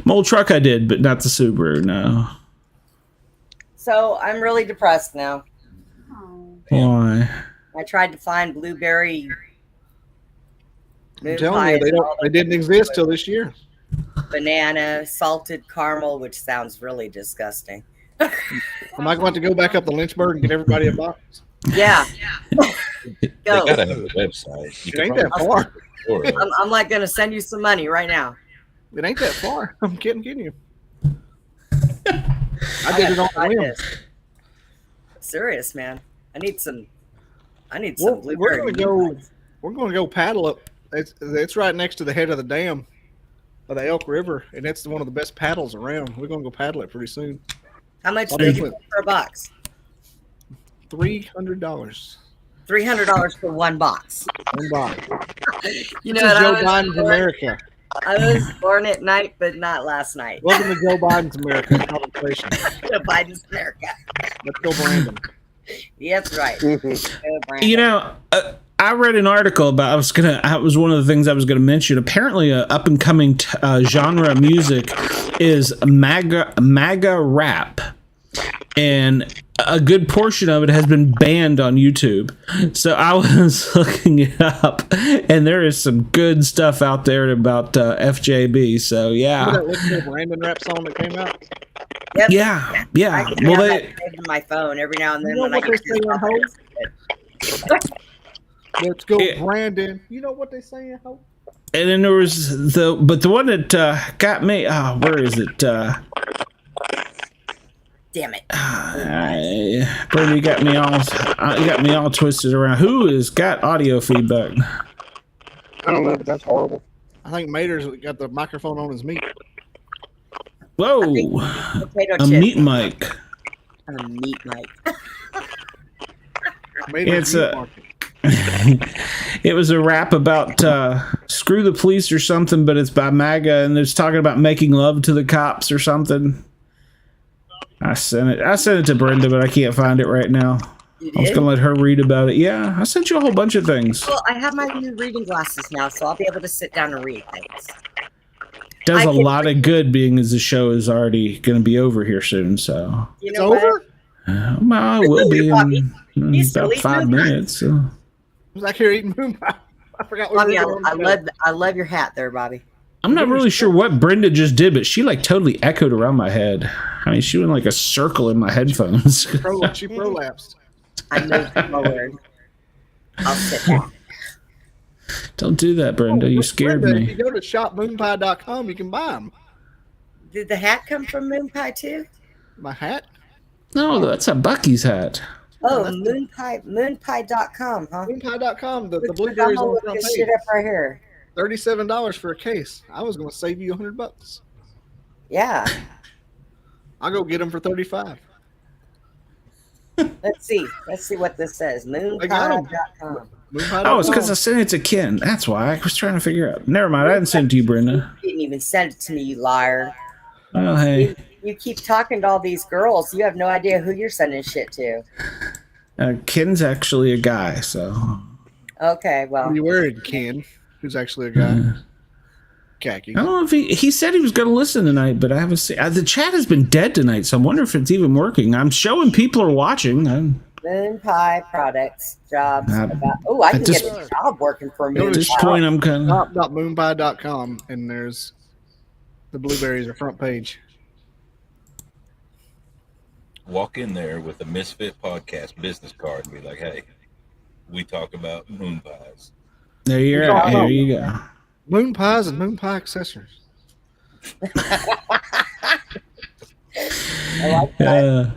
My old truck I did, but not the Subaru. No. So I'm really depressed now. Oh. Why? I tried to find blueberry. I'm telling you, they didn't exist till this year. Banana, salted caramel, which sounds really disgusting. Am I going to go back up to Lynchburg and get everybody a box? Yeah. They gotta have a website. It ain't that far. I'm like going to send you some money right now. It ain't that far. I'm kidding you. I did it on the whim. Serious, man. I need some blueberry. We're going to go paddle up. It's right next to the head of the dam of the Elk River, and it's one of the best paddles around. We're going to go paddle it pretty soon. How much do they give for a box? $300. $300 for one box. One box. You This know is what Joe Biden's America. I was born at night, but not last night. Welcome to Joe Biden's America. Conversation. Joe Biden's America. Let's go, Brandon. Yeah, that's right. Go, Brandon. You know, I read an article about. It was one of the things I was gonna mention. Apparently, a up and coming genre of music is MAGA rap, and a good portion of it has been banned on YouTube. So I was looking it up, and there is some good stuff out there about FJB. So yeah, Remember that little Brandon rap song that came out? Yep. yeah. I can Well, have they. that saved in my phone every now and then You know when I what they get say to on Hope? Let's go, Brandon. You know what they say in Hope? And then there was the one that got me. Where is it? Damn it! Brady got me all twisted around. Who has got audio feedback? I don't know, but that's horrible. I think Mater's got the microphone on his meat. Whoa! Potato A chips. meat mic. A meat mic. Mater's It's meat a. market. It was a rap about screw the police or something, but it's by MAGA, and it's talking about making love to the cops or something. I sent it to Brenda, but I can't find it right now. I was gonna let her read about it. Yeah, I sent you a whole bunch of things. Well, I have my new reading glasses now, so I'll be able to sit down and read things. Does a lot of good, being as the show is already going to be over here soon. So You know what? over? Well, it will be in about 5 minutes. So. I was out here eating moon pie. I forgot what Bobby, we were doing. I love your hat there, Bobby. I'm not really sure what Brenda just did, but she like totally echoed around my head. I mean, she went like a circle in my headphones. She prolapsed. I moved forward. I'll sit down. Don't do that, Brenda. You scared Brenda, If me. you go to shopmoonpie.com, you can buy them. Did the hat come from Moon Pie too? My hat? No, that's a Bucky's hat. Oh, moonpie.com, huh? Moonpie.com. The I'm blueberries gonna on the look front this page. shit up right here. $37 for a case. I was going to save you $100. Yeah. I'll go get them for $35. Let's see what this says. Moonpie.com. Oh, it's because I sent it to Ken. That's why I was trying to figure out. Never mind. I didn't send it to you, Brenda. You didn't even send it to me, you liar. Oh, hey. You keep talking to all these girls. You have no idea who you're sending shit to. Ken's actually a guy, so. Okay, well. What are you wearing, Ken? Who's actually a guy? Khaki. I don't know if he said he was going to listen tonight, but I haven't seen. The chat has been dead tonight, so I wonder if it's even working. I'm showing people are watching. Moon Pie products, jobs. Oh, I can get a job working for Moon Pie. At this point, I'm kind of. Shop.moonpie.com, and there's the blueberries are front page. Walk in there with a Misfit podcast business card and be like, hey, we talk about moon pies. There you go. There you go. Moon pies and moon pie accessories. Yeah,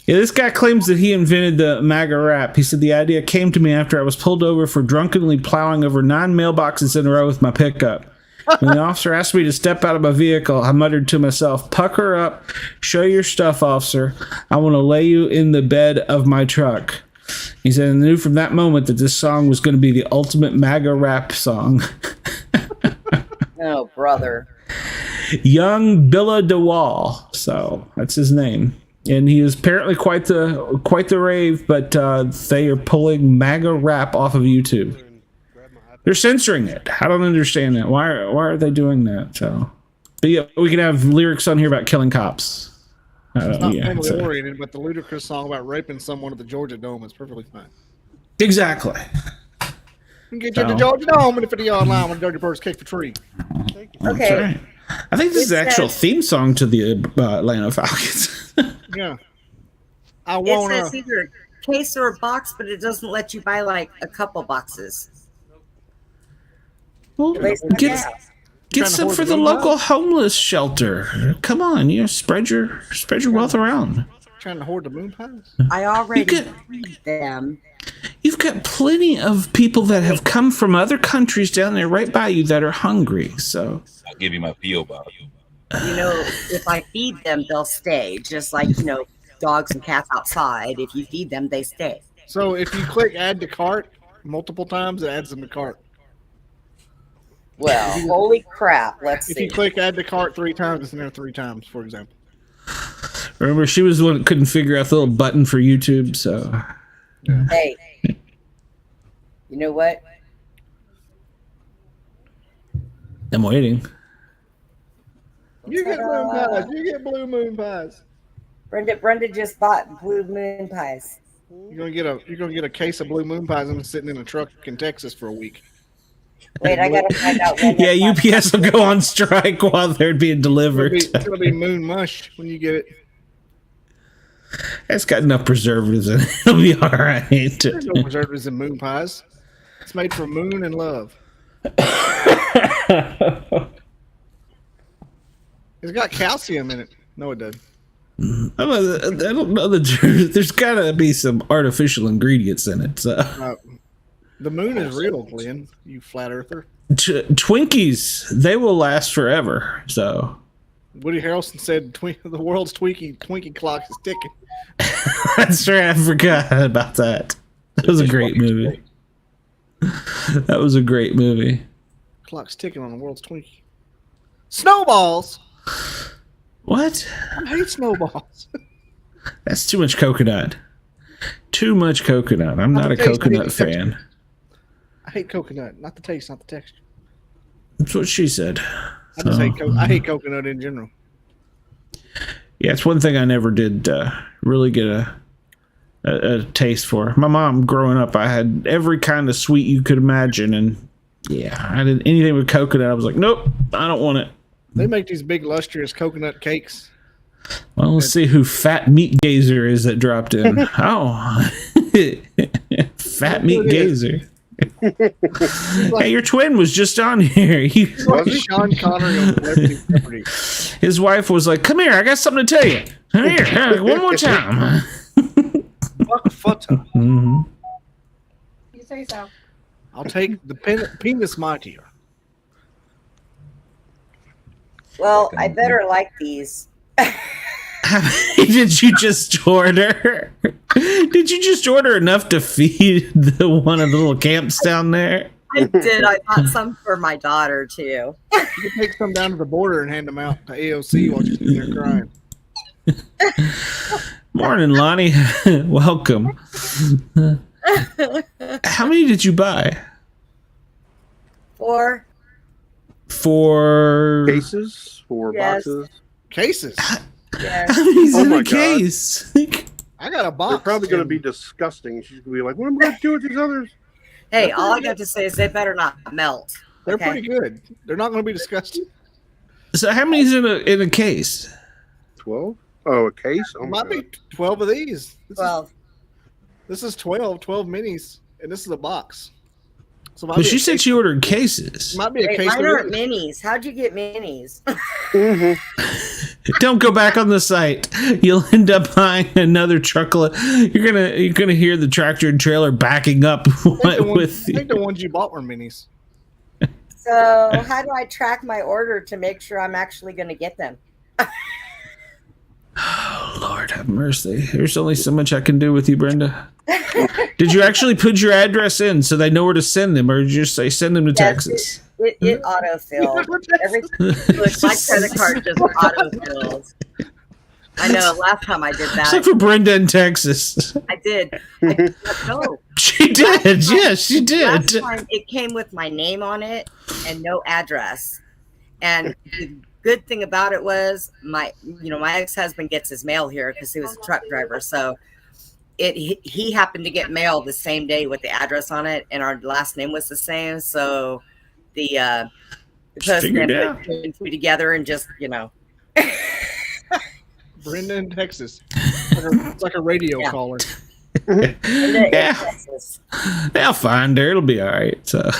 this guy claims that he invented the MAGA rap. He said the idea came to me after I was pulled over for drunkenly plowing over 9 mailboxes in a row with my pickup. When the officer asked me to step out of my vehicle, I muttered to myself, "Pucker up, show your stuff, officer. I want to lay you in the bed of my truck." He said, I knew from that moment that this song was going to be the ultimate MAGA rap song. Oh, brother. Young Billa DeWall. So that's his name. And he is apparently quite the rave, but they are pulling MAGA rap off of YouTube. They're censoring it. I don't understand that. Why are they doing that? So, but yeah, we can have lyrics on here about killing cops. It's not family oriented, but the ludicrous song about raping someone at the Georgia Dome is perfectly fine. Exactly. You can get you to the Georgia Dome and 50-yard line when Dirty Birds kick the tree. Okay. Right. I think this is the actual theme song to the Atlanta Falcons. Yeah. It says either a case or a box, but it doesn't let you buy like a couple boxes. Well, get some for the local homeless shelter. Come on, spread your wealth around. Trying to hoard the moon pies? I already read them. You've got plenty of people that have come from other countries down there right by you that are hungry. So I'll give you my P.O. box. If I feed them, they'll stay. Just like, dogs and cats outside. If you feed them, they stay. So if you click add to cart multiple times, it adds them to cart. Well, holy crap. Let's If see. you click add to cart 3 times, it's in there 3 times, for example. Remember, she was the one that couldn't figure out the little button for YouTube, so. Hey, you know what? I'm waiting. You get moon pies. You get blue moon pies. Brenda just bought blue moon pies. You're gonna get a case of blue moon pies and I'm sitting in a truck in Texas for a week. Wait, I gotta find out when. Yeah, UPS will go on strike while they're being delivered. It's gonna be moon mush when you get it. It's got enough preservatives in it. It'll be all right. There's no preservatives in moon pies. It's made from moon and love. It's got calcium in it. No, it doesn't. I don't know there's got to be some artificial ingredients in it. So. The moon is real, Glenn. You flat earther. Twinkies, they will last forever. So. Woody Harrelson said the world's Twinkie clock is ticking. That's right. I forgot about that. That was a great movie. That was a great movie. Clock's ticking on the world's Twinkie. Snowballs. What? I hate snowballs. That's too much coconut. Too much coconut. I'm not a coconut fan. I hate coconut. Not the taste, not the texture. That's what she said. I hate coconut in general. Yeah, it's one thing I never did really get a taste for. My mom, growing up, I had every kind of sweet you could imagine, and yeah, I did anything with coconut. I was like, nope, I don't want it. They make these big lustrous coconut cakes. Well, let's see who Fat Meat Gazer is that dropped in. Oh, Fat Meat Gazer. Hey, your twin was just on here. Sean Connery on Celebrity Jeopardy. His wife was like, "Come here, I got something to tell you. Come here, one more time." Mm-hmm. You say so. I'll take the penis mightier. Well, I better like these. Did you just order? Did you just order enough to feed one of the little camps down there? I did. I bought some for my daughter too. You can take some down to the border and hand them out to AOC while she's in there crying. Morning, Lonnie. Welcome. How many did you buy? 4. For cases, 4 boxes. Cases. Yes. How many's in a God. case? I got a box. They're probably going to be disgusting. She's going to be like, "What am I going to do with these others?" Hey, all I got to say is they better not melt. They're okay? pretty good. They're not going to be disgusting. So how many's in a case? 12? Oh, a case? Oh, Might be 12 of these. 12. This is 12 minis, and this is a box. So But she said she ordered cases. Might be a Wait, case. mine of aren't these. minis. How'd you get minis? Don't go back on the site. You'll end up buying another truckload. You're gonna hear the tractor and trailer backing up I with. think the ones you bought were minis. So how do I track my order to make sure I'm actually going to get them? Oh, Lord have mercy. There's only so much I can do with you, Brenda. Did you actually put your address in so they know where to send them, or did you just say send them to Texas? It autofilled. Everything. Look, my credit card just autofills. I know. Last time I did that, Except for Brenda in Texas. I did. No. She did. Yes, she did. Last time it came with my name on it and no address. And the good thing about it was my ex-husband gets his mail here because he was a truck driver. So he happened to get mail the same day with the address on it, and our last name was the same. So the postman put 2 and 2 together and just Brenda in Texas. It's like a radio caller. Yeah. They'll find her. It'll be all right. So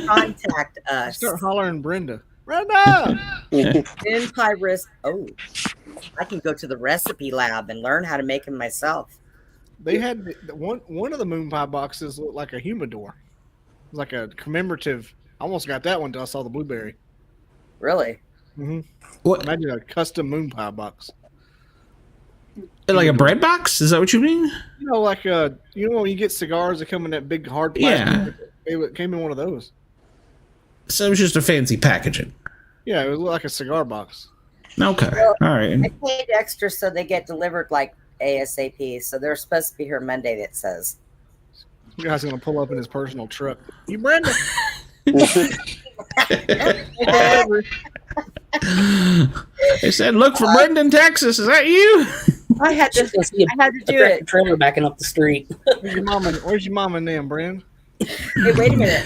Contact us. Start hollering Brenda. Brenda! Then Pyrus. Oh, I can go to the recipe lab and learn how to make them myself. They had one of the moon pie boxes looked like a humidor. It was like a commemorative. I almost got that one until I saw the blueberry. Really? Mm-hmm. What? Imagine a custom moon pie box. Like a bread box? Is that what you mean? You know, like when you get cigars that come in that big hard plastic. Yeah. It came in one of those. So it was just a fancy packaging. Yeah, it was like a cigar box. Okay. Well, All right. I paid extra so they get delivered like ASAP. So they're supposed to be here Monday, it says. You guys gonna pull up in his personal truck. You Brenda. They said, "Look for Brendan, Texas. Is that you?" I had to do it. Trailer backing up the street. Where's your mama and them, Brand? Hey, wait a minute.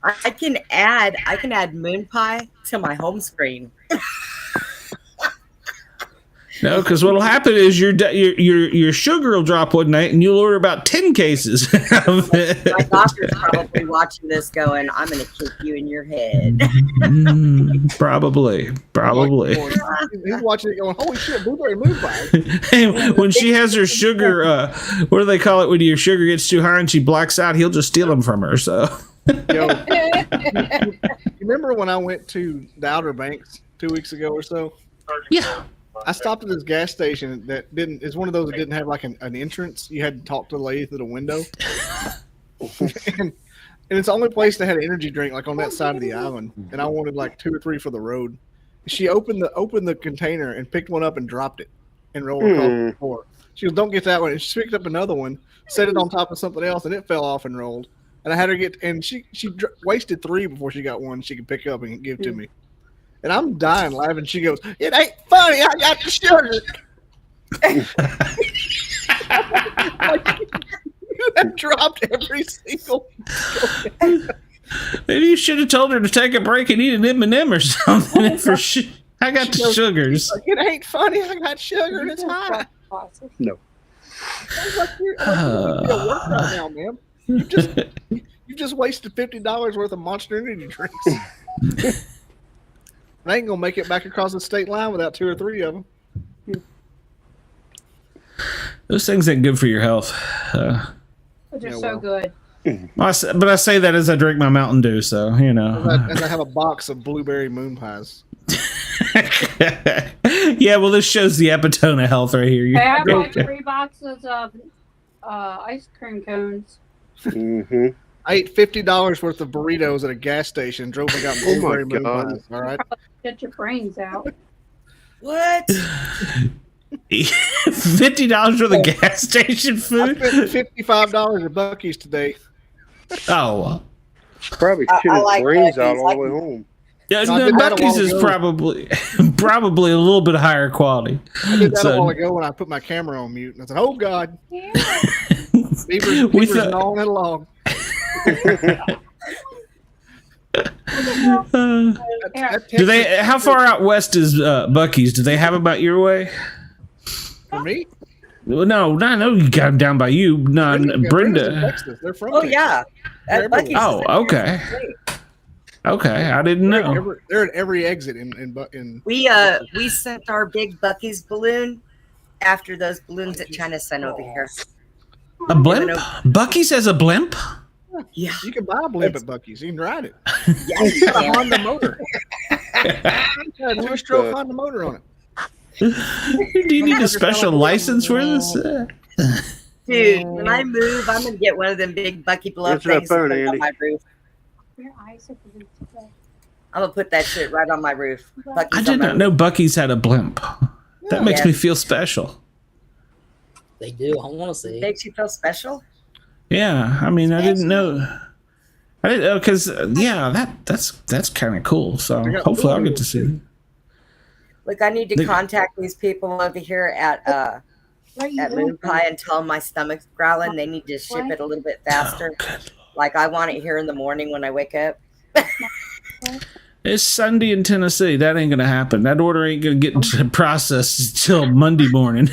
I can add moon pie to my home screen. No, because what'll happen is your sugar will drop one night, and you'll order about 10 cases of it. My doctor's probably watching this, going, "I'm going to kick you in your head." Probably. He's watching it, going, "Holy shit, blueberry moon pie!" And when she has her sugar, what do they call it? When your sugar gets too high and she blacks out, he'll just steal them from her. So, Yo, you remember when I went to the Outer Banks 2 weeks ago or so? Yeah. I stopped at this gas station that it's one of those that didn't have like an entrance. You had to talk to the lady through the window. and it's the only place that had an energy drink like on that side of the island. And I wanted like 2 or 3 for the road. She opened the container and picked one up and dropped it and rolled across the floor. She goes, "Don't get that one." And she picked up another one, set it on top of something else, and it fell off and rolled. And I had her she wasted 3 before she got one she could pick up and give to me. And I'm dying laughing. She goes, "It ain't funny. I got the sugar." You have dropped every single. Maybe you should have told her to take a break and eat an M&M or something. I got the sugars. Like, "It ain't funny. I got sugar and it's high." No. Sounds like you're at work right now, man. You just wasted $50 worth of Monster Energy drinks. I ain't gonna make it back across the state line without 2 or 3 of them. Those things ain't good for your health. But they're so good. But I say that as I drink my Mountain Dew, so you know. As I have a box of blueberry moon pies. Yeah, well, this shows the epitome of health right here. I have like 3 boxes of ice cream cones. Mm-hmm. I ate $50 worth of burritos at a gas station. Drove and got blueberry moon pies. All right. Get your brains out. What? $50 worth of gas station food? I spent $55 at Buc-ee's today. Oh. Probably chewed his brains out all the way home. Yeah, no, Buc-ee's is probably a little bit higher quality. I did that a while ago when I put my camera on mute. And I said, "Oh, God." Beaver's gnawing it along. Do they? How far out west is Buc-ee's? Do they have about your way? For me? Well, no, I know you got them down by you. No, Brenda. Texas. They're from Texas. Yeah. At Buc-ee's. Oh, okay. Okay, I didn't know. They're at every exit in. We sent our big Buc-ee's balloon after those balloons that China sent over here. A blimp? Buc-ee's has a blimp? Yeah. You can buy a blimp at Buc-ee's. You can ride it. Yeah, It's got a Honda motor. It's got a 2-stroke Honda motor on it. Do you need a special license for this? Dude, when I move, I'm gonna get one of them big Bucky blow What's that things phone, and put it on Andy? my roof. I'm gonna put that shit right on my roof. Buc-ee's I on did my not know Buc-ee's had a blimp. That makes Yeah. me feel special. They do. I want to see. Makes you feel special. Yeah, I mean, I didn't know. I didn't because that's kind of cool. So hopefully I'll get to see it. Look, I need to contact these people over here at Moon Pie and tell them my stomach's growling. They need to ship it a little bit faster. Like I want it here in the morning when I wake up. It's Sunday in Tennessee. That ain't gonna happen. That order ain't gonna get processed until Monday morning.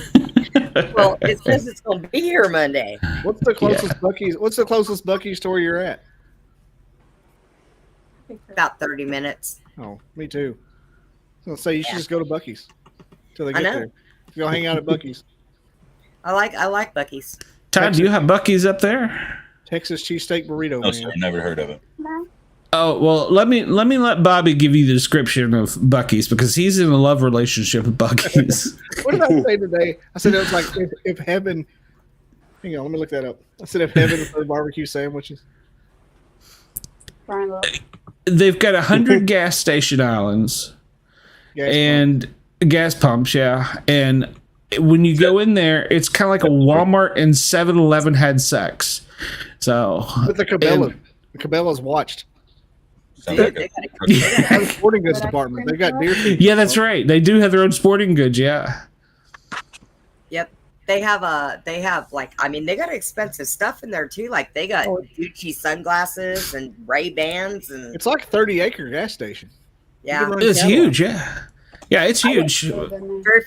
Well, it says it's gonna be here Monday. What's the closest Buc-ee's? What's the closest Buc-ee's store you're at? About 30 minutes. Oh, me too. So say you should just go to Buc-ee's till they I get know. there. Go hang out at Buc-ee's. I like Buc-ee's. Todd, do you have Buc-ee's up there? Texas cheesesteak burrito. No, sir, never heard of it. Oh well, let Bobby give you the description of Buc-ee's because he's in a love relationship with Buc-ee's. What did I say today? I said it was like if heaven. Hang on, let me look that up. I said if heaven for barbecue sandwiches. Brian, look. they've got 100 gas station islands and gas pumps, yeah. And when you go in there, it's kind of like a Walmart and 7-Eleven had sex. So, but the Cabela's watched. They got a sporting goods department. They got deer feed. Yeah, that's right. They do have their own sporting goods. Yeah. Yep. They have like, I mean, they got expensive stuff in there too. Like they got Gucci sunglasses and Ray-Bans, and it's like a 30-acre gas station. Yeah, it's huge. Yeah, yeah, it's huge. Very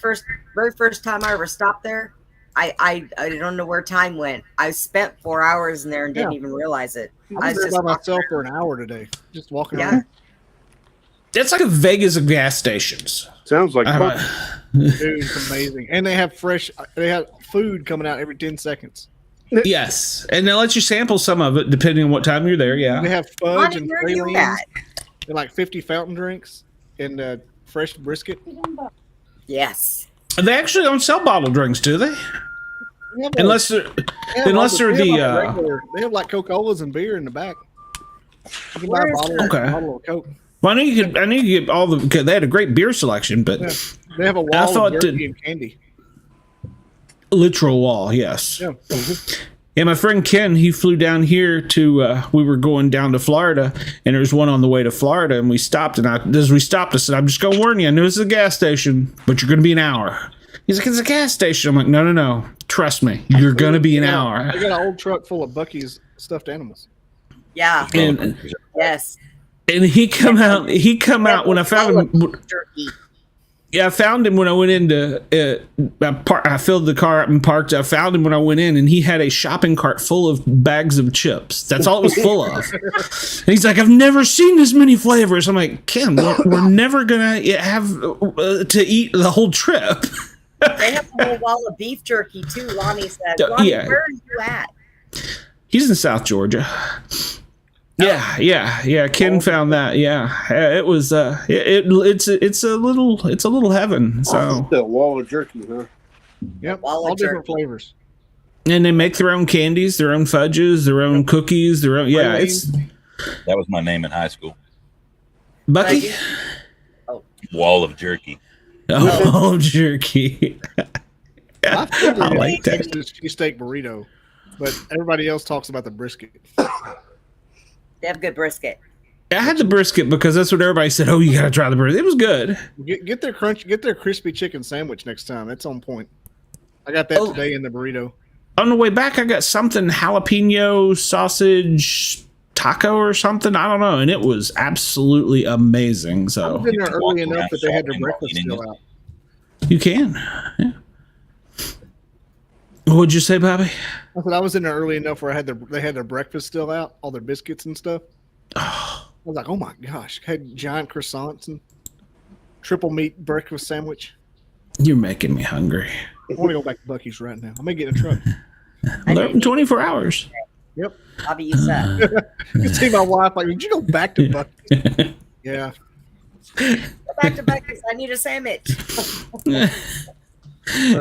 first time I ever stopped there, I don't know where time went. I spent 4 hours in there and didn't even realize it. I was there by myself for an hour today, just walking around. It's like a Vegas of gas stations. Sounds like dude, it's amazing. And they have food coming out every 10 seconds. Yes, and they'll let you sample some of it depending on what time you're there. Yeah, they have fudge and pralines, and like 50 fountain drinks and fresh brisket. Yes, they actually don't sell bottled drinks, do they? Unless they're the they have like Coca-Colas and beer in the back. You can buy a bottle of Coke. Well, I knew you get all the. They had a great beer selection, but they have a wall of jerky and candy. Literal wall, yes. Yeah. Yeah, my friend Ken, he flew down here to. We were going down to Florida, and there's one on the way to Florida, and we stopped. And as we stopped, I said, "I'm just gonna warn you. I know it's a gas station, but you're gonna be an hour." He's like, "It's a gas station." I'm like, "No. Trust me, you're gonna be an hour." I got an old truck full of Bucky's stuffed animals. Yeah. Yes. And he come out when I found him. Yeah, I found him when I went into. I filled the car up and parked. I found him when I went in, and he had a shopping cart full of bags of chips. That's all it was full of. And he's like, "I've never seen this many flavors." I'm like, "Ken, we're never gonna have to eat the whole trip." They have a whole wall of beef jerky too. Lonnie said, "Lonnie, where are you at?" He's in South Georgia. Yeah. Ken found that. Yeah, it was. It's a little heaven. So the wall of jerky, huh? Yep, all different flavors. And they make their own candies, their own fudges, their own cookies, their own. Yeah, that was my name in high school. Bucky. Wall of jerky. Oh, jerky. I like that. Texas cheesesteak burrito, but everybody else talks about the brisket. They have good brisket. I had the brisket because that's what everybody said. Oh, you gotta try the brisket. It was good. Get their crispy chicken sandwich next time. It's on point. I got that today in the burrito. On the way back, I got something jalapeno sausage taco or something. I don't know, and it was absolutely amazing. So I was in there early enough that they had their breakfast still out. You can. Yeah. What'd you say, Bobby? I said I was in there early enough where they had their breakfast still out, all their biscuits and stuff. I was like, oh my gosh, had giant croissants and triple meat breakfast sandwich. You're making me hungry. I want to go back to Bucky's right now. I may get a truck. Well, they're open 24 hours. Yep. Bobby, you said. You see my wife like, did you go back to Bucky's? Yeah. Go back to Bucky's. I need a sandwich.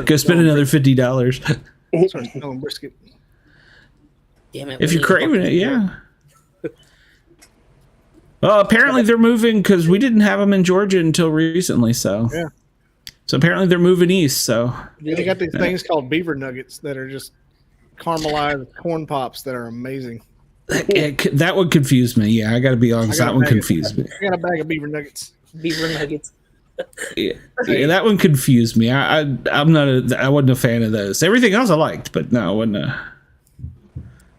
Go spend another $50. Start smelling brisket. Damn it! If you're craving it, yeah. Well, apparently they're moving because we didn't have them in Georgia until recently. So yeah. So apparently they're moving east. So yeah, they got these things called beaver nuggets that are just caramelized corn pops that are amazing. That would confuse me. Yeah, I got to be honest. That one confused me. I got a bag of beaver nuggets. Beaver nuggets. Yeah, that one confused me. I wasn't a fan of those. Everything else I liked, but no, I wasn't. I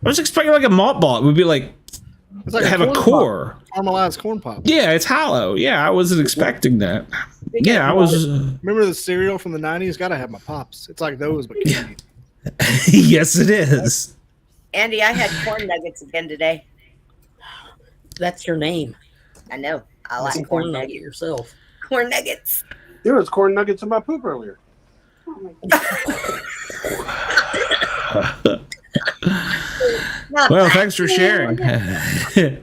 was expecting like a malt ball. It would be like have a core. Caramelized corn pop. Yeah, it's hollow. Yeah, I wasn't expecting that. Yeah, I was. Remember the cereal from the 90s? Got to have my pops. It's like those, but candy. Yes, it is. Andy, I had corn nuggets again today. That's your name. I know. I like corn nugget yourself. Corn nuggets. There was corn nuggets in my poop earlier. Oh my God. Well, thanks for sharing.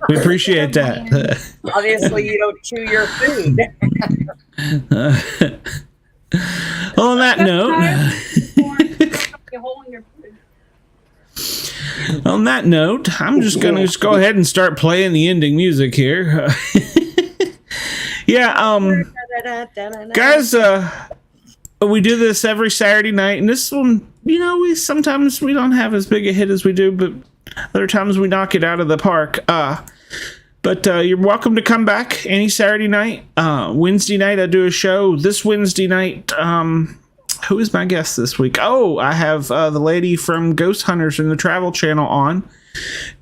We appreciate that. Obviously, you don't chew your food. On that note, On that note, I'm just going to go ahead and start playing the ending music here. Guys, we do this every Saturday night, and this one, we sometimes we don't have as big a hit as we do, but other times we knock it out of the park. But you're welcome to come back any Saturday night. Wednesday night, I do a show. This Wednesday night, who is my guest this week? Oh, I have the lady from Ghost Hunters in the Travel Channel on.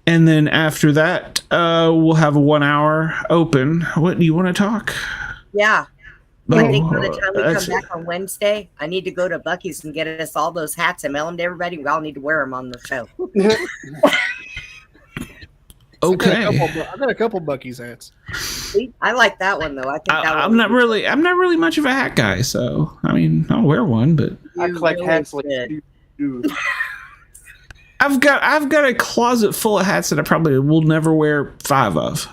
And then after that, we'll have a 1 hour open. What do you want to talk? Yeah. I think by the time we come back on Wednesday, I need to go to Buc-ee's and get us all those hats and mail them to everybody. We all need to wear them on the show. Okay. I got a couple Buc-ee's hats. I like that one though. I think I'm not really much of a hat guy, so I mean I'll wear one, but I collect hats like you. I've got a closet full of hats that I probably will never wear 5 of.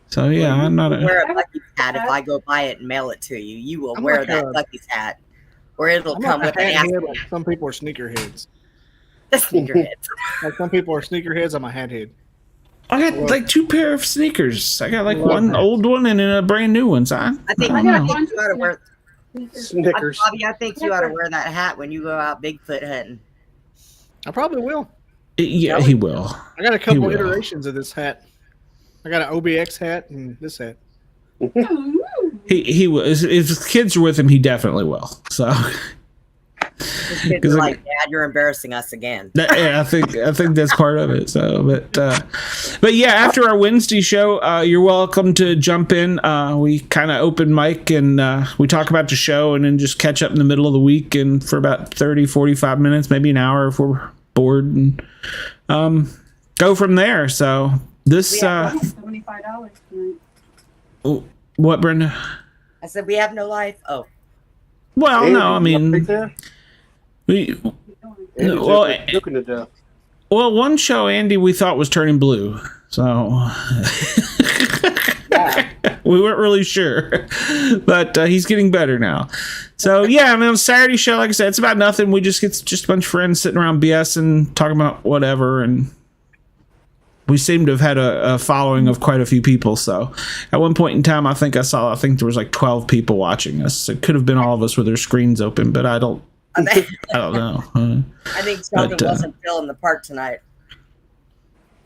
So yeah, I'm not wear a Buc-ee's hat if I go buy it and mail it to you. You will wear that Buc-ee's hat, or it'll come with an ass. Like some people are sneakerheads. Sneakerheads. Like some people are sneakerheads. I'm a hat head. I got like 2 pair of sneakers. I got like one old one and then a brand new one. So I think you ought to wear Snickers. Bobby, I think you ought to wear that hat when you go out Bigfoot hunting. I probably will. Yeah, he will. I got a couple iterations of this hat. I got an OBX hat and this hat. He will. If his kids are with him, he definitely will. So. His kids are like, Dad, you're embarrassing us again. Yeah, I think that's part of it. So, but yeah, after our Wednesday show, you're welcome to jump in. We kind of open mic and we talk about the show and then just catch up in the middle of the week and for about 30, 45 minutes, maybe an hour if we're bored, and go from there. So this $75 tonight. What, Brenda? I said we have no life. Oh, well, no, I mean. Well, one show, Andy, we thought was turning blue, so we weren't really sure, but he's getting better now. So yeah, I mean, on Saturday show, like I said, it's about nothing. We just get a bunch of friends sitting around BS and talking about whatever, and we seem to have had a following of quite a few people. So at one point in time, I think there was like 12 people watching us. It could have been all of us with their screens open, but I don't know. I think Shelton wasn't feeling the part tonight.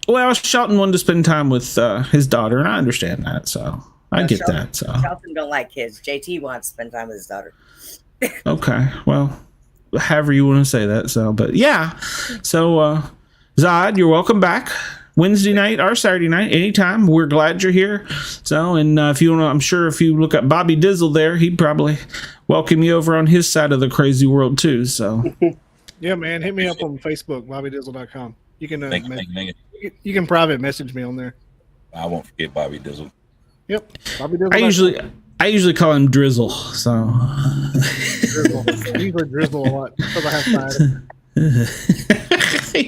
Well, Shelton wanted to spend time with his daughter, and I understand that, so I get that. So Shelton don't like kids. JT wants to spend time with his daughter. Okay, well, however you want to say that. So, but yeah, so Zod, you're welcome back. Wednesday night or Saturday night, anytime. We're glad you're here. So, and if you want to, I'm sure if you look at Bobby Dizzle there, he'd probably welcome you over on his side of the crazy world too. So, yeah, man, hit me up on Facebook, BobbyDizzle.com. You can Thank you. you can private message me on there. I won't forget Bobby Dizzle. Yep, Bobby Dizzle. I usually call him Drizzle. So, Drizzle. I usually drizzle a lot because I have fire.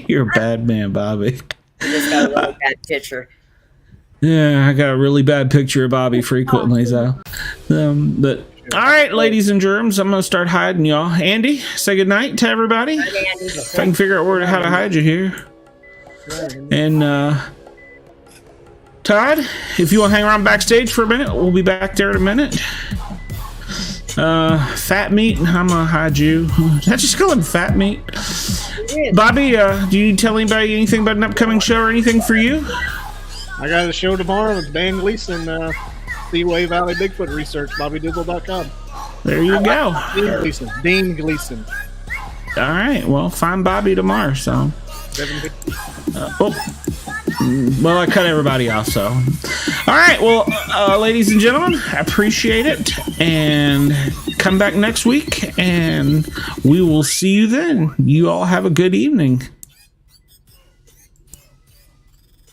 You're a bad man, Bobby. Just got a really bad picture. Yeah, I got a really bad picture of Bobby frequently. So, but all right, ladies and germs, I'm gonna start hiding y'all. Andy, say good night to everybody. If I can figure out how to hide you here. And Todd, if you want to hang around backstage for a minute, we'll be back there in a minute. Fat Meat, I'm gonna hide you. Did I just call him Fat Meat? Bobby, do you tell anybody anything about an upcoming show or anything for you? I got a show tomorrow with Dan Gleason, Seaway Valley Bigfoot Research, BobbyDizzle.com. There you go. Dean Gleason. All right, well, find Bobby tomorrow, so. Well, I cut everybody off, so. All right, well, ladies and gentlemen, I appreciate it. And come back next week, and we will see you then. You all have a good evening.